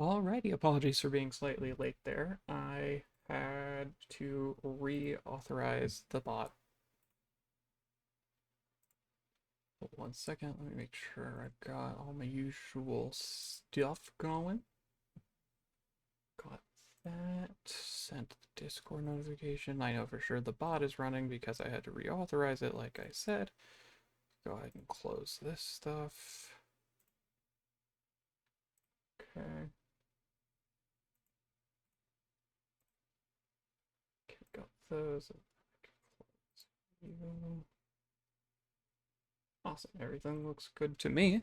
Alrighty, apologies for being slightly late there. I had to reauthorize the bot. Hold 1 second, let me make sure I've got all my usual stuff going. Got that. Sent the Discord notification. I know for sure the bot is running because I had to reauthorize it, like I said. Go ahead and close this stuff. Okay. Got those. Awesome, everything looks good to me.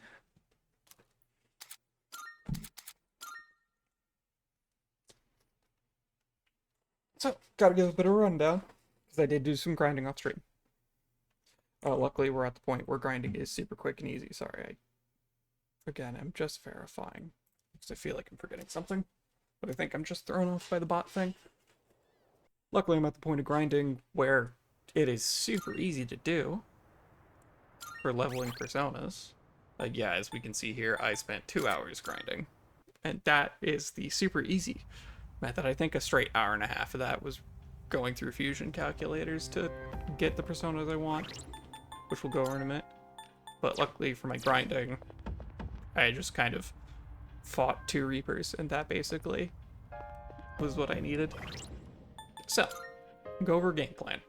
So, gotta give a bit of a rundown, because I did do some grinding off stream. Luckily, we're at the point where grinding is super quick and easy. Sorry, again, I'm just verifying, because I feel like I'm forgetting something, but I think I'm just thrown off by the bot thing. Luckily, I'm at the point of grinding where it is super easy to do for leveling personas. Yeah, as we can see here, I spent 2 hours grinding, and that is the super easy method. I think a straight hour and a half of that was going through fusion calculators to get the personas I want, which we'll go over in a minute. But luckily for my grinding, I just kind of fought 2 Reapers, and that basically was what I needed. So, go over game plan.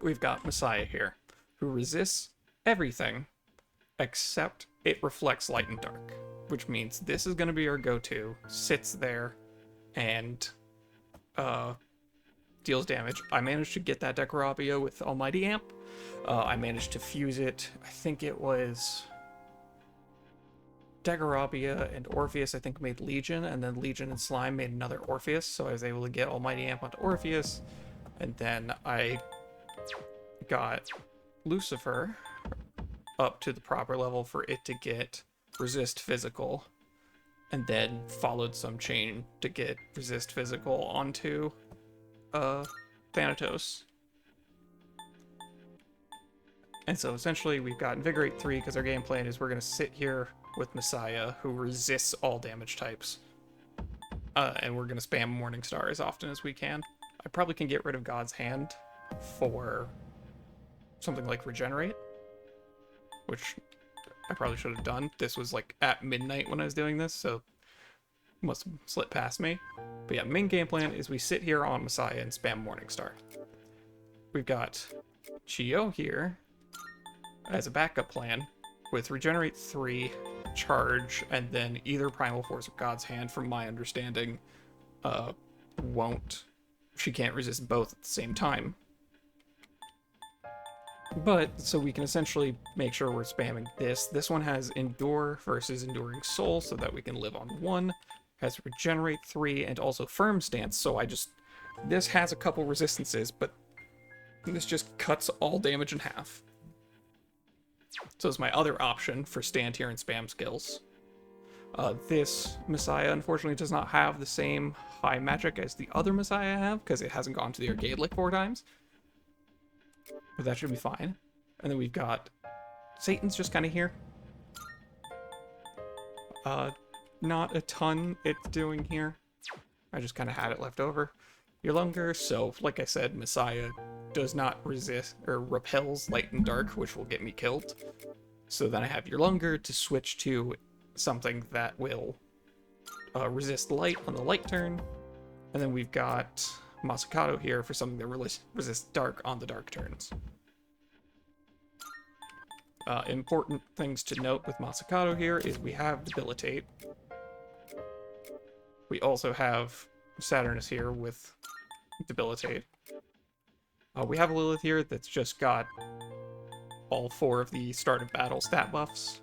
We've got Messiah here, who resists everything except it reflects light and dark, which means this is going to be our go-to, sits there, and deals damage. I managed to get that Decorabia with Almighty Amp. I managed to fuse it. I think it was Decorabia and Orpheus, I think, made Legion, and then Legion and Slime made another Orpheus, so I was able to get Almighty Amp onto Orpheus, and then I got Lucifer up to the proper level for it to get Resist Physical, and then followed some chain to get Resist Physical onto Thanatos. And so essentially we've got Invigorate 3 because our game plan is we're going to sit here with Messiah, who resists all damage types. And we're going to spam Morningstar as often as we can. I probably can get rid of God's Hand for something like Regenerate, which I probably should have done. This was like at midnight when I was doing this, so must have slipped past me. But yeah, main game plan is we sit here on Messiah and spam Morningstar. We've got Chio here as a backup plan with Regenerate 3, Charge, and then either Primal Force or God's Hand, from my understanding, she can't resist both at the same time. But, so we can essentially make sure we're spamming this. This one has Endure versus Enduring Soul, so that we can live on 1. Has Regenerate 3, and also Firm Stance, so this has a couple resistances, but this just cuts all damage in half. So it's my other option for stand here and spam skills. This Messiah, unfortunately, does not have the same high magic as the other Messiah I have, because it hasn't gone to the arcade like 4 times. But that should be fine. And then we've got Satan's just kind of here. Not a ton it's doing here. I just kind of had it left over. Yolungar, so like I said, Messiah does not resist or repels light and dark, which will get me killed. So then I have Yolungar to switch to something that will resist light on the light turn. And then we've got Masakato here for something that resists dark on the dark turns. Important things to note with Masakato here is we have Debilitate. We also have Saturnus here with Debilitate. We have a Lilith here that's just got all 4 of the start of battle stat buffs.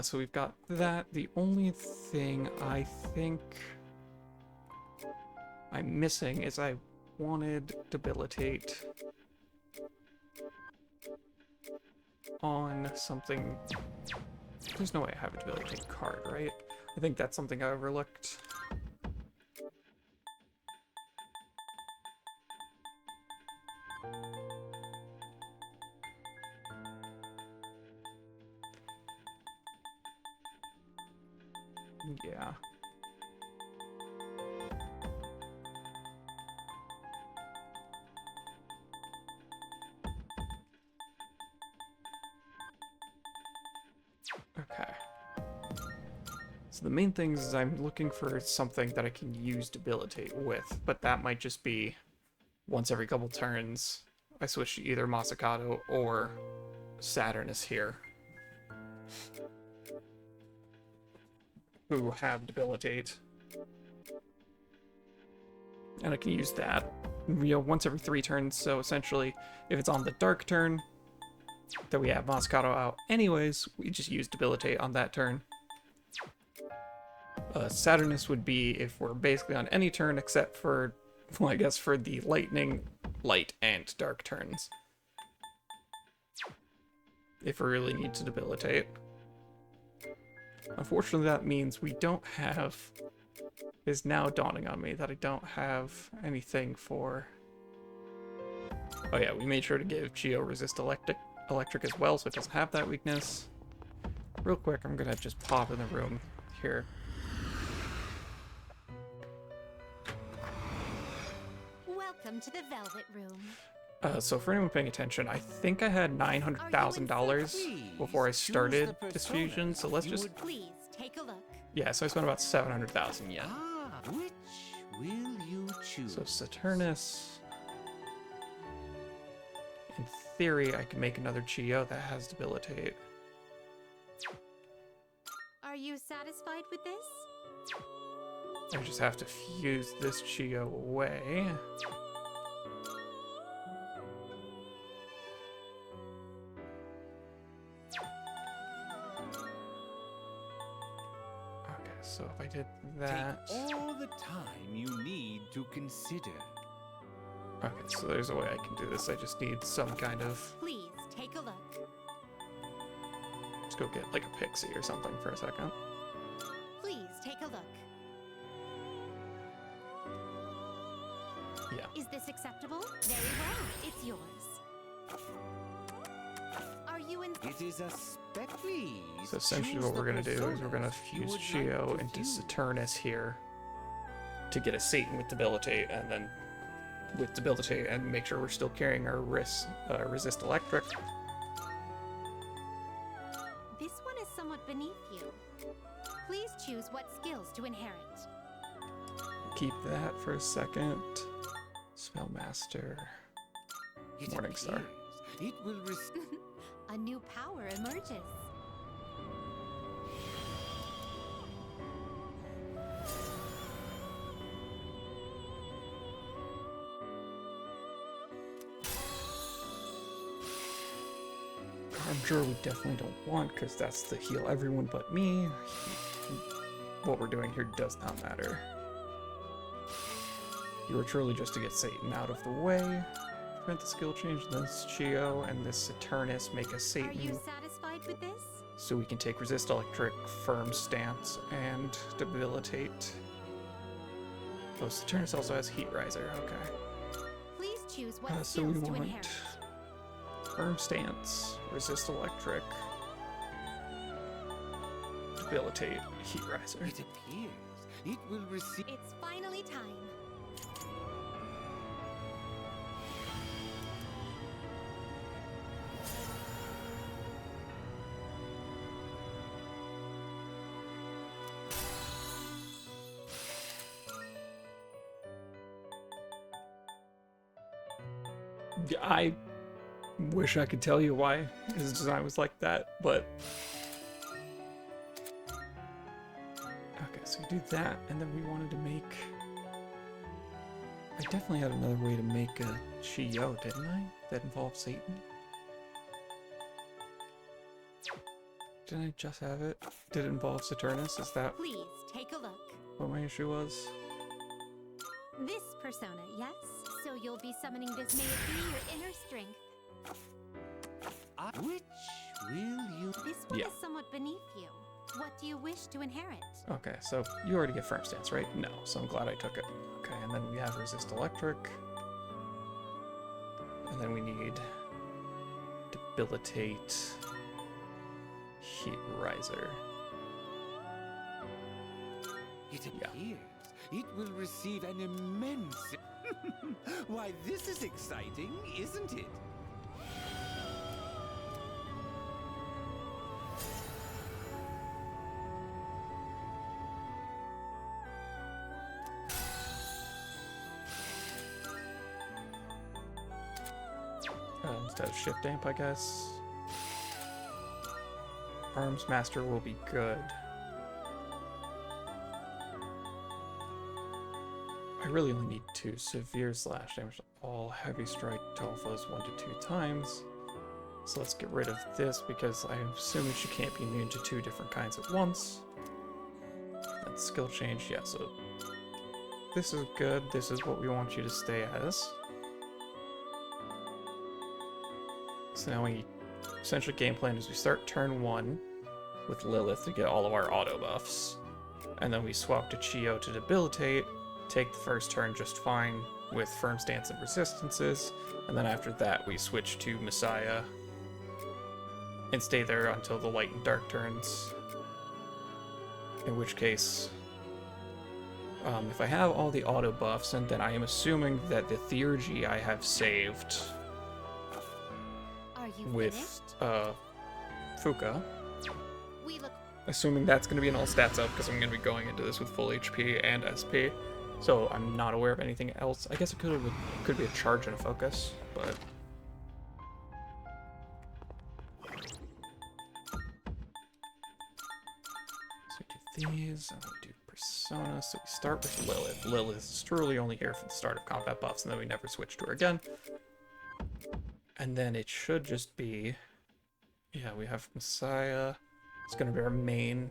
So we've got that. The only thing I think I'm missing is I wanted Debilitate on something. There's no way I have a Debilitate card, right? I think that's something I overlooked. Yeah. Okay. So the main things is I'm looking for something that I can use Debilitate with, but that might just be once every couple turns I switch to either Masakato or Saturnus here, who have Debilitate. And I can use that, once every 3 turns, so essentially, if it's on the dark turn, that we have Masakato out anyways, we just use Debilitate on that turn. Saturnus would be if we're basically on any turn except for, well, I guess for the lightning, light, and dark turns. If we really need to Debilitate. Unfortunately, that means we don't have... It's now dawning on me that I don't have anything for... Oh yeah, we made sure to give Chio resist electric as well, so it doesn't have that weakness. Real quick, I'm gonna just pop in the room here. Welcome to the Velvet Room. So for anyone paying attention, I think I had $900,000 before I started this fusion, so let's just... Please take a look. Yeah, so I spent about 700,000 yen. Which will you choose? So Saturnus... In theory, I can make another Chio that has Debilitate. Are you satisfied with this? I just have to fuse this Chio away. Okay, so if I did that... Take all the time you need to consider. Okay, so there's a way I can do this. I just need some kind of... Please take a look. Let's go get like a pixie or something for a second. Please take a look. Yeah. Is this acceptable? Very well. It's yours. Are you in? It is a please. So essentially what we're going to do is we're going to fuse Chio into Saturnus here to get a Satan with Debilitate, and then with Debilitate and make sure we're still carrying our resist electric. This one is somewhat beneath you. Please choose what skills to inherit. Keep that for a second. Spellmaster. Morningstar. It will A new power emerges. I'm sure we definitely don't want, because that's to heal everyone but me. What we're doing here does not matter. You are truly just to get Satan out of the way. Prevent the skill change, this Chio and this Saturnus make a Satan. Are you satisfied with this? So we can take resist electric, firm stance, and debilitate. Oh, Saturnus also has heat riser, okay. Please choose what So we skills to want inherit. firm stance, resist electric, debilitate, heat riser. It appears it will receive. It's finally time. I wish I could tell you why his design was like that, but... Okay, so we do that, and then we wanted to make... I definitely had another way to make a Chio, didn't I? That involved Satan? Didn't I just have it? Did it involve Saturnus? Is that Please take a look. what my issue was? This persona, yes? So you'll be summoning this. May it be your inner strength. Which will you? This one Yeah. is somewhat beneath you. What do you wish to inherit? Okay, so you already get firm stance, right? No, so I'm glad I took it. Okay, and then we have resist electric. And then we need debilitate heat riser. It Yeah. appears it will receive an immense... Why, this is exciting, isn't it? Instead of shift amp, I guess. Arms master will be good. I really only need 2 severe slash damage to all heavy strike Telfas 1 to 2 times. So let's get rid of this because I'm assuming she can't be immune to 2 different kinds at once. That's skill change, yeah, so this is good. This is what we want you to stay as. So now we essentially game plan is we start turn 1 with Lilith to get all of our auto buffs. And then we swap to Chio to debilitate, take the first turn just fine with firm stance and resistances, and then after that we switch to Messiah and stay there until the light and dark turns. In which case, if I have all the auto buffs, and then I am assuming that the Theurgy I have saved Are you with finished? Fuka, We look assuming that's going to be an all stats up because I'm going to be going into this with full HP and SP, so I'm not aware of anything else. I guess it could be a charge and a focus, but so we do these and we do Persona. So we start with Lilith. Lilith is truly only here for the start of combat buffs, and then we never switch to her again. And then it should just be, yeah, we have Messiah. It's going to be our main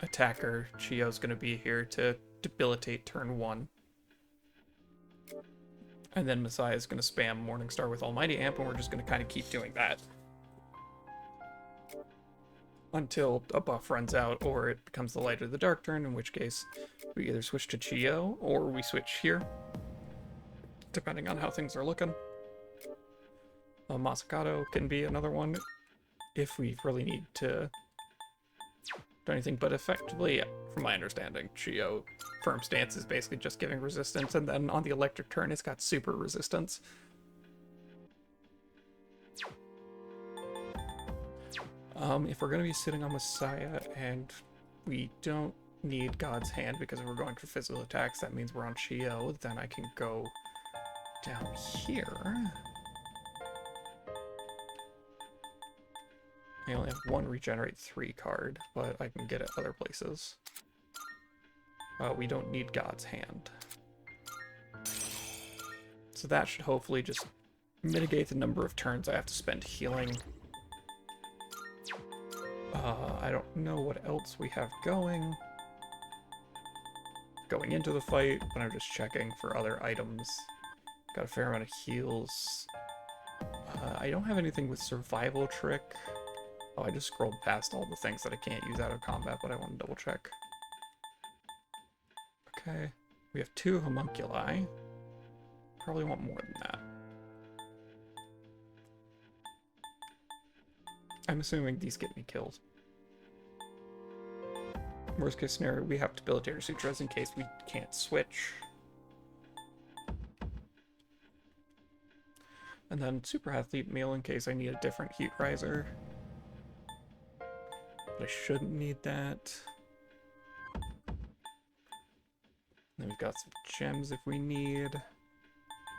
attacker. Chio's going to be here to debilitate turn 1. And then Messiah is going to spam Morningstar with Almighty Amp, and we're just going to kind of keep doing that until a buff runs out or it becomes the light or the dark turn, in which case we either switch to Chio or we switch here, depending on how things are looking. Masakato can be another one if we really need to do anything, but effectively, from my understanding, Chio firm stance is basically just giving resistance, and then on the electric turn it's got super resistance. If we're going to be sitting on Messiah and we don't need God's Hand because if we're going for physical attacks, that means we're on Chio, then I can go down here. I only have 1 regenerate 3 card, but I can get it other places. We don't need God's Hand. So that should hopefully just mitigate the number of turns I have to spend healing. I don't know what else we have going into the fight, but I'm just checking for other items. Got a fair amount of heals. I don't have anything with survival trick. Oh, I just scrolled past all the things that I can't use out of combat, but I want to double check. Okay, we have 2 homunculi. Probably want more than that. I'm assuming these get me killed. Worst case scenario, we have Debilitator Sutras in case we can't switch. And then Super Athlete Meal in case I need a different Heat Riser. But I shouldn't need that. Then we've got some gems if we need.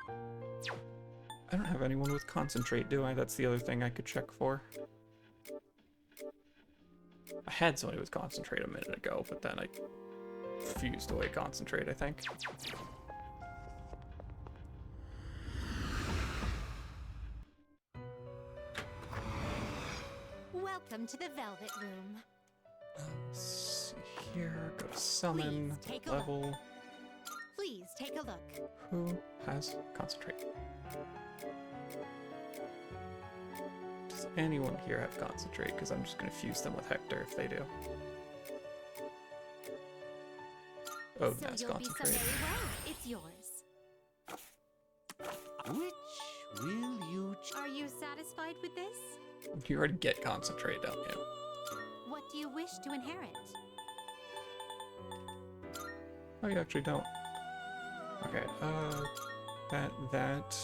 I don't have anyone with Concentrate, do I? That's the other thing I could check for. I had somebody with Concentrate a minute ago, but then I fused away Concentrate, I think. welcome to the Velvet Room. Let's see here. Go to Summon. Please take a Level. Please take a look. Who has Concentrate? Does anyone here have Concentrate? Because I'm just going to fuse them with Hector if they do. Odin So has you'll be Concentrate. so very well. It's yours. Which will you Are you satisfied with this? You already get Concentrate, don't you? What do you wish to inherit? Oh, you actually don't. Okay, that,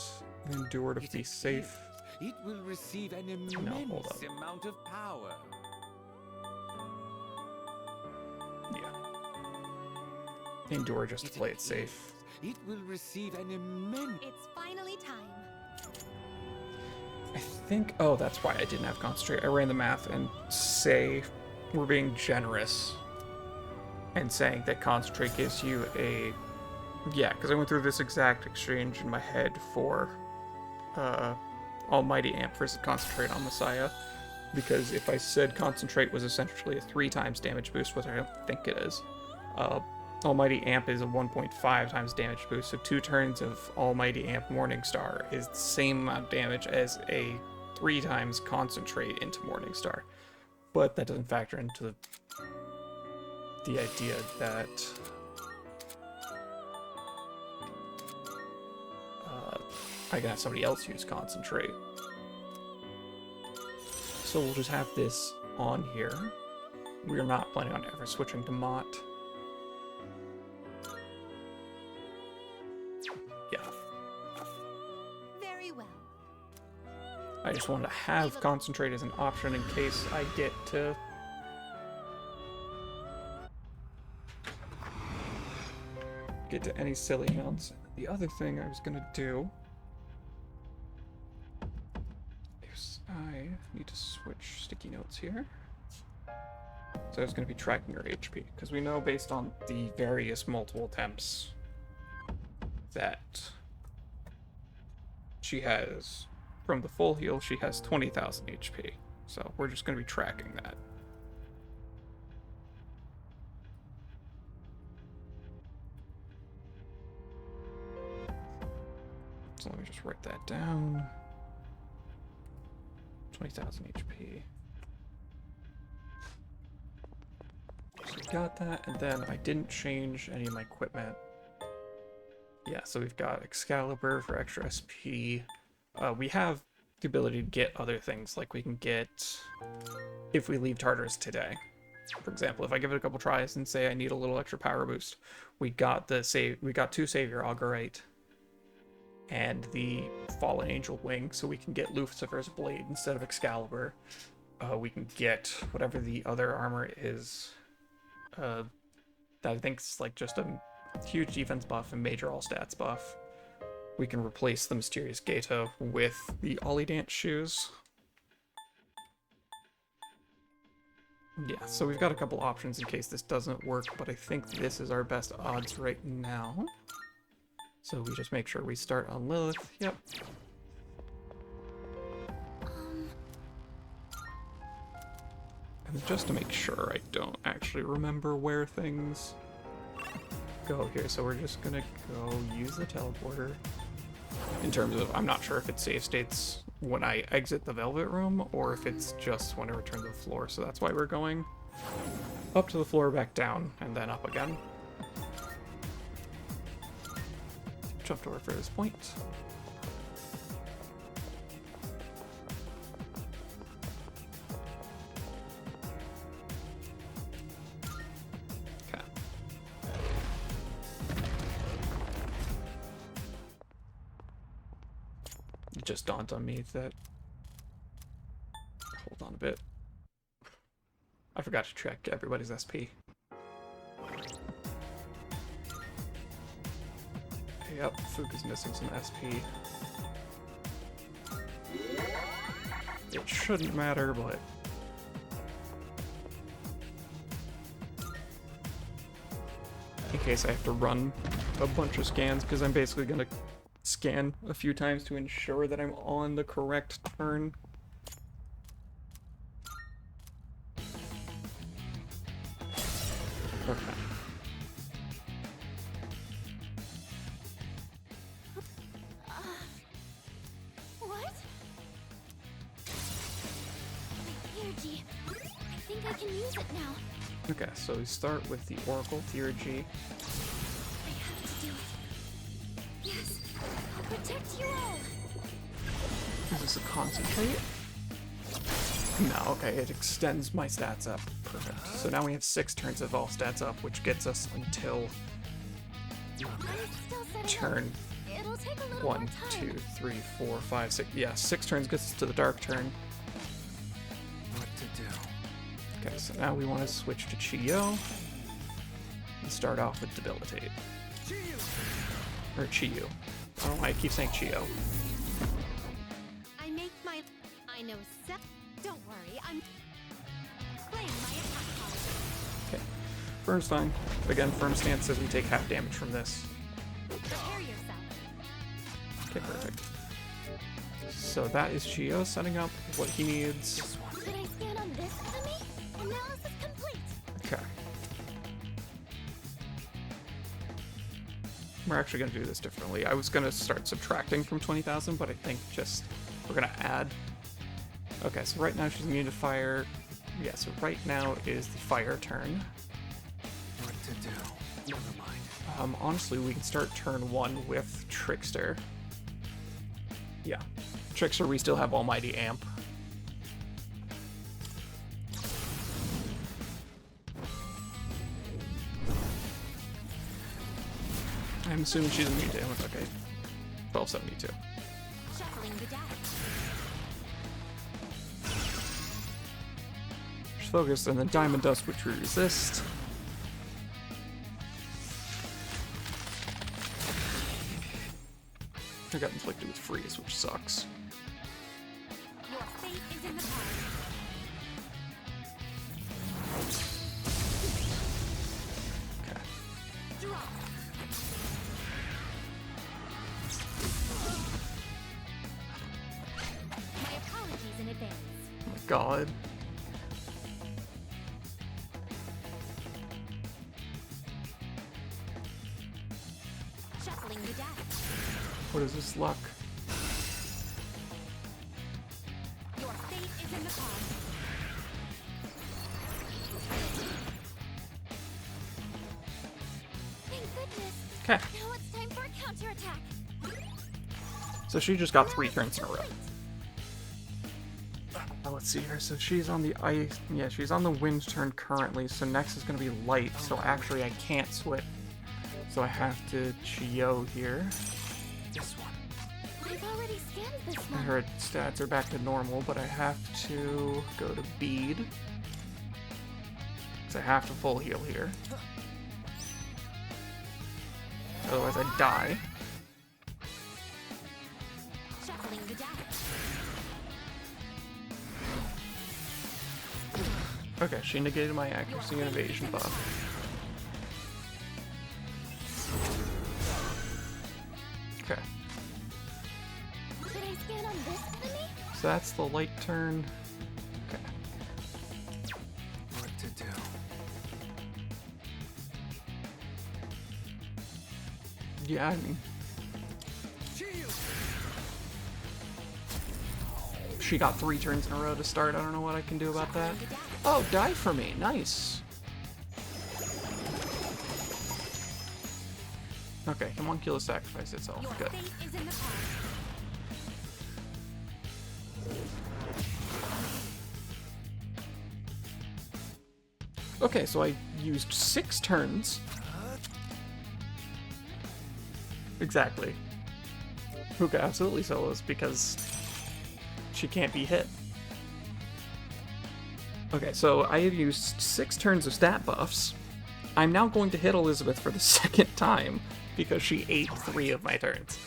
endure to be safe. It will receive an hold immense up. amount of power. Yeah. Endure just to play it safe. It will receive an immense... It's finally time. I think, oh, that's why I didn't have concentrate. I ran the math and say we're being generous and saying that concentrate gives you a, yeah, because I went through this exact exchange in my head for Almighty Amp versus concentrate on Messiah, because if I said concentrate was essentially a 3 times damage boost, which I don't think it is, Almighty Amp is a 1.5 times damage boost, so 2 turns of Almighty Amp Morningstar is the same amount of damage as a 3 times concentrate into Morningstar. But that doesn't factor into the idea that I can have somebody else use concentrate. So we'll just have this on here. We're not planning on ever switching to Mott. Yeah. Very well. I just wanted to have concentrate as an option in case I get to any silly amounts. The other thing I was gonna do is I need to switch sticky notes here. So I was gonna be tracking her HP, because we know based on the various multiple attempts that she has, from the full heal, she has 20,000 HP. So we're just gonna be tracking that. So let me just write that down. 20,000 HP. So we got that, and then I didn't change any of my equipment. Yeah, so we've got Excalibur for extra SP. We have the ability to get other things, like we can get, if we leave Tartarus today. For example, if I give it a couple tries and say I need a little extra power boost, we got 2 Savior Auguryte and the Fallen Angel Wing, so we can get Lucifer's Blade instead of Excalibur. We can get whatever the other armor is, that I think is like just a huge defense buff and major all stats buff. We can replace the Mysterious Gato with the Ollie Dance shoes. Yeah, so we've got a couple options in case this doesn't work, but I think this is our best odds right now. So we just make sure we start on Lilith. Yep. And just to make sure I don't actually remember where things go here, so we're just gonna go use the teleporter. In terms of, I'm not sure if it save states when I exit the Velvet Room or if it's just when I return to the floor, so that's why we're going up to the floor, back down, and then up again. Jumped over for this point. Okay. It just dawned on me that... Hold on a bit. I forgot to check everybody's SP. Yep, Fook is missing some SP. It shouldn't matter, but... in case I have to run a bunch of scans, because I'm basically going to scan a few times to ensure that I'm on the correct turn. Okay. What? Energy. I think I can use it now. Okay, so we start with the Oracle Theurgy. I have to do it. Yes, I'll protect you all. Is this a concentrate? No, okay, it extends my stats up. Perfect. So now we have 6 turns of all stats up, which gets us until still setting turn up. It'll take a little 1, more time. 2, 3, 4, 5, 6. Yeah, 6 turns gets us to the dark turn. What to do? Okay, so now we want to switch to Chiyo and start off with Debilitate. Or Chiyu. I don't know why I keep saying Chiyo. I know Don't worry, I'm playing my attack policy. Okay. Bernstein. Again, firm stance says we take half damage from this. Prepare yourself. Okay, perfect. So that is Chiyo setting up what he needs. Should I stand on this enemy? Analysis complete. Okay. We're actually going to do this differently. I was going to start subtracting from 20,000, but I think just we're going to add. Okay, so right now she's immune to fire. Yeah, so right now is the fire turn. What to do? Never mind. Honestly, we can start turn 1 with Trickster. Yeah. Trickster, we still have Almighty Amp. I'm assuming she's immune to him. Okay. 1272. Shuffling the deck. She's focused, and then Diamond Dust, which we resist. I got inflicted with freeze, which sucks. Your fate is in the palm. Okay. Draw. My apologies in advance. Oh my god. Shuffling the deck. What is this luck? Your fate is in the palm. Thank goodness. Okay. Now it's time for a counterattack. So she just got 3 turns in a row. Let's see here. So she's on the ice. Yeah, she's on the wind turn currently. So next is going to be light. So actually, I can't switch. So I have to Chiyo here. This one. I've already scanned this one. Her stats are back to normal, but I have to go to bead. Because I have to full heal here. Otherwise, I die. Shuffling the deck. Okay, she negated my accuracy and evasion buff. Okay, Should I scan on this enemy? so that's the light turn. Okay. What to do? Yeah, I mean, she got 3 turns in a row to start. I don't know what I can do about that. Shuffling the deck. Oh, die for me. Nice. Okay, homunculus sacrifice itself. Your Good. fate is in the palm. Okay, so I used 6 turns. Exactly. Puka absolutely solos because she can't be hit. Okay, so I have used 6 turns of stat buffs. I'm now going to hit Elizabeth for the 2nd time because she ate 3 of my turns.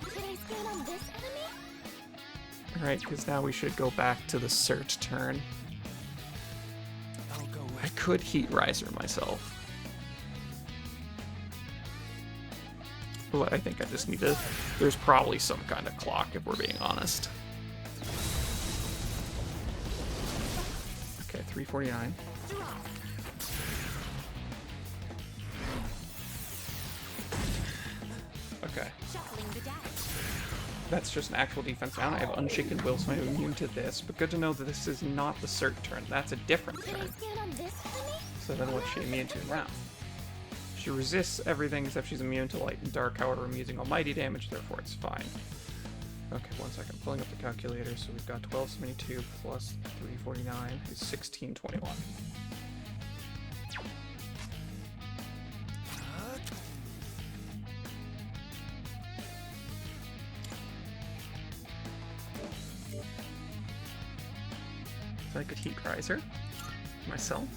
Should I scan on this enemy? Alright, because now we should go back to the cert turn. I'll go I with. could Heat Riser myself. But I think I just need to... There's probably some kind of clock, if we're being honest. Okay, 349. Draw. Okay, Shuffling the deck. that's just an actual defense down. I have Unshaken Will, so I'm immune to this. But good to know that this is not the cert turn. That's a different Should I turn. scan on this enemy? So then what's she immune to now? She resists everything except she's immune to light and dark. However, I'm using almighty damage, therefore it's fine. Okay, 1 second. Pulling up the calculator. So we've got 1272 plus 349 is 1621. I could heat riser myself.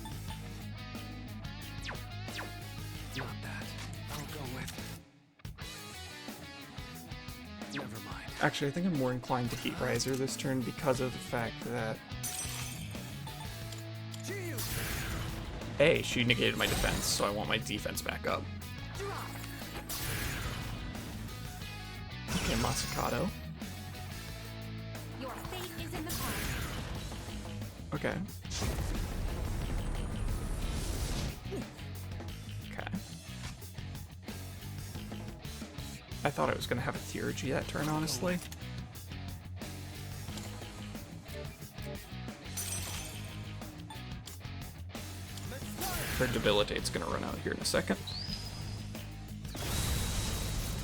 Not that. I'll go with. Never mind. Actually, I think I'm more inclined to heat riser this turn because of the fact that A, she negated my defense, so I want my defense back up. Okay, Masakato. Your fate is in the cards. Okay. Okay. I thought I was gonna have a Theurgy that turn, honestly. Her Debilitate's gonna run out here in a second.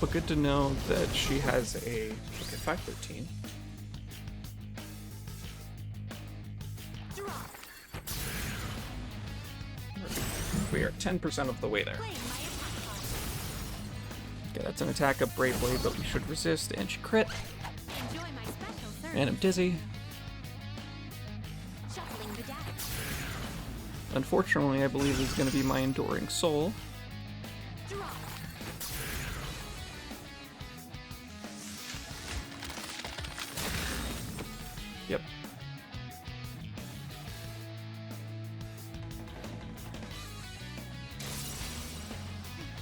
But good to know that she has a... Okay, 513. We are 10% of the way there. Playing my attack card. Okay, that's an attack of Brave Blade, but we should resist, and she crit. Enjoy my special service. And I'm dizzy. Shuffling the deck. Unfortunately, I believe this is going to be my Enduring Soul. Draw. Yep.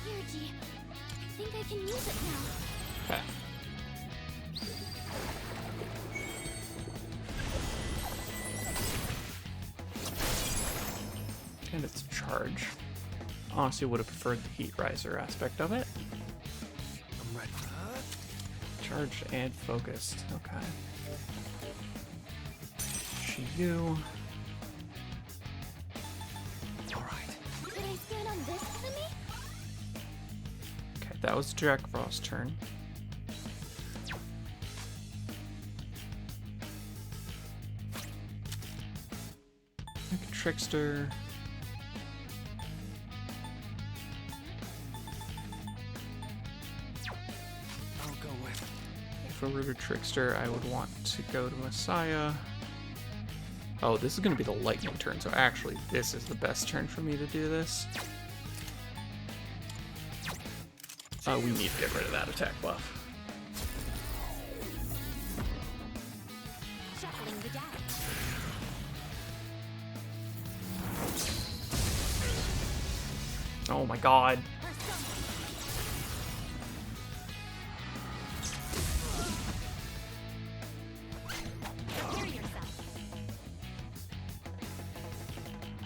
Energy. I think I can use it now. Okay. And it's charge. Honestly, would have preferred the Heat Riser aspect of it. I'm ready. Charged and focused. Okay. Shiyu. All right. Could I scan on this enemy? Okay, that was Jack Frost's turn. Like a Trickster. I'll go with. If I were to Trickster, I would want to go to Messiah. Oh, this is going to be the lightning turn, so actually this is the best turn for me to do this. We need to get rid of that attack buff. Shuffling the deck. Oh my god. Prepare yourself.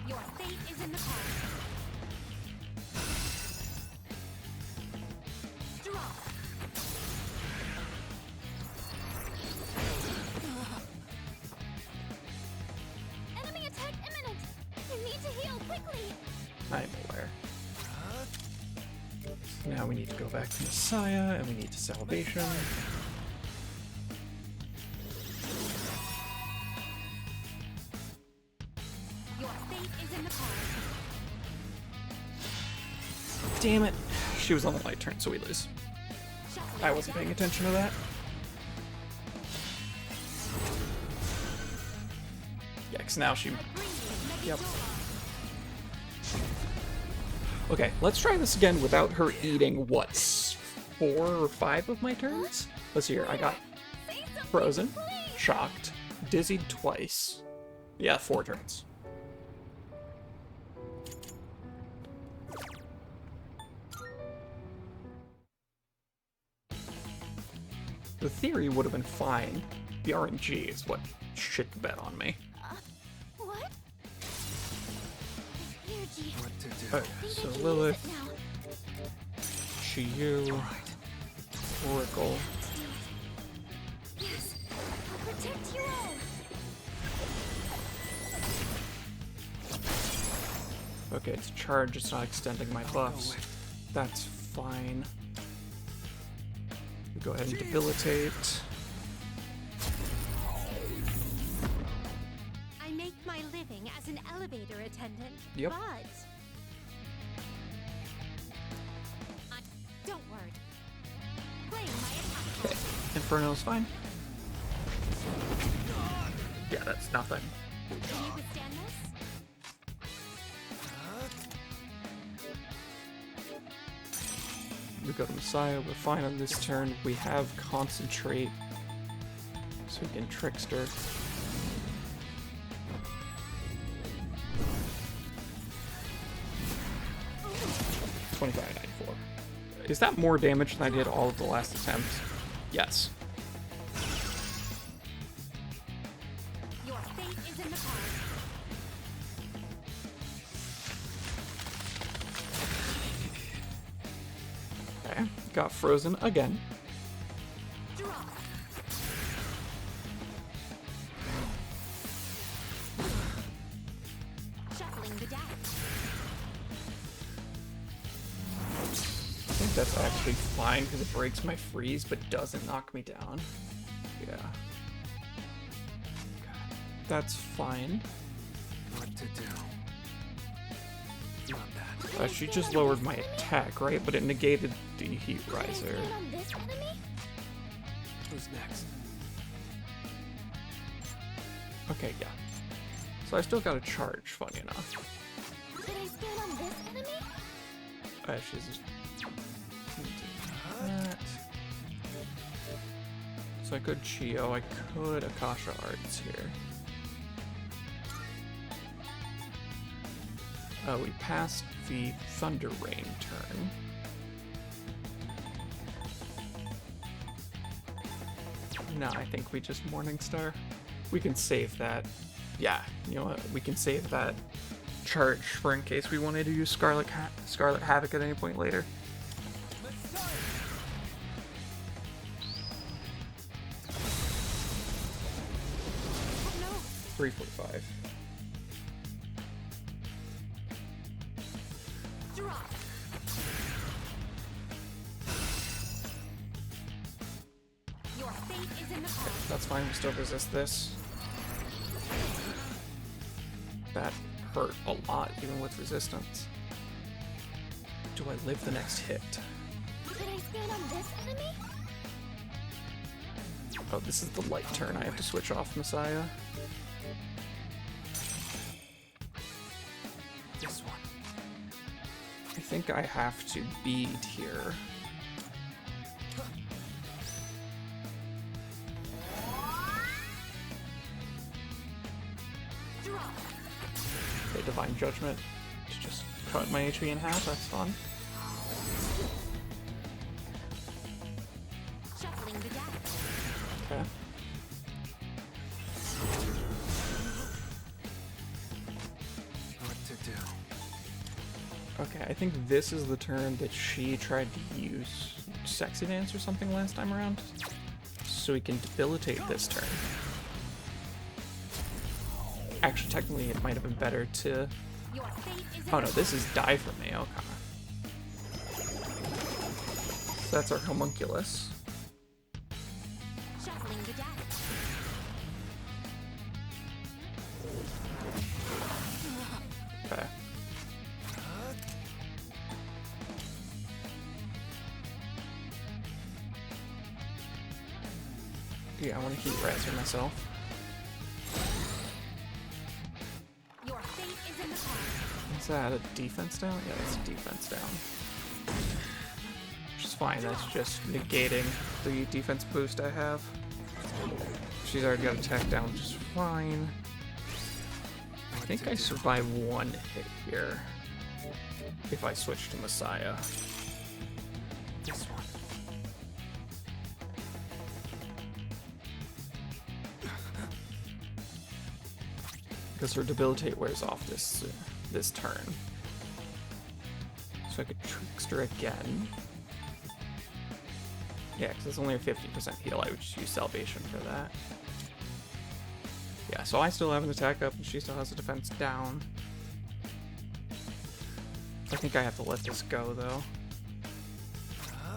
Your fate is in the cards. Draw. Enemy attack imminent. You need to heal quickly. I'm aware. Now we need to go back to Messiah, and we need to Salvation. Your fate is in the cards. Damn it. She was on the light turn, so we lose. Shuffling I the wasn't deck. paying attention to that. Yeah, 'cause now she... I bring you Yep. Megidora. Okay, let's try this again without her eating, what, 4 or 5 of my turns? Let's see here, I got Say something, frozen, please. shocked, dizzied twice. Yeah, 4 turns. The theory would have been fine. The RNG is what shit the bed on me. What? Energy. What to do? Okay, I think so I can Lilith, use it now. Shiyu, Oracle. Yes, I'll protect you all. Okay, it's charge, it's not extending my buffs. That's fine. We go ahead and debilitate. I make my living as an elevator attendant. Yep. But don't worry. Playing my attack Okay, card. Inferno's fine. Yeah, that's nothing. Can you withstand this? We go to Messiah, we're fine on this turn. We have Concentrate, so we can Trickster. $25.94. Is that more damage than I did all of the last attempts? Yes. Your fate is in the cards. Okay, got frozen again. Draw. Shuffling the deck. I think that's actually fine because it breaks my freeze but doesn't knock me down. Yeah. Okay. That's fine. What to do? Not bad. She just lowered my attack, right? But it negated the Heat Riser. Stand on this enemy? Who's next? Okay, yeah. So I still got a charge, funny enough. Should I stand on this enemy? She's just... that. So I could Chio, I could Akasha Arts here. We passed the Thunder Rain turn. No, I think we just Morningstar. We can save that. Yeah, you know what? We can save that charge for in case we wanted to use Scarlet Havoc at any point later. Oh no. 345. Draw. Your fate is in the cards. That's fine, we still resist this. That hurt a lot, even with resistance. Do I live the next hit? Should I stand on this enemy? Oh, this is the light turn. I have to switch off Messiah. This one. I think I have to bead here. Draw. Okay, Divine Judgment to just cut my HP in half. That's fun. Shuffling the deck. Okay. What to do? Okay, I think this is the turn that she tried to use Sexy Dance or something last time around. So we can debilitate this turn. Actually, technically, it might have been better to... Your fate is in Oh no, the this is die for me. Okay. So that's our homunculus. Shuffling the deck. Okay. Yeah, I want to Heat Riser myself. Your fate is in the cards. Is that a defense down? Yeah, that's a defense down. Which is fine, that's just negating the defense boost I have. She's already got attack down, which is fine. I think I survive one hit here. If I switch to Messiah. This one. Because her debilitate wears off this turn. So I could Trickster again. Yeah, because it's only a 50% heal. I would just use Salvation for that. Yeah, so I still have an attack up and she still has a defense down. I think I have to let this go though.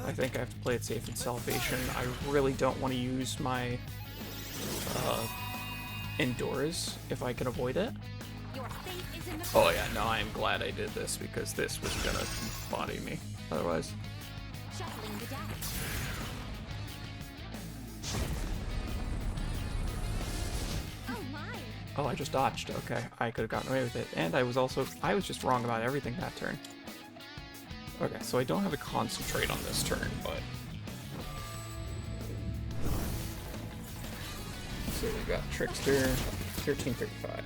I think I have to play it safe in Salvation. I really don't want to use my Endures if I can avoid it. Your fate is in the Oh yeah, no, I am glad I did this because this was gonna body me otherwise. Shuffling the deck. Oh my. Oh, I just dodged. Okay, I could have gotten away with it. And I was just wrong about everything that turn. Okay, so I don't have a concentrate on this turn, but... So we got Trickster, 1335. 1335.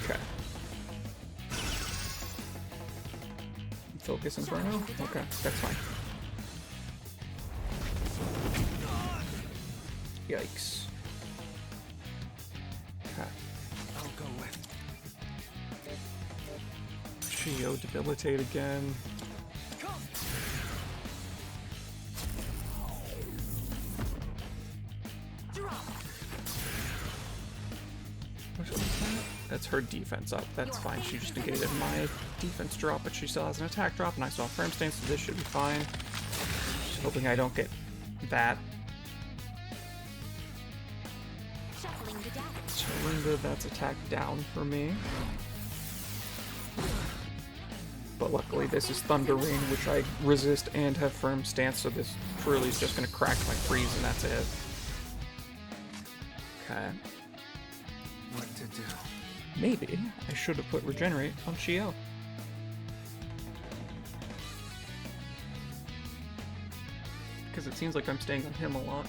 Okay. Focus Inferno? Okay, that's fine. Yikes. Okay. I'll go with. Geo debilitate again. What was that? That's her defense up. That's fine. She just negated my defense drop, but she still has an attack drop, and I saw firm stance, so this should be fine. Just hoping I don't get that. Surrender, that's attack down for me. But luckily this is Thunder Rain, which I resist and have firm stance, so this truly is just going to crack my freeze and that's it. Okay. What to do? Maybe I should have put Regenerate on Shio. Because it seems like I'm staying on him a lot.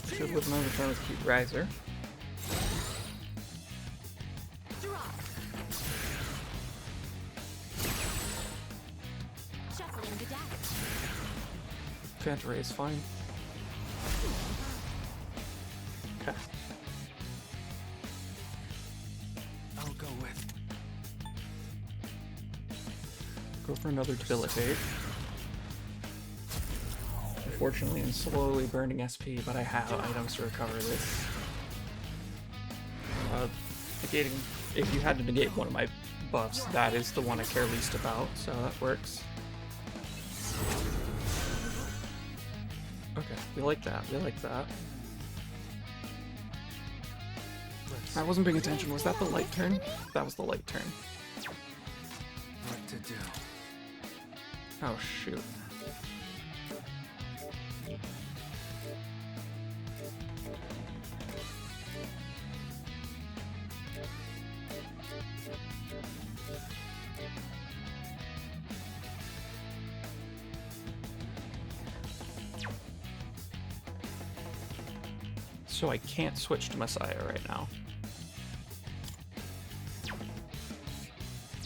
Should live another turn with Cute Riser. Phantom Ray is fine. Okay. I'll go with. Go for another Debilitate. Unfortunately, I'm slowly burning SP, but I have items to recover this. Negating, if you had to negate one of my buffs, that is the one I care least about, so that works. Okay, we like that, we like that. I wasn't paying attention, was that the light turn? That was the light turn. What to do? Oh shoot. So I can't switch to Messiah right now.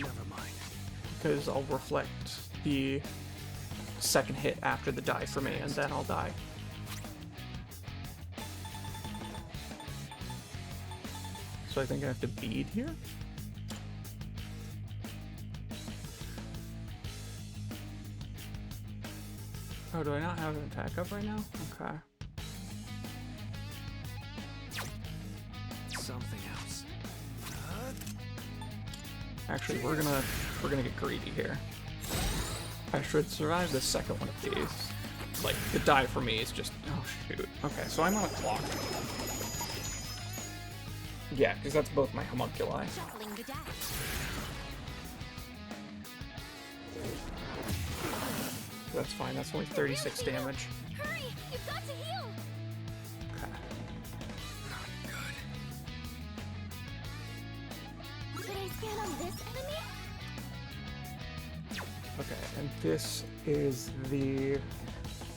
Never mind. Because I'll reflect the second hit after the die for me, and then I'll die. So I think I have to bead here? Oh, do I not have an attack up right now? Okay. Something else. Actually, we're gonna get greedy here. I should survive the second one of these. Like, the die for me is just... Oh, shoot. Okay, so I'm on a clock. Yeah, because that's both my homunculi. That's fine, that's only 36 damage. Hurry! You've got to heal! Okay. Not good. Should I stand on this enemy? Okay, and this is the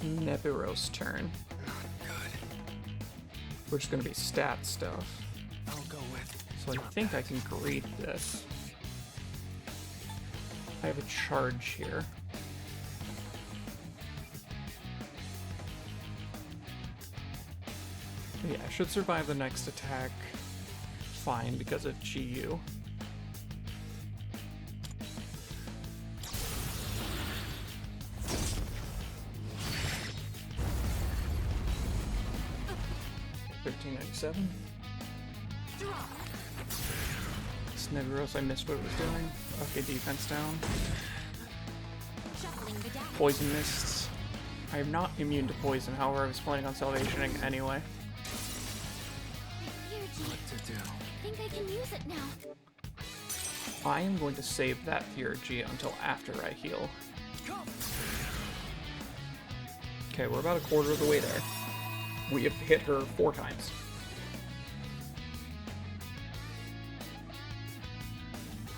Nebiros turn, Not good. which is going to be stat stuff. I'll go with. So I think I can greed this. I have a charge here. Yeah, I should survive the next attack fine because of GU. $13.97. Nebiros, I missed what it was doing. Okay, defense down. Poison mists. I am not immune to poison, however I was planning on salvationing anyway. Here, G. What to do? I think I can use it now. I am going to save that Theurgy until after I heal. Okay, we're about a quarter of the way there. We have hit her 4 times.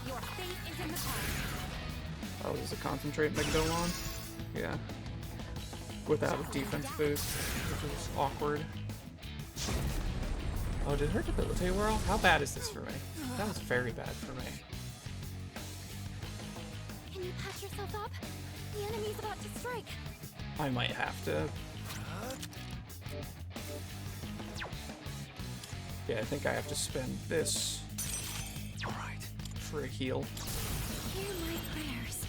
Your fate is in the palm. Oh, this is a concentrate Megalon? Yeah. Without a defense boost, which is awkward. Oh, did her debilitate whirl? How bad is this for me? That was very bad for me. Can you patch yourself up? The enemy's about to strike. I might have to. Yeah, I think I have to spend this for a heal. Hear my prayers.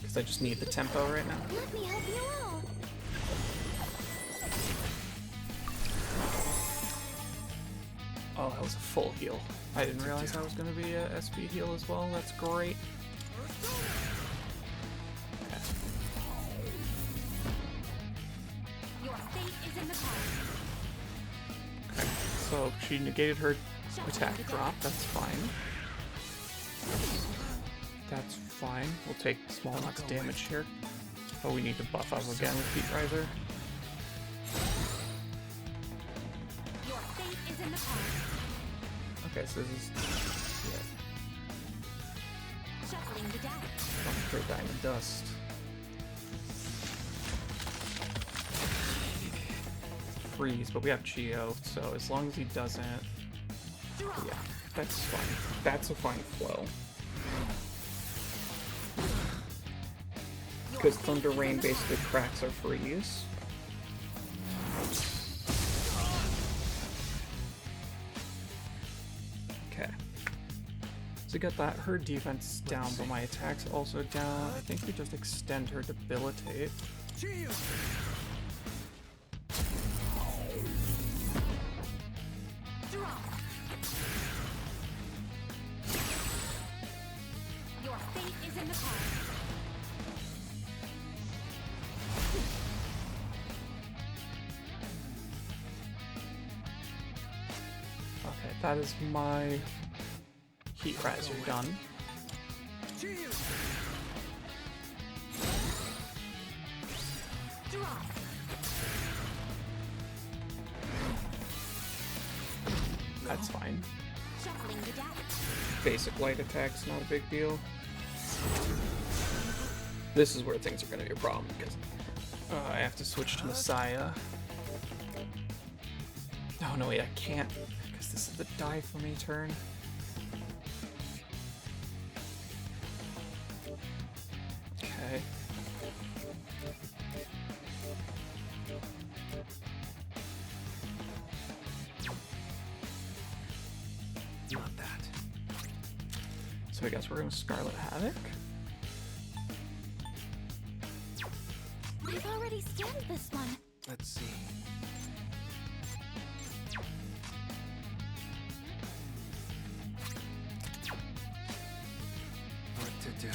Because I just need the tempo right now. Let me help you all. Oh, that was a full heal. I didn't realize that was going to be a SP heal as well. That's great. Okay. Your fate is in the palm. Okay. So she negated her attack drop. That's fine. That's fine. We'll take small amounts of damage here. Oh, we need to buff up again with P3R. Your fate is in the palm. Okay, so this is Shuffling the deck. concentrate diamond dust. Freeze, but we have Geo, so as long as he doesn't, yeah, that's fine. That's a fine flow. Because Thunder Rain basically cracks our freeze. Okay. So we got that. Her defense down, but my attack's also down. I think we just extend her debilitate. Your fate is in the palm. Okay, that is my heat riser done. Drop. That's fine. Shuffling the deck. Basic light attack's not a big deal. This is where things are going to be a problem because I have to switch to Messiah. Oh no, wait, I can't because this is the die for me turn. Okay. Not that. So I guess we're going to Scarlet Havoc. I've already scanned this one. Let's see. What to do?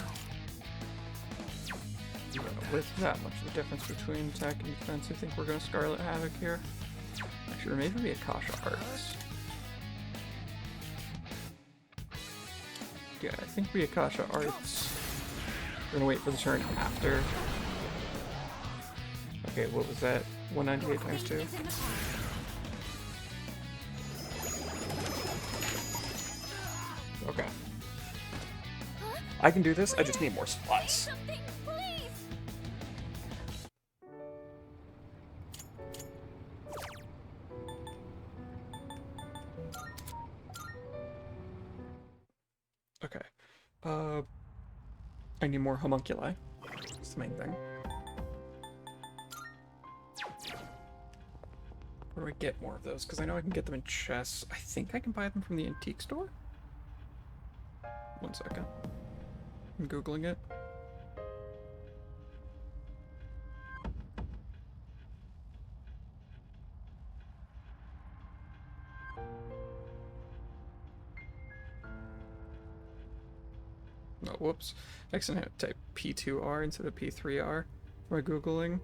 With that much of the difference between attack and defense, I think we're going to Scarlet Havoc here. Actually, or maybe Akasha Arts. Yeah, I think we Akasha Arts. We're gonna wait for the turn after. Okay, what was that? 198 times 2? Is in the palm. Okay. I can do this, I just need more supplies. Something, please. Okay. I need more homunculi. That's the main thing. Where do I get more of those? Because I know I can get them in chests. I think I can buy them from the antique store? 1 second. I'm Googling it. Oh, whoops. I accidentally type P2R instead of P3R by Googling.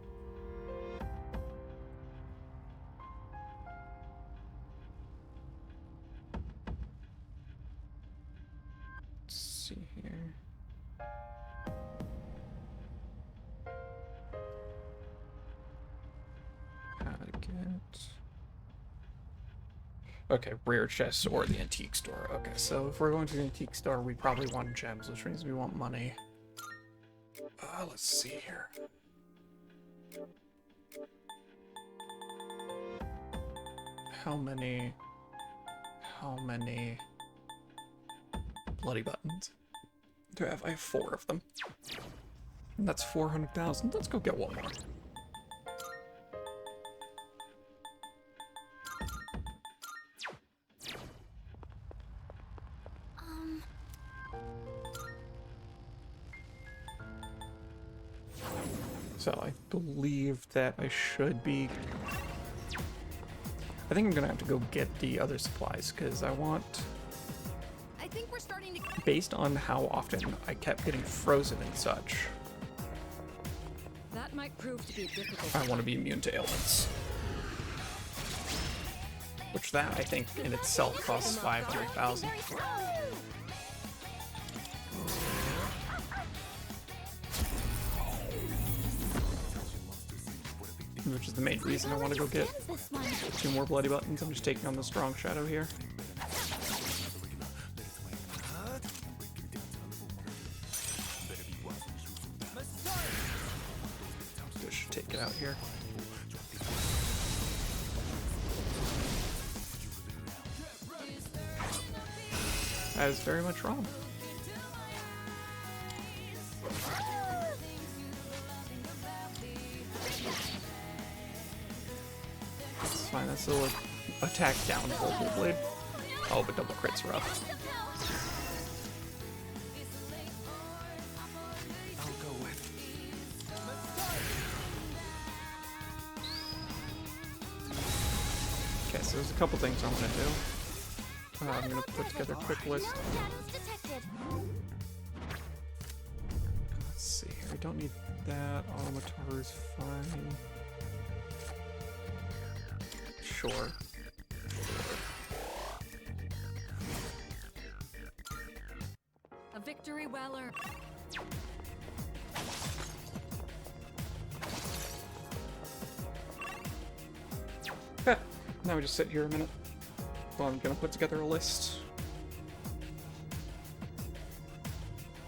see here. How to get... Okay, rare chests or the antique store. Okay, so if we're going to the antique store, we probably want gems, which means we want money. Let's see here. How many bloody buttons do I have? I have 4 of them. And that's 400,000. Let's go get one more. So I believe that I should be... I think I'm gonna have to go get the other supplies, because I want... I think we're starting to... Based on how often I kept getting frozen and such, That might prove to be difficult. I want to be immune to ailments. Which that, I think, in itself costs 500,000. Which is the main reason I want to go get 2 more bloody buttons. I'm just taking on the strong shadow here. Just take it out here. I was very much wrong. It's fine, that's a little attack down Voltage Blade. Oh, but double crit's rough. I'll go with. Okay, so there's a couple things I'm gonna do. I'm gonna put together a quick list. Let's see here. I don't need that. Automataru's fine. Sure. A victory well earned. Okay. Now we just sit here a minute. Well, I'm gonna put together a list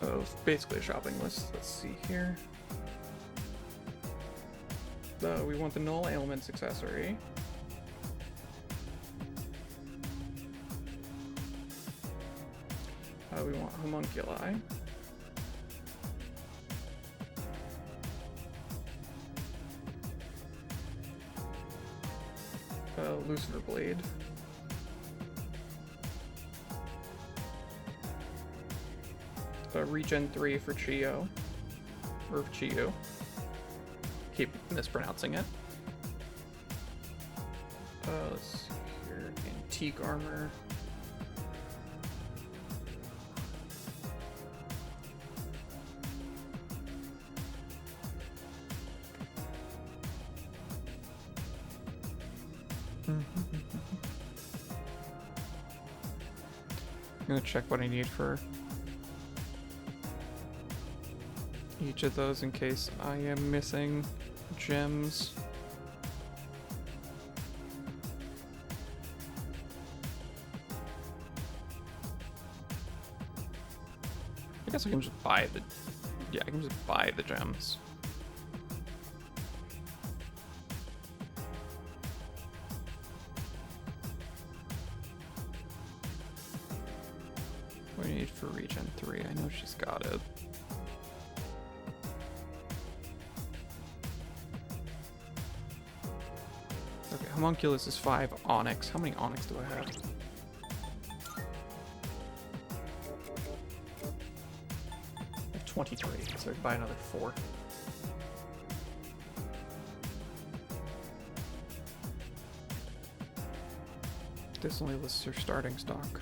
of basically a shopping list. Let's see here. We want the Null Ailments accessory. We want Homunculi. Lucifer Blade. Regen 3 for Chio. Or Chiyu. Keep mispronouncing it. Let's see here. Antique armor. I'm gonna check what I need for each of those in case I am missing gems. I guess I can just buy the... Yeah, I can just buy the gems. What do you need for Regen 3? I know she's got it. Okay, Homunculus is 5 Onyx. How many Onyx do I have? I have 23, so I can buy another 4. This only lists your starting stock.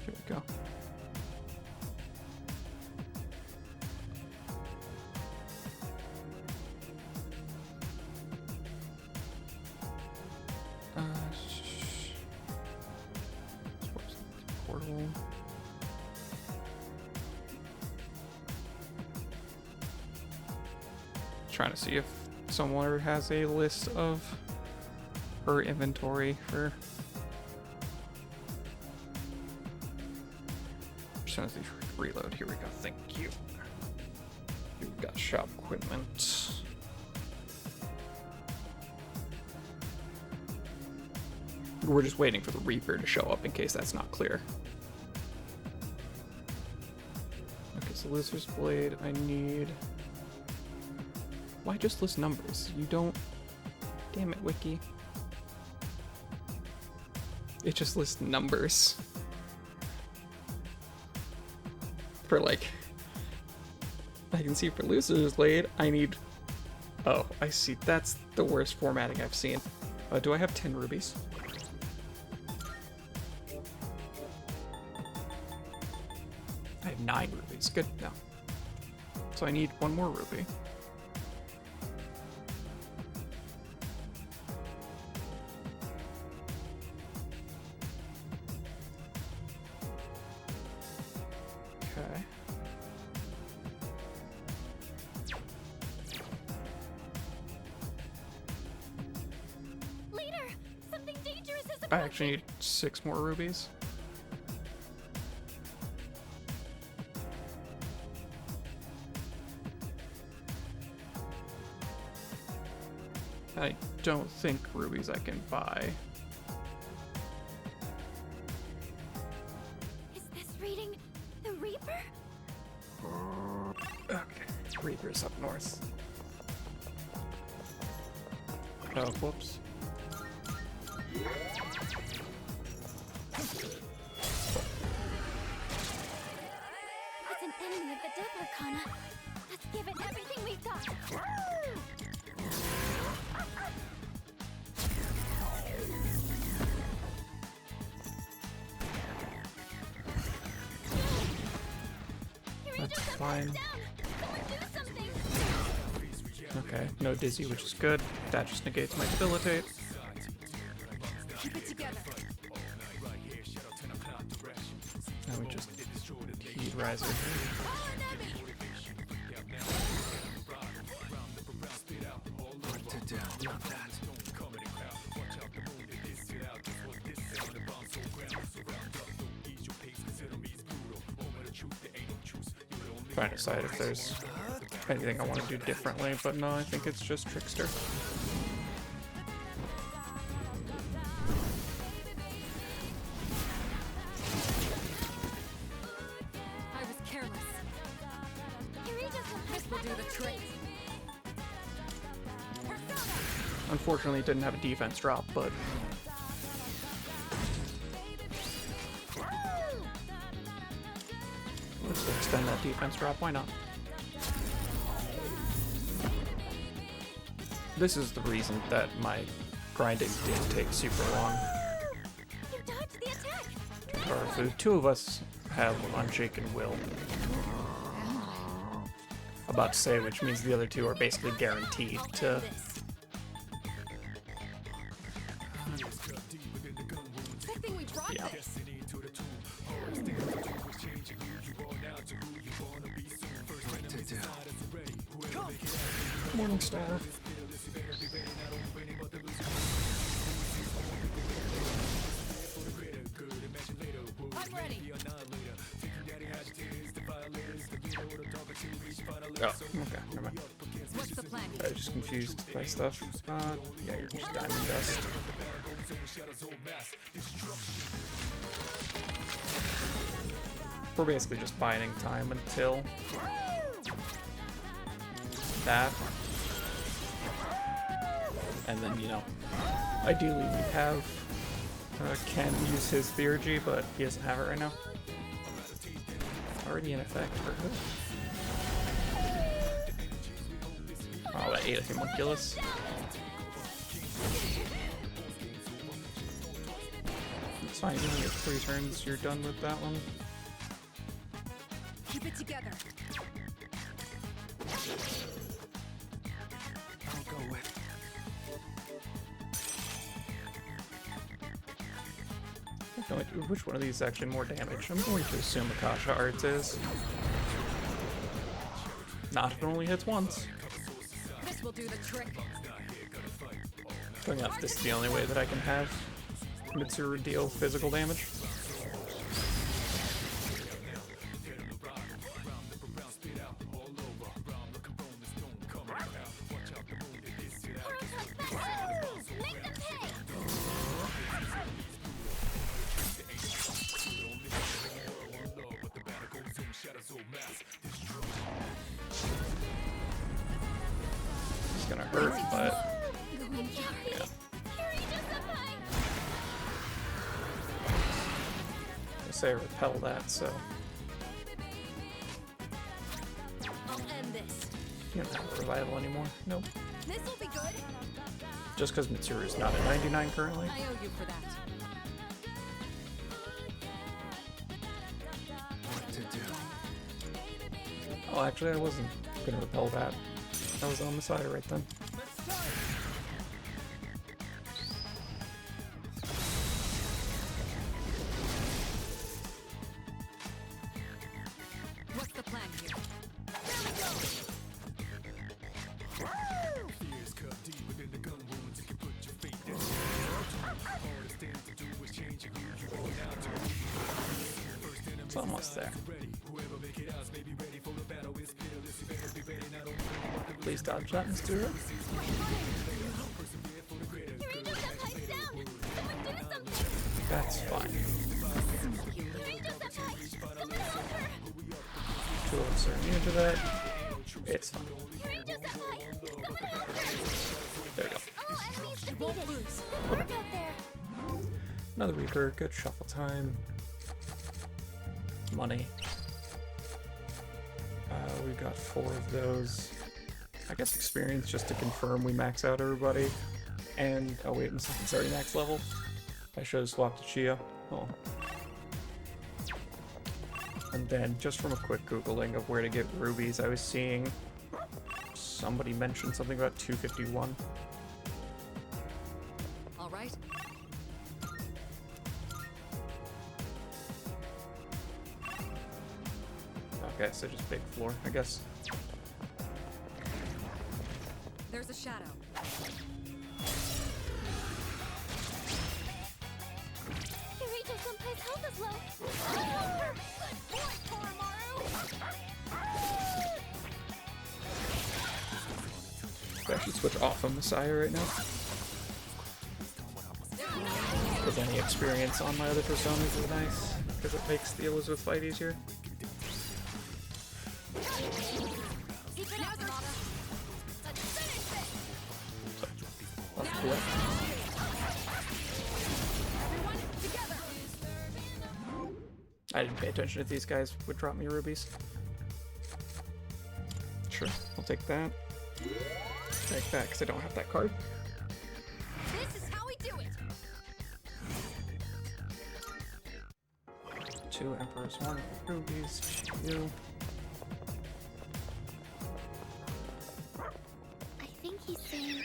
Here we go. Trying to see if someone has a list of her inventory for. As soon as they reload, here we go. Thank you. We've got shop equipment. We're just waiting for the Reaper to show up in case that's not clear. Okay, so Lizard's Blade, I need... Why just list numbers? You don't... Damn it, Wiki. It just lists numbers. For like... I can see for Lizard's Blade, I need... Oh, I see. That's the worst formatting I've seen. Do I have 10 rubies? I have 9 rubies. Good. No. So I need 1 more ruby. Okay. Leader, something dangerous is I approaching. actually need 6 more rubies. I don't think rubies I can buy. Is this reading the Reaper? Okay, Reaper's up north. Oh, whoops. It's an enemy of the Deplercana. Let's give it everything we've got. That's fine. Down. Someone do something. Okay, no dizzy, which is good. That just negates my debilitate. Keep it together. Now we just heat riser. Trying to decide if there's anything I want to do differently, but no, I think it's just Trickster. I was careless. This will do the trick. Unfortunately, it didn't have a defense drop, but let's extend that defense drop. Why not? This is the reason that my grinding didn't take super long. You dodged the attack. Or the 2 of us have Unshaken Will. About to say, which means the other 2 are basically guaranteed to. Good thing we dropped Yeah. this. Morningstar. I'm ready. Oh, okay, never mind. What's the plan? I was just confused by stuff. Yeah, you're just diamond dust. We're basically just biding time until that. And then, you know, ideally we have Ken use his Theurgy, but he doesn't have it right now. Already in effect for who? Oh, that ate a homunculus. It's fine, you only get 3 turns, you're done with that one. Keep it together. I'll go with. Which one of these is actually more damage? I'm going to assume Akasha Arts is. Not if it only hits once. This will do the trick. Going up, this is the only way that I can have Mitsuru deal physical damage. It's gonna hurt, but I say I repel that, so I'll end this. you don't have a revival anymore. Nope. This will be good. Just because Mitsuru is not at 99 currently. I owe you for that. What to do? Oh, actually, I wasn't gonna repel that. I was on the side right then. What's the plan here? It's almost there. Please dodge that, Mr. That's fine. Two of us are immune to that. It's fine. There we go. Another weaker, good shuffle time. Money. We've got 4 of those. I guess experience just to confirm we max out everybody. And, oh wait, it's already max level. I should have swapped to Chia. Oh. And then, just from a quick Googling of where to get rubies, I was seeing somebody mention something about 251. All right. Okay, so just big floor, I guess. There's a shadow. I should switch off of Messiah right now. Because any experience on my other personas is nice, because it makes the Elizabeth fight easier. That's cool. I didn't pay attention if these guys would drop me rubies. Sure, I'll take that. Take that, because I don't have that card. This is how we do it. 2 Emperors, 1 rubies, you. I think he's saying.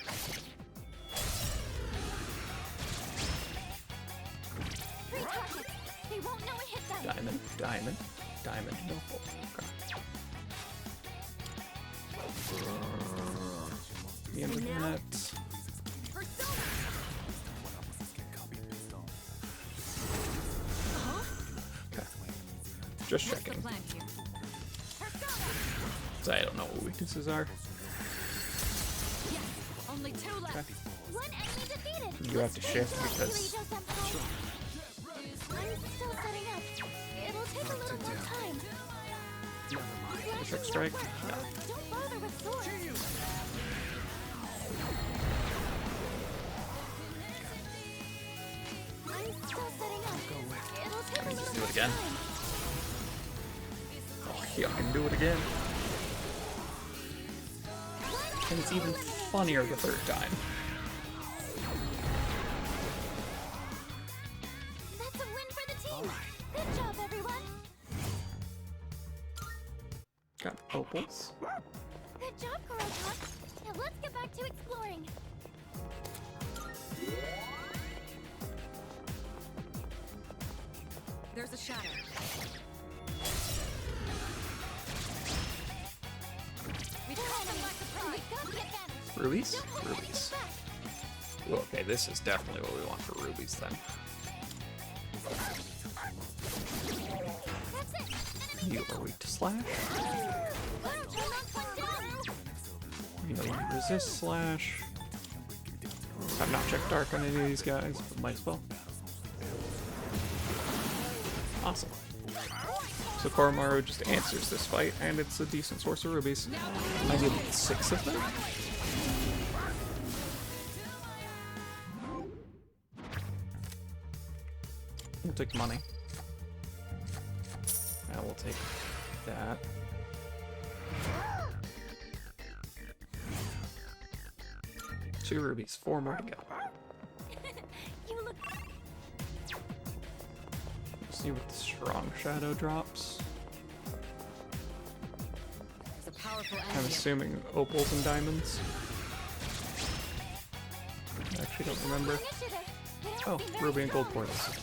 Three targets. They won't know it hit them. Diamond, diamond, diamond, no. Oh, okay. The end of that. Okay. Just What's the checking. plan here? 'Cause I don't know what weaknesses are. Yes. Only 2 left. Okay. One enemy defeated. You have to shift because I'm still setting up. It'll take a little more time. the trick strike. No. Don't bother with swords. I'm still setting up. It'll take a Let me just little do more it again. time. Oh, yeah, I can do it again. And it's even funnier the 3rd time. That's a win for the team. Good job, everyone. Got opals. Good job, Kurotan. Now let's get back to exploring. a shadow. We call them by surprise. Got the advantage. Rubies? Rubies. Ooh, okay, this is definitely what we want for rubies then. That's it. You are weak to slash. You know, you resist slash. I've not checked dark on any of these guys, but might as well. Awesome. So Koromaru just answers this fight, and it's a decent source of rubies. I need 6 of them. We'll take money. And we'll take that. Two rubies, 4 more to go. You look. See what the strong shadow drops. It's a powerful I'm enemy. assuming opals and diamonds. I actually don't remember. Initiative. They don't Oh, seem very ruby and gold strong. portals.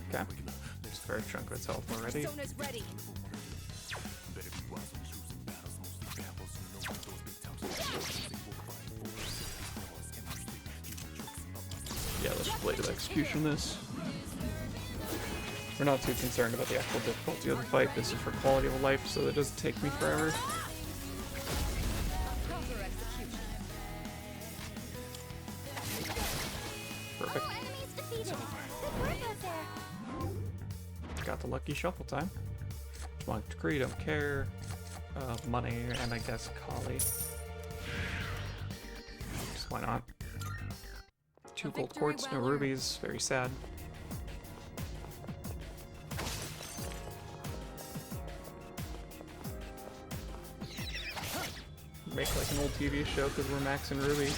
Okay. Just a fair chunk of its health already. Persona's ready. Yeah, let's just Blade of Execution this. We're not too concerned about the actual difficulty of the fight. This is for quality of life, so it doesn't take me forever. Proper execution. Perfect. All enemies defeated. Good work out there. Got the lucky shuffle time. Monk Decree, don't care. Money, and I guess Kali. Just why not? 2 gold victory quartz, no well earned. rubies. Very sad. Make like an old TV show because we're maxing ruby. Three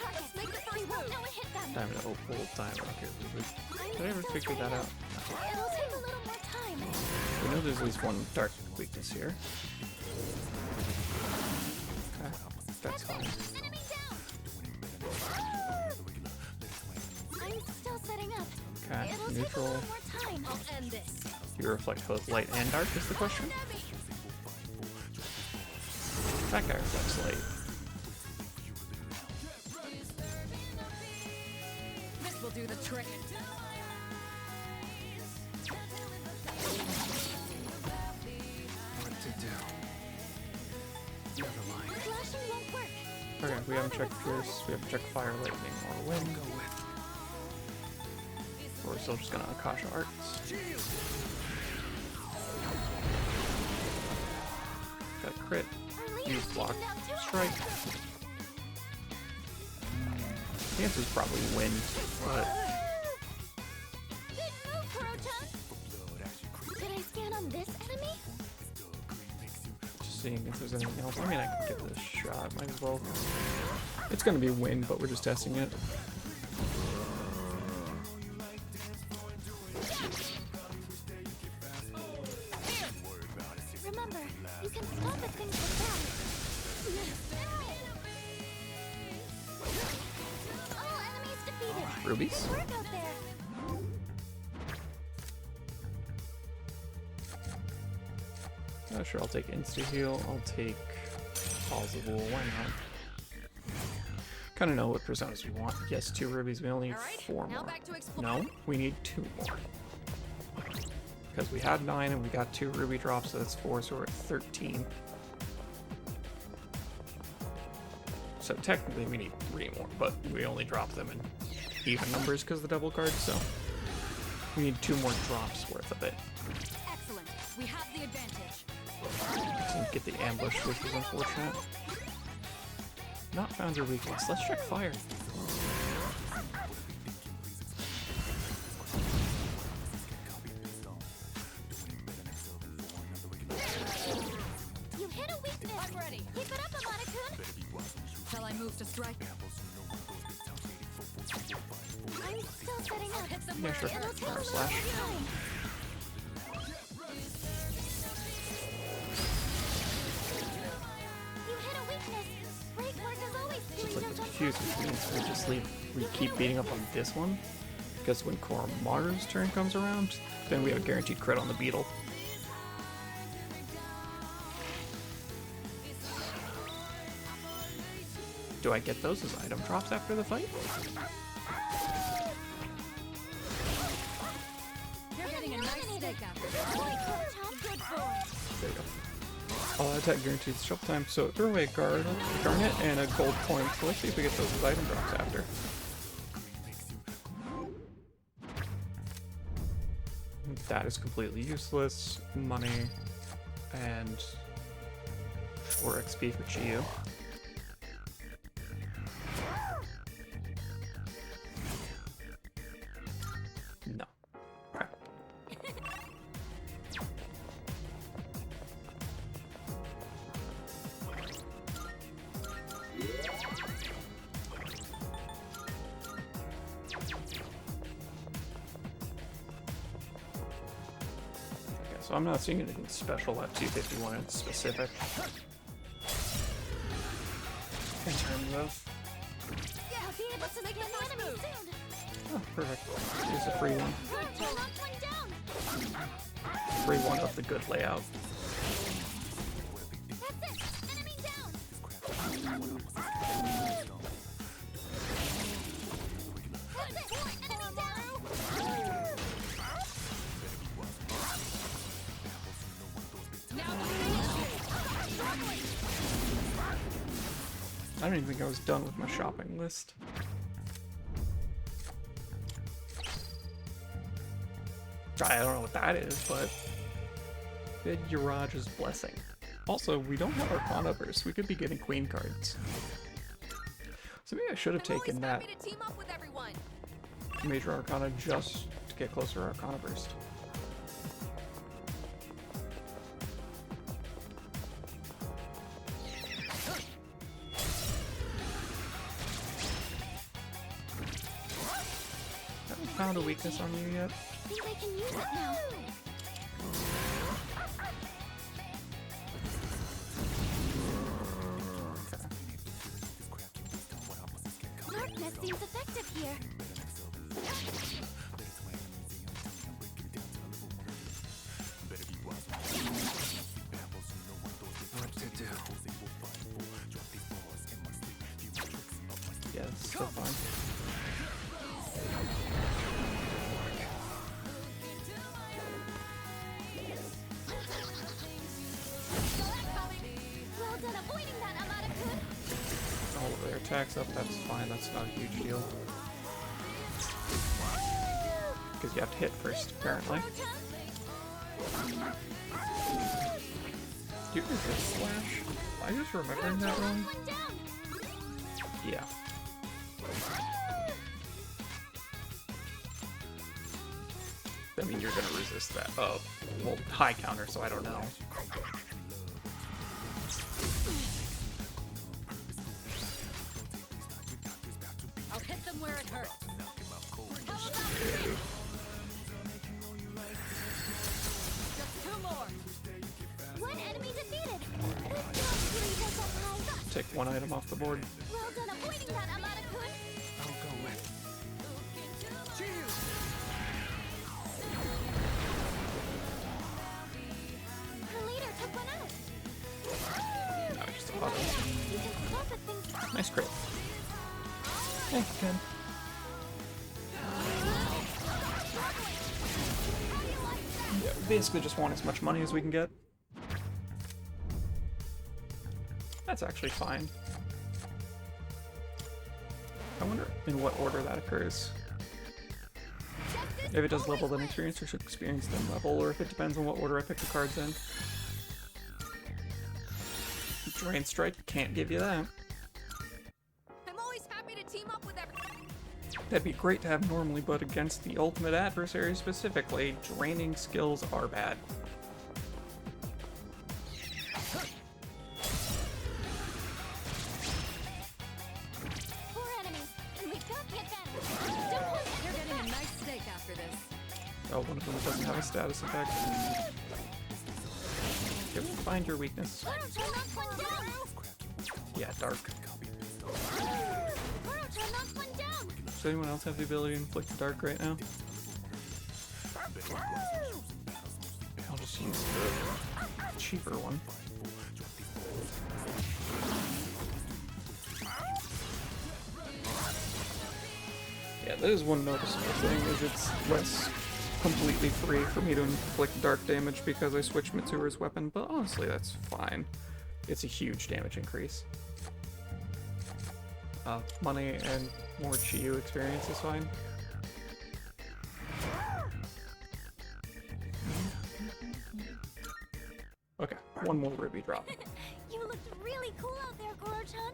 targets. Make the first move. No one hit them. Diamond, opal, diamond. Okay, ruby. Did I ever figure that out? It'll take a little more time. We know there's at least one dark weakness here. Okay, that's fine. Enemy down. I'm still setting up. Okay, It'll take a neutral. little more time. I'll end this. You reflect both light and dark is the question. That guy reflects light. This will do the trick. What to do? Never mind. Flashing won't work. Okay, we haven't checked Pierce, we haven't checked Fire, Lightning, or Wind. Go with. We're still just gonna Akasha Arts. Got a crit. Use block. Strike. The answer's probably Wind, but Good move, Kuro-chan. Should I scan on this enemy? just seeing if there's anything else. I mean, I can give it a shot. Might as well. It's gonna be Wind, but we're just testing it. Remember, you can stop if things go bad. All enemies defeated. Rubies? Good work out there. Sure, I'll take Insta Heal. I'll take Plausible. Why not? Kind of know what personas we want. Yes, 2 rubies. We only need Alright, 4 now more. back to explore. No, we need 2 more. Because we had 9 and we got 2 ruby drops, so that's 4, so we're at 13. So technically we need 3 more, but we only drop them in even numbers because of the double card, so we need 2 more drops worth of it. Excellent. We have the advantage. Didn't get the ambush, which was unfortunate. Not found your weakness. Let's check fire. You hit a weakness. I'm ready. Keep it up, Amada-kun. Shall I move to strike? I'm still setting up. Hit them Yeah, where sure. it It'll hurts. take a Power little slash. more time. goodness. Great work as always, It's P3R. like the confused, which means we keep beating up on this one, because when Koromaru's turn comes around, then we have a guaranteed crit on the beetle. Do I get those as item drops after the fight? You're getting a nice steak after this. Good boy. There you go. All attack guarantees shuffle time, so throw away a garnet and a gold coin. So let's see if we get those as item drops after. That is completely useless. Money and 4 XP for Chiyu. No. Crap. So I'm not seeing anything special at 251 in specific. In terms of... I'll be able to make an enemy soon. Oh, perfect. Here's a free one. Good, knock one down. Free one of the good layout. That's it. Enemy down. That's it. Enemy down. I don't even think I was done with my shopping list. I don't know what that is, but... Bid Yarage's Blessing. Also, we don't have Arcana Burst. We could be getting Queen cards. So maybe I should have taken that Happy to team up with everyone. Major Arcana just to get closer to Arcana Burst. Haven't found a weakness on you yet. I think I can use it now. Darkness seems effective here. What to do? Yeah, it's still fine. Well done avoiding that, Amada-kun. All of their attacks up, that's fine, that's not a huge deal. Because you have to hit first, apparently. Do you resist slash? Am I just remembering that wrong? One down. Yeah. I mean, you're gonna resist that. Oh, well, high counter, so I don't know. I'll hit them where it hurts. Just 2 more. One enemy defeated. Good job, P3R. Take one item off the board. Well done avoiding that, Amada-kun. I'll go with. Her leader took one out. No, just a auto. You can stop at things. Nice crit. Thank you, Ken. Yeah, we basically just want as much money as we can get. That's actually fine. I wonder in what order that occurs. If it does level then experience, or should experience then level, or if it depends on what order I pick the cards in. Drain Strike can't give you that. I'm always happy to team up with everyone. That'd be great to have normally, but against the ultimate adversary specifically, draining skills are bad. Four enemies, and we've got the advantage. Don't let You're getting a nice steak after this. Oh, one of them doesn't have a status effect. Find your weakness. knock one down. Yeah, dark. Boruto knocked one down. Does anyone else have the ability to inflict dark right now? I'll just use the cheaper one. Yeah, that is one noticeable thing, is it's less completely free for me to inflict dark damage because I switched Mitsuru's weapon, but honestly, that's fine. It's a huge damage increase. Money and more Chiyu experience is fine. Okay, one more ruby drop. You looked really cool out there, Goro-chan.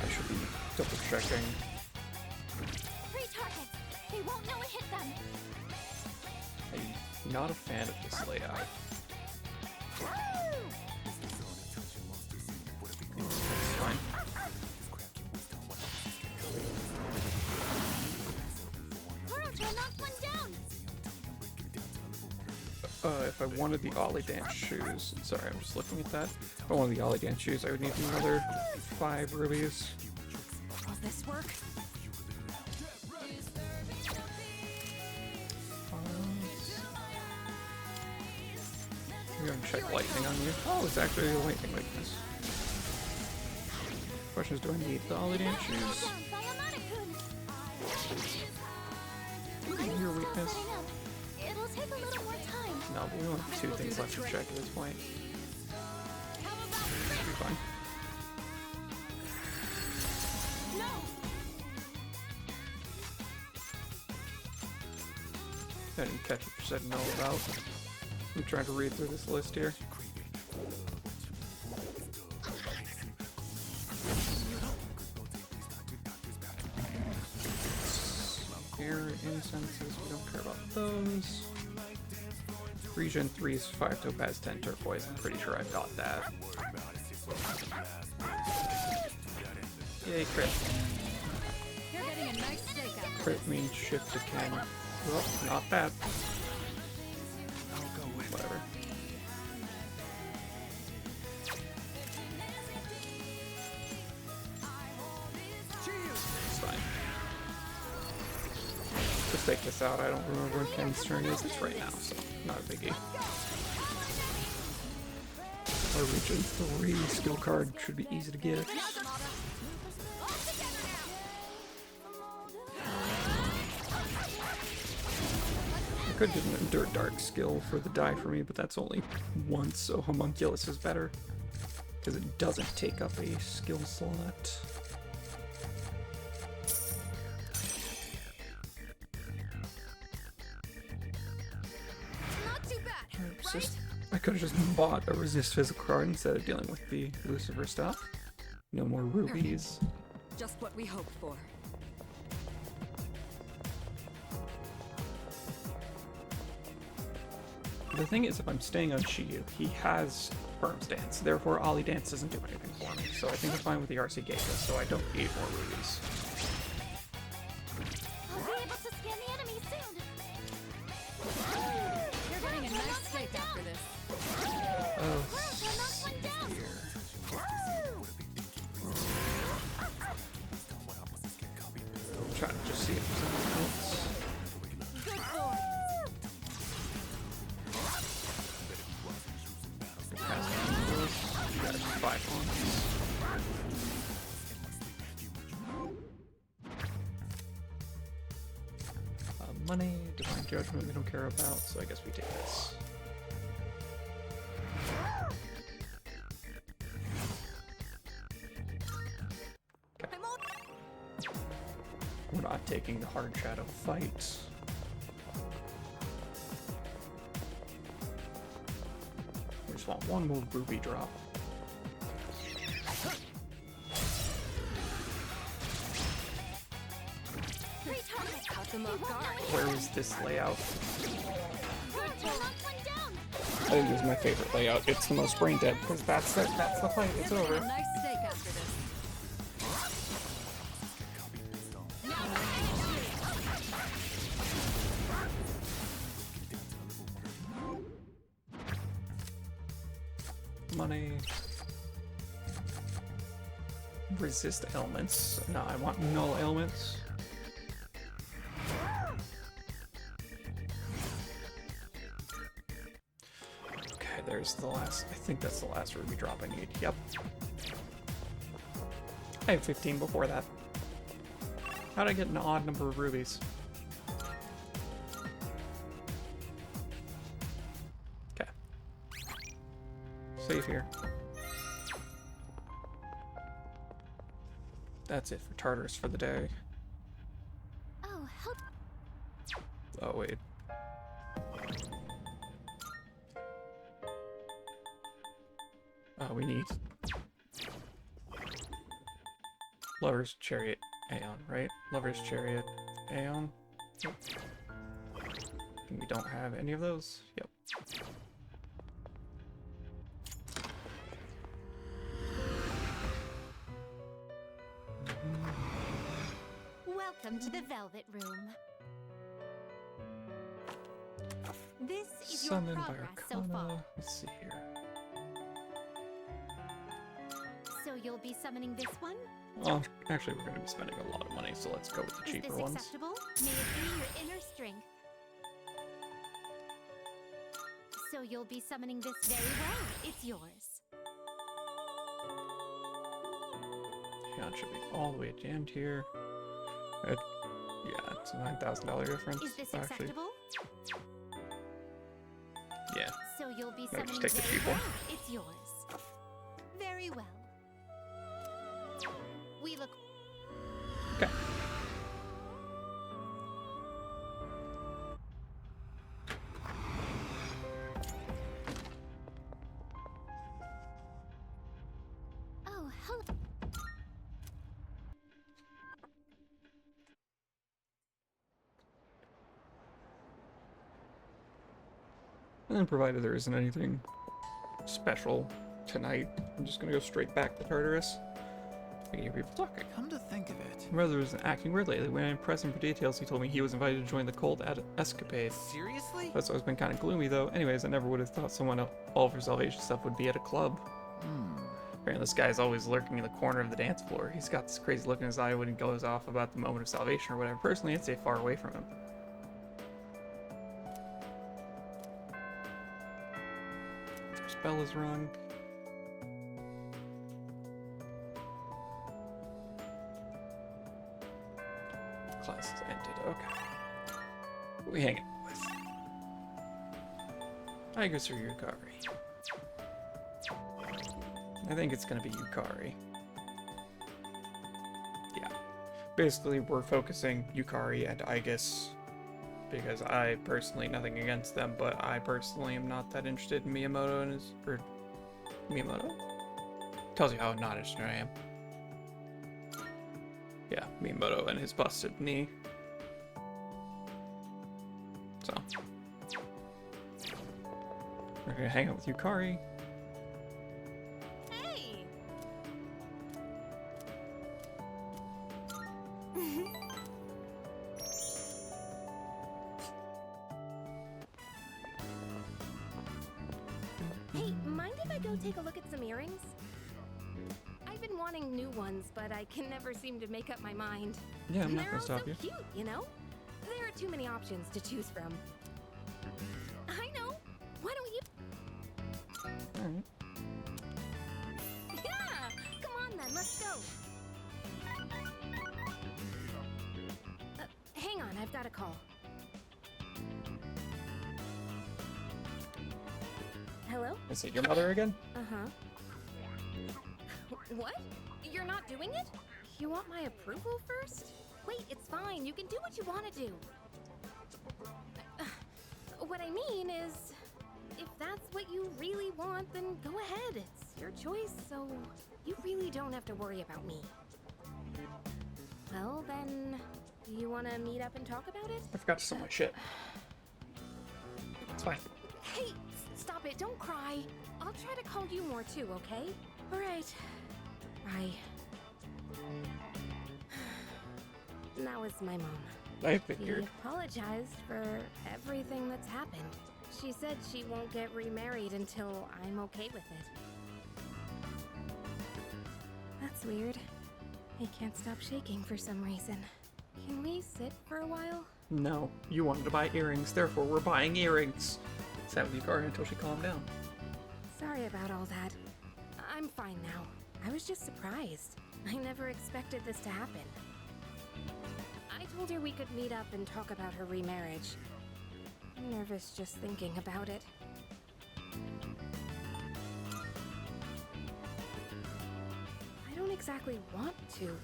I should be double checking. 3 targets. They won't know it hit them. I'm not a fan of this layout. It's fine. Boruto knocked one down. If I wanted the Ollie Dance shoes, sorry, I'm just looking at that. If I wanted the Ollie Dance shoes, I would need another 5 rubies. Will this work? I'm gonna check lightning on you. Oh, it's actually a lightning weakness. Question is, do I need the Ollie Dance shoes? Down by Amada-kun. Your weakness? Setting up. It'll take a little more time. No, but we only have 2 things left to check at this point. How about Should be fine. no? I didn't catch what you said no about. I'm trying to read through this list here. Air incenses, we don't care about those. Regen 3's 5 topaz, 10 turquoise. I'm pretty sure I've got that. Yay, crit. You're getting a nice steak out of Crit means shift to Ken. Well, not bad. Whatever. It's fine. Just take this out. I don't remember when Ken's turn is. It's right now, so not a biggie. Our Region 3 skill card should be easy to get. I could get an Endure Dark skill for the die for me, but that's only once, so Homunculus is better. Because it doesn't take up a skill slot. Not too bad, right? I could have just bought a resist physical card instead of dealing with the Lucifer stuff. No more rubies. Just what we hoped for. The thing is, if I'm staying on Shiyu, he has Firm Stance, therefore Ollie Dance doesn't do anything for me. So I think I'm fine with the RC Geisha, so I don't need more rubies. I'll be able to scan the enemy soon. You're getting a nice steak after this. Oh, Boruto knocked one down. I'm trying to just see if there's anything else. Good boy. Yeah, just 5 points. Money, Divine Judgment we don't care about, so I guess we take this. Okay. We're not taking the Hard Shadow fight. We just want one more ruby drop. Caught them off guard. Where is this layout? Boruto knocked one down. I think this is my favorite layout. It's the most brain dead because that's the fight. It's You're getting over. a nice steak after this. money. Resist ailments. No, I want null ailments. Okay, there's the last. I think that's the last ruby drop I need. Yep. I had 15 before that. How'd I get an odd number of rubies? Okay. Save here. That's it for Tartarus for the day. Oh, help. Oh, wait. Oh, we need Lover's Chariot Aeon, right? Lover's Chariot Aeon. Yep. And we don't have any of those. Yep. Welcome to the Velvet Room. This is your Summoned by progress so Arcana. far. Let's see here. So you'll be summoning this one? Well, actually, we're going to be spending a lot of money, so let's go with the Is cheaper this ones. acceptable? May it be your inner strength. So you'll be summoning this very well. It's yours. Aeon should be all the way jammed here. Yeah, it's a $9,000 difference. Is this actually. acceptable? Yeah. So you'll be No, summoning just take the very cheap well. one. It's yours. Very well. We look. Okay. Oh, hello. And provided there isn't anything special tonight, I'm just gonna go straight back to Tartarus. We can hear people talking. Come to think of it. My brother was acting weird lately. When I pressed him for details, he told me he was invited to join the cult escapade. Seriously? That's always been kind of gloomy, though. Anyways, I never would have thought someone all for salvation stuff would be at a club. Apparently, this guy's always lurking in the corner of the dance floor. He's got this crazy look in his eye when he goes off about the moment of salvation or whatever. Personally, I'd stay far away from him. First bell is rung. Class has ended. Okay. Who we hanging out with? Adversary Yukari. I think it's gonna be Yukari. Yeah. Basically, we're focusing Yukari and Aegis because I personally, nothing against them, but I personally am not that interested in Miyamoto and his, or Miyamoto? Tells you how not interested I am. Yeah, Miyamoto and his busted knee. So. We're gonna hang out with Yukari. Hey. Hey, mind if I go take a look at some earrings? I've been wanting new ones, but I can never seem to make up my mind. Yeah, I'm not They're gonna all stop so you. cute, you know? There are too many options to choose from. I know. Why don't you? Alright. Yeah! Come on then, let's go. Hang on, I've got a call. Hello? Is it your mother again? Uh-huh. What? You're not doing it? You want my approval first? Wait, it's fine. You can do what you want to do. What I mean is, if that's what you really want, then go ahead. It's your choice, so you really don't have to worry about me. Well, then, you want to meet up and talk about it? I forgot to sell my shit. It's fine. Hey, stop it. Don't cry. I'll try to call you more too, okay? All right. Bye. That was my mom. I She figured. apologized for everything that's happened. She said she won't get remarried until I'm okay with it. That's weird. I can't stop shaking for some reason. Can we sit for a while? No, you wanted to buy earrings, therefore we're buying earrings. Sat with Yukari until she calmed down. Sorry about all that. I'm fine now. I was just surprised. I never expected this to happen. I told her we could meet up and talk about her remarriage. I'm nervous just thinking about it. I don't exactly want to.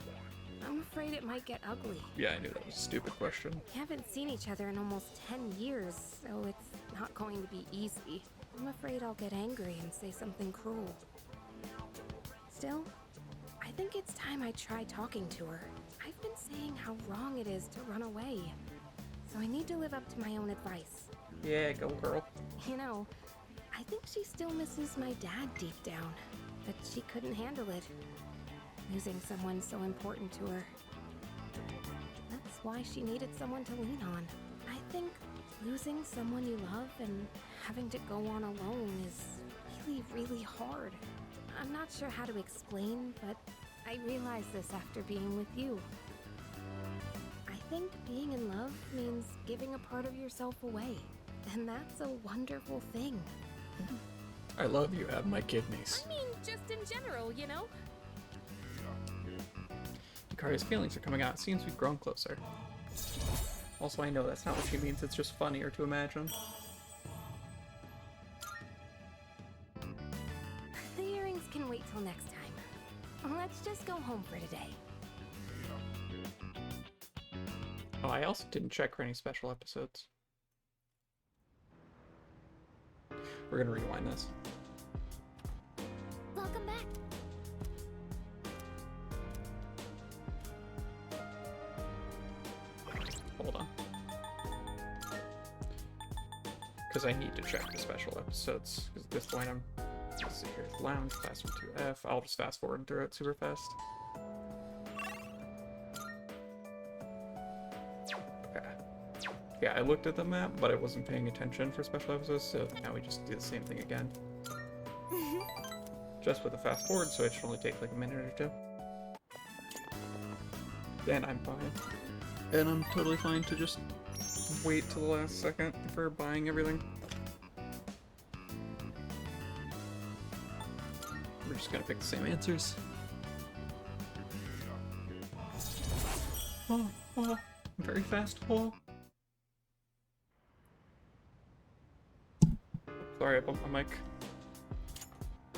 I'm afraid it might get ugly. Yeah, I knew that was a stupid question. We haven't seen each other in almost 10 years, so it's not going to be easy. I'm afraid I'll get angry and say something cruel. Still, I think it's time I try talking to her. I've been saying how wrong it is to run away, so I need to live up to my own advice. Yeah, go girl. You know, I think she still misses my dad deep down, but she couldn't handle it. Losing someone so important to her. That's why she needed someone to lean on. I think losing someone you love and having to go on alone is really, really hard. I'm not sure how to explain, but I realized this after being with you. I think being in love means giving a part of yourself away, and that's a wonderful thing. I love you, have my kidneys. I mean, just in general, you know? Yukari's feelings are coming out. It seems we've grown closer. Also, I know that's not what she means. It's just funnier to imagine. The earrings can wait till next time. Let's just go home for today. Oh, I also didn't check for any special episodes. We're gonna rewind this. Welcome back. Hold on. Because I need to check the special episodes. Because at this point I'm... Let's see here. Lounge, Classroom 2F. I'll just fast forward through it super fast. Okay. Yeah, I looked at the map, but I wasn't paying attention for special episodes, so now we just do the same thing again. Just with a fast forward, so it should only take like a minute or two. Then I'm fine. And I'm totally fine to just wait till the last second for buying everything. We're just gonna pick the same answers. Oh, very fast. Oh. Sorry, I bumped my mic.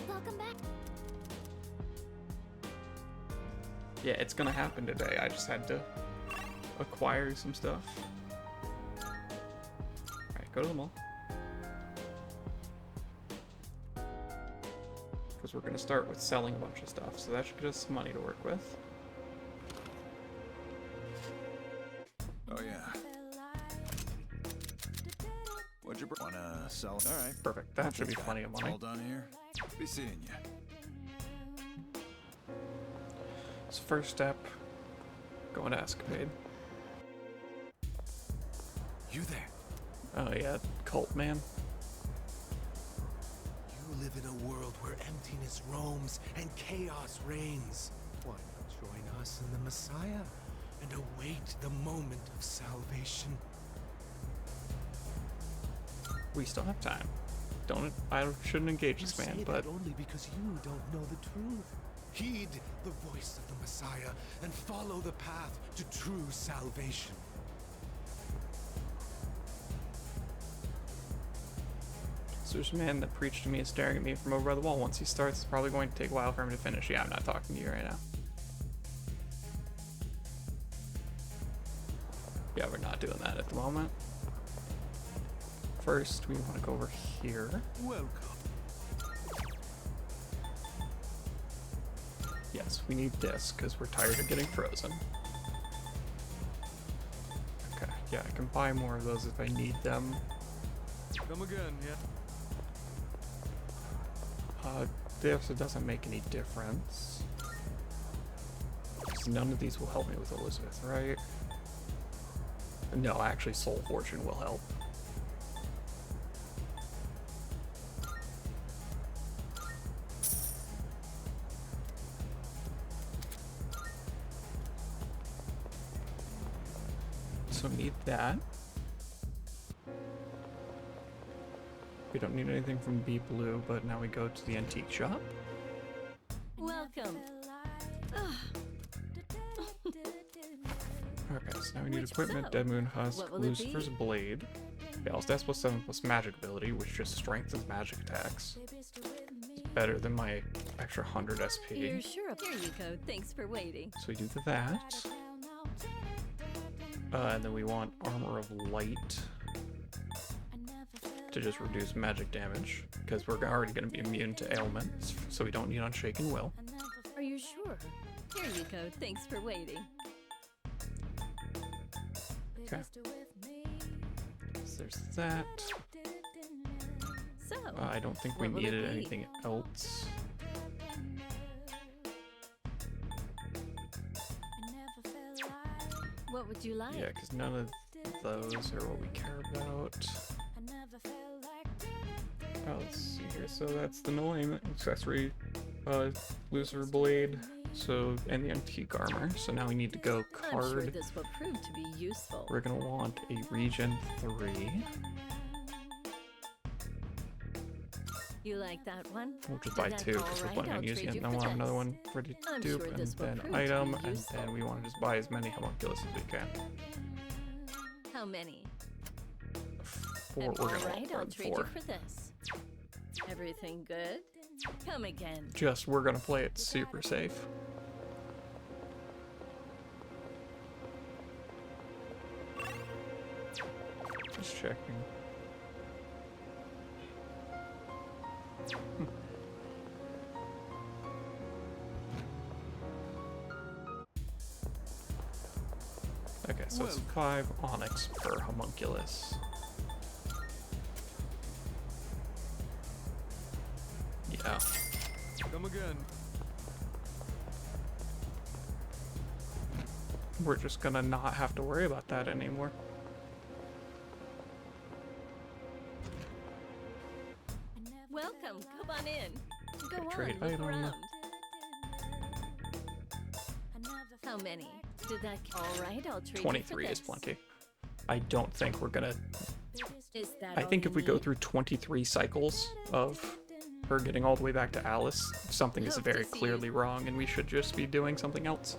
Welcome back. Yeah, it's gonna happen today. I just had to acquire some stuff. Alright, go to the mall. Because we're gonna start with selling a bunch of stuff, so that should get us some money to work with. Oh yeah. What'd you wanna sell? All right. Perfect. That should be plenty of money. All done here. Be seeing you. So first step, going to Escapade. You there? Oh yeah, cult man. You live in a world where emptiness roams and chaos reigns. Why not join us in the Messiah and await the moment of salvation? We still have time. I shouldn't engage You this say man, that but only because you don't know the truth. Heed the voice of the Messiah and follow the path to true salvation. so there's a man that preached to me is staring at me from over by the wall. Once he starts, it's probably going to take a while for him to finish. Yeah, I'm not talking to you right now. Yeah, we're not doing that at the moment. First, we want to go over here. Welcome. Yes, we need this because we're tired of getting frozen. Okay, yeah, I can buy more of those if I need them. Come again, yeah. This, it doesn't make any difference. 'Cause none of these will help me with Elizabeth, right? No, actually, Soul Fortune will help. so need that. We don't need anything from B Blue, but now we go to the antique shop. Welcome. Okay, so now we need Which equipment, so? Dead Moon Husk, What will it Lucifer's be? Blade. Fails Death plus 7 plus magic ability, which just strengthens magic attacks. It's better than my extra 100 SP. You're sure of. Here you go. Thanks for waiting. So we do that. And then we want Armor of Light to just reduce magic damage, because we're already going to be immune to ailments, so we don't need Unshaken Will. Are you sure? Here you go. Thanks for waiting. Okay. So there's that. So, I don't think we what will it needed be? anything else. what would you like? Yeah, because none of those are what we care about. Oh, let's see here. So that's the Noim accessory, Lucifer Blade, so, and the antique armor. So now we need to go I'm sure card. this will prove to be useful. We're gonna want a Regen 3. You like that one? We'll just Then buy that's 2 because we're all planning right, on I'll using trade it. you And then for we'll have another this. one ready to I'm dupe, sure and this will then prove to item, be and useful. then we want to just buy as many homunculus as we can. How many? 4. Then We're all gonna right, want I'll run trade 4. you for this. Everything good? Come again. Just we're gonna play it super safe. Just checking. Okay, so it's 5 onyx per homunculus. Yeah. Come again. We're just gonna not have to worry about that anymore. Welcome. Come on in. Go on, trade look item. around. How many? Did that? All right, I'll trade you 23 for is this. plenty. I don't think we're gonna. Is that I all think you if we go need? through 23 cycles of her getting all the way back to Alice, something is Hope to very see clearly wrong and we should just be doing something else.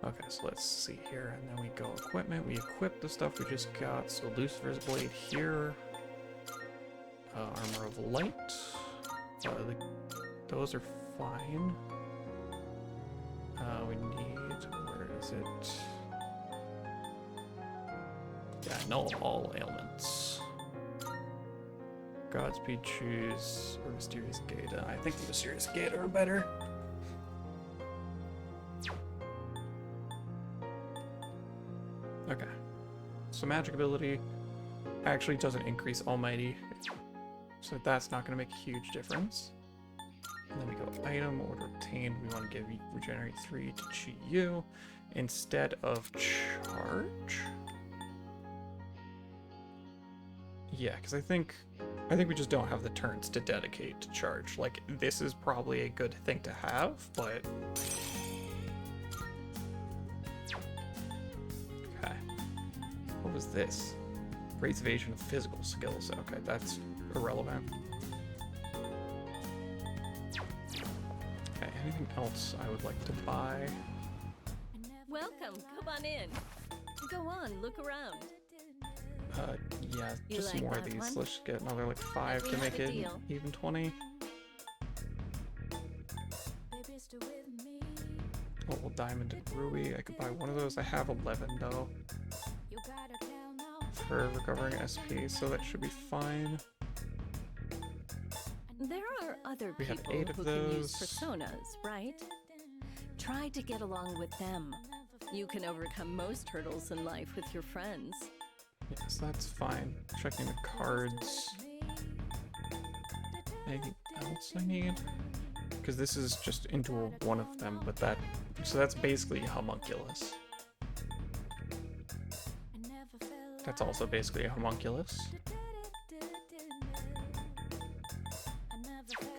Okay, so let's see here, and then we go equipment. We equip the stuff we just got. So Lucifer's Blade here. Armor of Light. Those are fine. We need, where is it? Yeah, null all ailments. Godspeed, choose, or Mysterious Gate. I think the Mysterious Gate are better. Okay. So magic ability actually doesn't increase Almighty. So that's not going to make a huge difference. And then we go item, order obtained. We want to give regenerate 3 to Chi-Yu instead of charge. Yeah, because I think we just don't have the turns to dedicate to charge. Like, this is probably a good thing to have, but... Okay. What was this? Raise evasion of physical skills. Okay, that's irrelevant. Okay, anything else I would like to buy? Welcome. Come on in. Go on, look around. Yeah, You just some like more of that these. one? Let's just get another like 5 We to have make a it deal. even 20. Oh, well, diamond and ruby. I could buy one of those. I have 11 though for recovering SP, so that should be fine. There are other We have people 8 of who can use those. personas, right? Try to get along with them. You can overcome most hurdles in life with your friends. Yes, that's fine. Checking the cards. Anything else I need? Because this is just into one of them, but that... So that's basically homunculus. That's also basically a homunculus.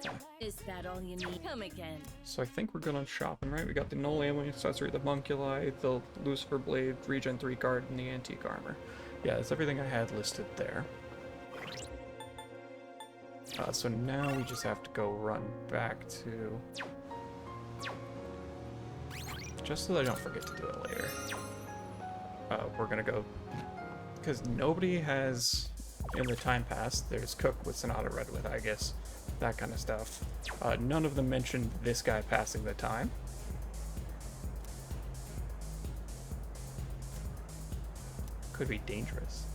Okay. Is that all you need? Come again. So I think we're good on shopping, right? We got the null ammo accessory, the Munculi, the Lucifer Blade, Regen 3 guard, and the antique armor. Yeah, that's everything I had listed there. So now we just have to go run back to... Just so that I don't forget to do it later. We're gonna go... Because nobody has, in the time past, there's Cook with Sonata Red with, I guess, that kind of stuff. None of them mentioned this guy passing the time. Could be dangerous.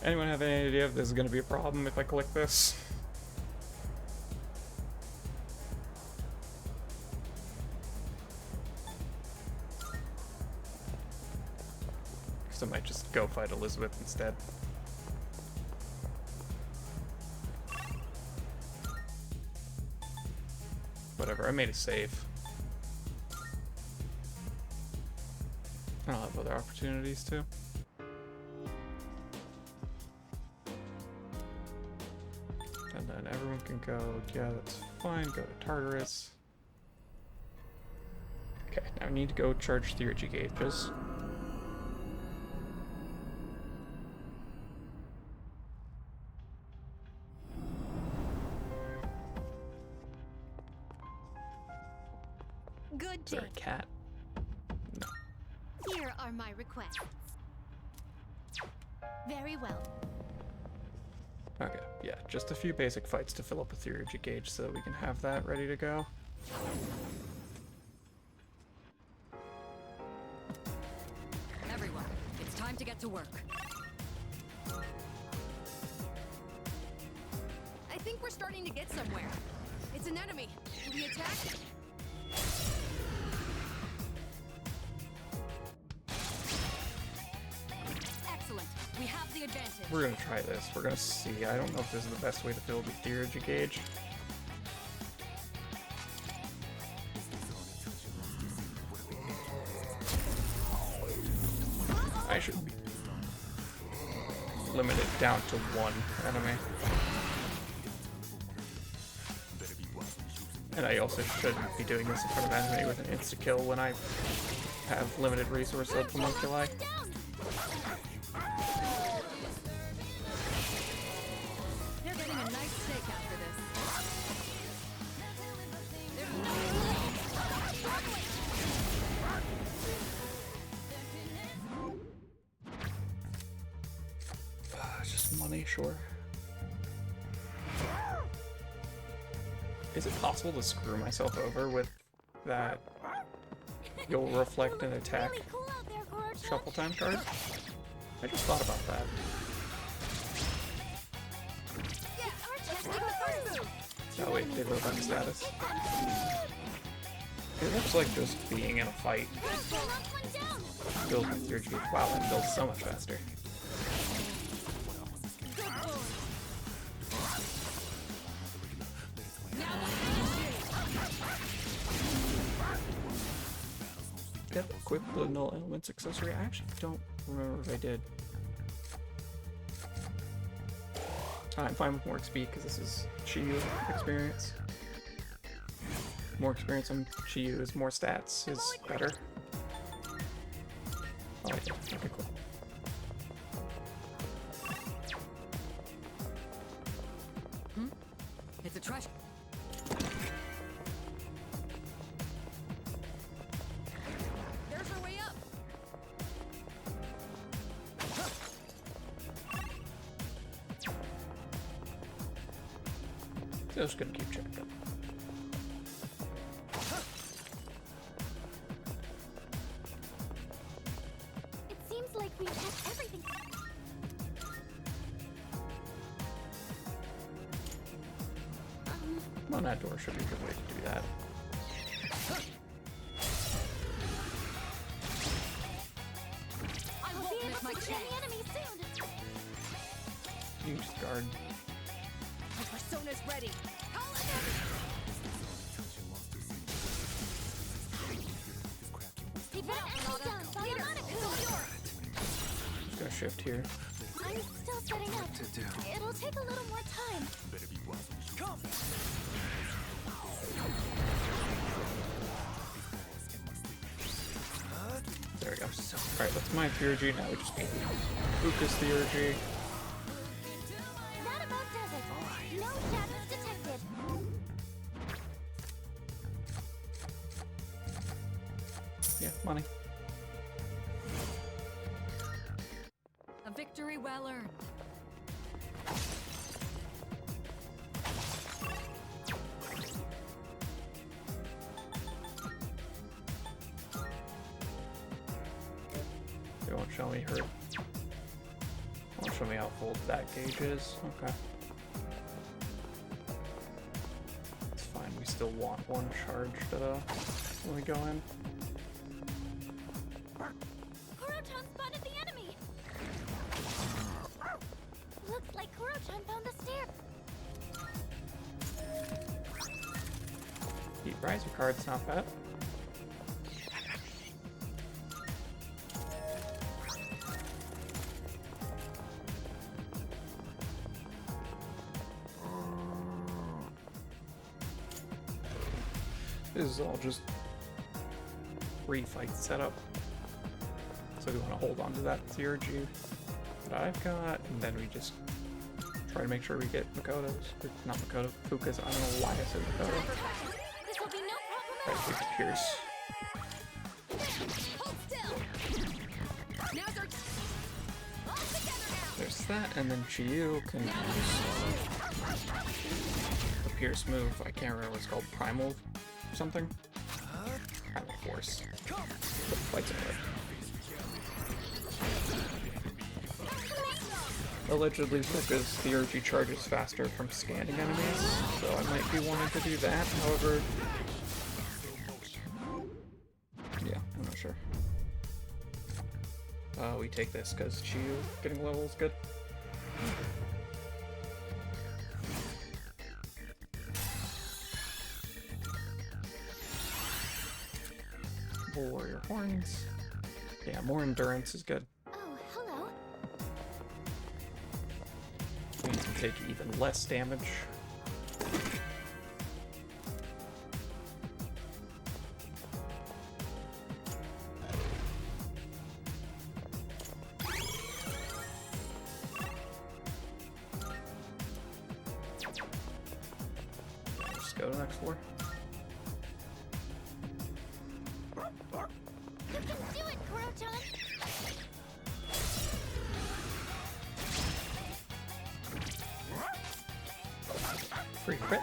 Anyone have any idea if this is going to be a problem if I click this? Because I might just go fight Elizabeth instead. Whatever, I made a save. I'll have other opportunities too. And then everyone can go, yeah, that's fine, go to Tartarus. Okay, now I need to go charge theurgy gauges. Good Is there day. a cat? No. Here are my requests. Very well. Okay, yeah, just a few basic fights to fill up a theurgy gauge so that we can have that ready to go. Everyone, it's time to get to work. I think we're starting to get somewhere. It's an enemy. Should we attack? Excellent. We have the advantage. We're gonna try this. We're gonna see. I don't know if this is the best way to fill the theurgy gauge. I should be limited down to one enemy. And I also shouldn't be doing this in front of an enemy with an insta-kill when I have limited resources of homunculi. They're getting a nice steak after this. Just money, sure. Is it possible to screw myself over with that? You'll reflect an attack Really cool out there, Gorge. shuffle time card? I just thought about that. Yeah, our testing the first move. Oh wait, they wrote on status. It looks like just being in a fight Knock one down. builds my theurgy. Wow, that builds so much faster. Yep, equip the null elements accessory. I actually don't remember if I did. I'm fine with more XP because this is Chiyu experience. More experience on Chiyu is more stats is better. Oh, I did. Okay, cool. It's a trash. There's her way up. Just gonna keep checking. It seems like we've checked everything. On that door should be a good way to do that. I will be able to defend the enemy soon. Use guard. My persona's ready. Keep it up, Sonata. Leader, it's all yours. gonna shift here. I'm still setting up. It'll take a little more time. There we go. Alright, that's my theurgy. Now we just need Lucas theurgy. That about does it. No shadows detected. Yeah, money. A victory well earned. They won't show me her. Won't show me how full that gauge is. Okay. It's fine. We still want one charged when we go in. Kuro-chan spotted the enemy. Looks like Kuro-chan found the stair. Heat riser card's not bad. This is all just refight setup. So we want to hold on to that theurgy that I've got, and then we just try to make sure we get Makoto's. Or not Makoto, Fuka's. I don't know why I said Makoto. This will be no Try problem to take a Pierce. Hold still. Now's our all together now. There's that, and then Chiyu can use the Pierce move. I can't remember what it's called. Primal something? Primal Force. Fights anyway. Allegedly, Fuka's theurgy charges faster from scanning enemies, so I might be wanting to do that. However, yeah, I'm not sure. We take this because Chiyu getting level is good. Warrior Horns. Yeah, more endurance is good. Oh, hello. Means you take even less damage. Just go to the next floor. You can do it, Kuro-chan. Free crit.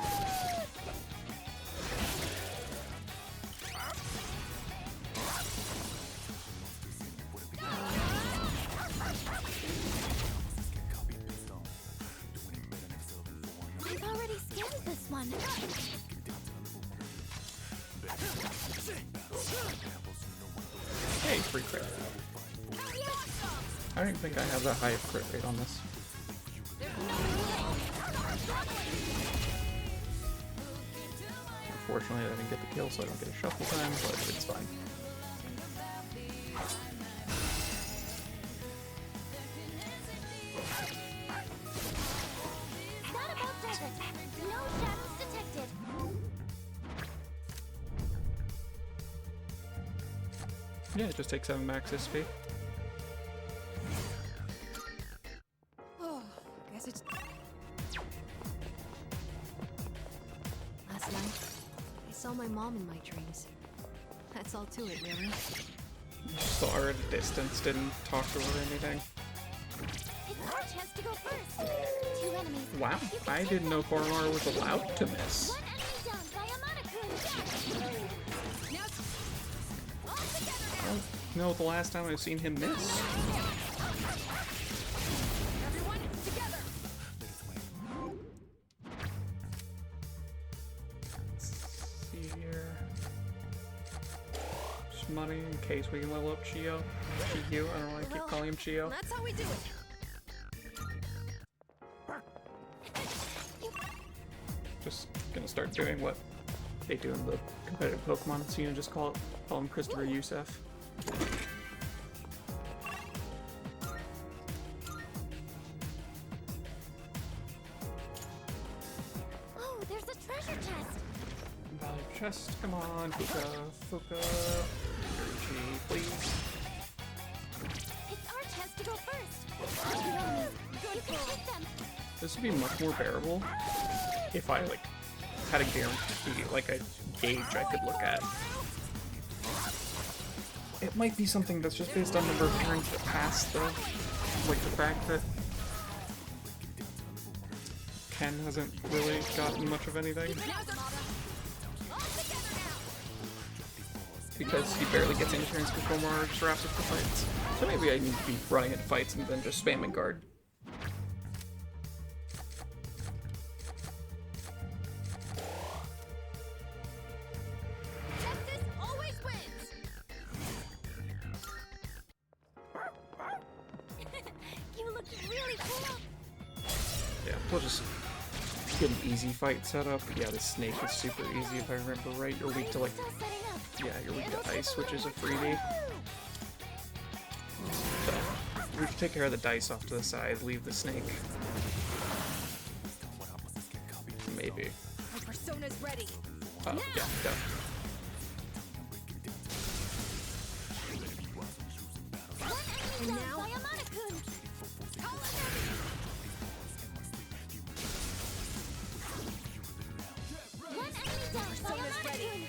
I've already scanned this one. Hey, free crit. I don't even think I have that high of crit rate on this. Unfortunately, I didn't get the kill, so I don't get a shuffle time, but it's fine. That about does it. No shadows detected. Yeah, it just takes 7 max SP. Oh, guess it's Last night, I saw my mom in my dreams. That's all to it, really. Saw her at a distance, didn't talk to her or anything. It's our chance to go first. 2 enemies. Wow, I didn't know Koromar was allowed to miss. One enemy down by Yamada-kun. now all together I now. don't know the last time I've seen him miss. Everyone together. Let's see here. Just money in case we can level up Chiyo. Chiyu, I don't know why I keep calling him Chiyo. That's how we do it. Just gonna start doing what they do in the competitive Pokemon scene and just call him Christopher Youssef. chest. Come on, Fuka. Energy, please. It's our chance to go first. Good enemies. You can hit them. This would be much more bearable if I, like, had a guarantee, like a gauge I could look at. It might be something that's just based on number of turns that pass, though. Like the fact that Ken hasn't really gotten much of anything. Because he barely gets any turns before more interrupts with the fights. So maybe I need to be running into fights and then just spamming guard. Justice always wins. You look really cool. Yeah, we'll just get an easy fight set up. Yeah, the snake is super easy if I remember right. You're weak to, like, Still setting up. yeah, you're weak to ice, which is a freebie. So, we can take care of the dice off to the side, leave the snake. Maybe. My persona's ready. Yeah, go. One enemy down by a Monokun. Call it ready. One enemy down by a Monokun.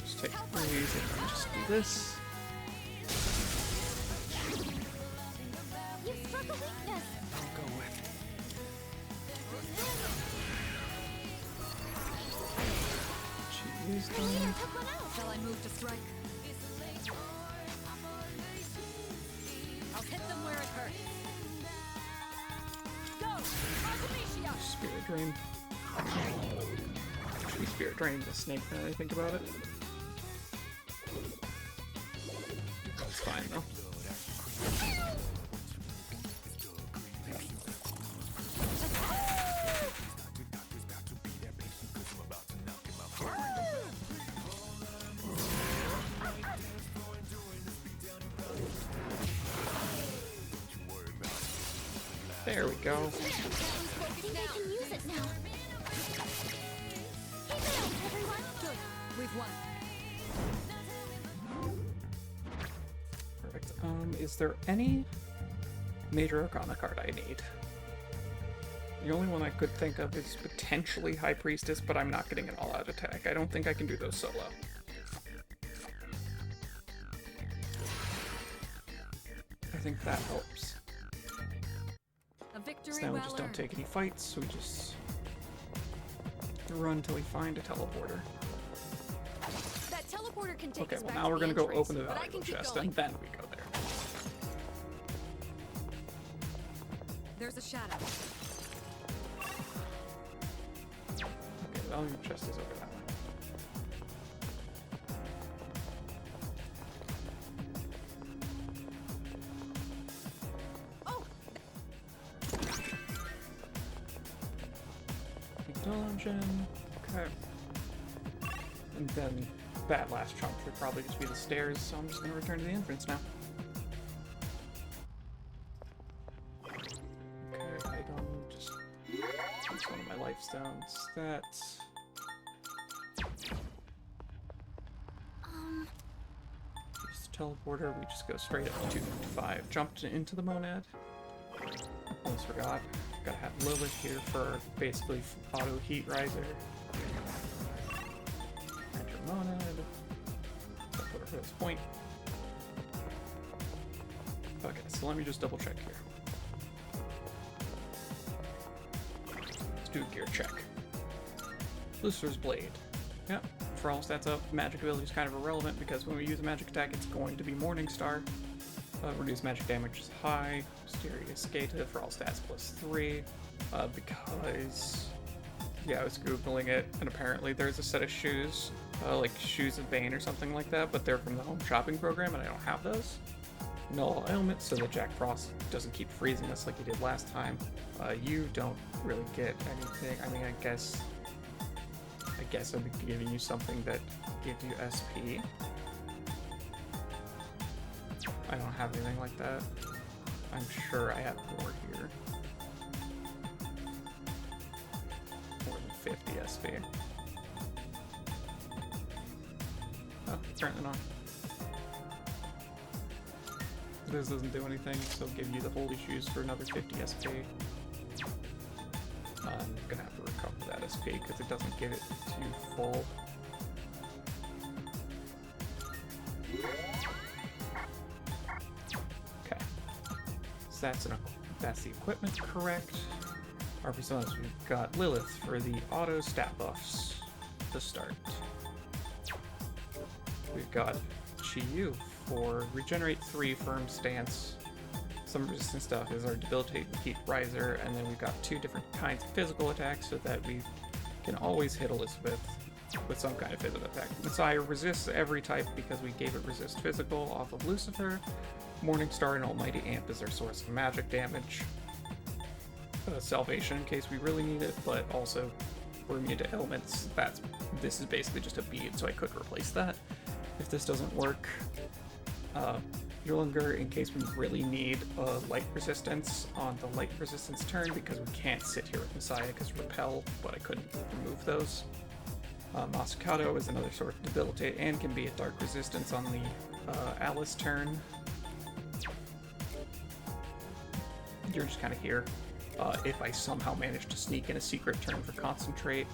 Just take these and just do this. You struck a weakness. I'll go with. She's Leader done. took one out. Shall I move to strike? I'll hit them where it hurts. Go! Artemisia! Spirit Drain. Should be Spirit Drain the snake now that I think about it. That's fine though. There we go. I think I can use it now. Keep it up, everyone. Good. We've won. Perfect. Is there any Major Arcana card I need? The only one I could think of is potentially High Priestess, but I'm not getting an all-out attack. I don't think I can do those solo. I think that helps. A victory So now we well just don't earned. take any fights, so we just run till we find a teleporter. That teleporter can take Okay, us well back now to we're the gonna go entrance, open the but I valuable can keep chest, going. and then we go there. There's a shadow. Okay, the valuable chest is over that way. Oh! Dungeon. Okay. And then that last chunk should probably just be the stairs, so I'm just gonna return to the entrance now. Okay, item, just that's one of my life stones. That's just a teleporter, we just go straight up to 5. Jumped into the monad. Almost forgot. Gotta have Lilith here for basically auto heat riser. Enter monad. I'll put her for this point. Okay, so let me just double check here. Let's do a gear check. Lucifer's Blade. Yep, for all stats up, magic ability is kind of irrelevant because when we use a magic attack, it's going to be Morningstar. Reduce magic damage is high. Mysterious Gata for all stats +3. Because, yeah, I was Googling it, and apparently there's a set of shoes, like Shoes of Bane or something like that, but they're from the home shopping program, and I don't have those. Null Ailment, so that Jack Frost doesn't keep freezing us like he did last time. You don't really get anything. I mean, I guess I'd be giving you something that gives you SP. I don't have anything like that. I'm sure I have more here. More than 50 SP. apparently not. This doesn't do anything, so give you the holy shoes for another 50 SP. I'm gonna have to recover that SP because it doesn't give it to full. Okay, so that's the equipment correct. Our personas, we've got Lilith for the auto stat buffs to start. We've got Chiyu for regenerate 3, firm stance. Some resistant stuff is our debilitate and keep riser, and then we've got 2 different kinds of physical attacks so that we can always hit Elizabeth with some kind of physical attack. Messiah resists every type because we gave it resist physical off of Lucifer. Morningstar and Almighty Amp is our source of magic damage. Salvation in case we really need it, but also we're immune to elements. This is basically just a bead, so I could replace that if this doesn't work. Yurlinger in case we really need light resistance on the light resistance turn because we can't sit here with Messiah because repel, but I couldn't remove those. Masakado is another sort of debilitate and can be a dark resistance on the Alice turn. You're just kind of here. If I somehow manage to sneak in a secret turn for concentrate,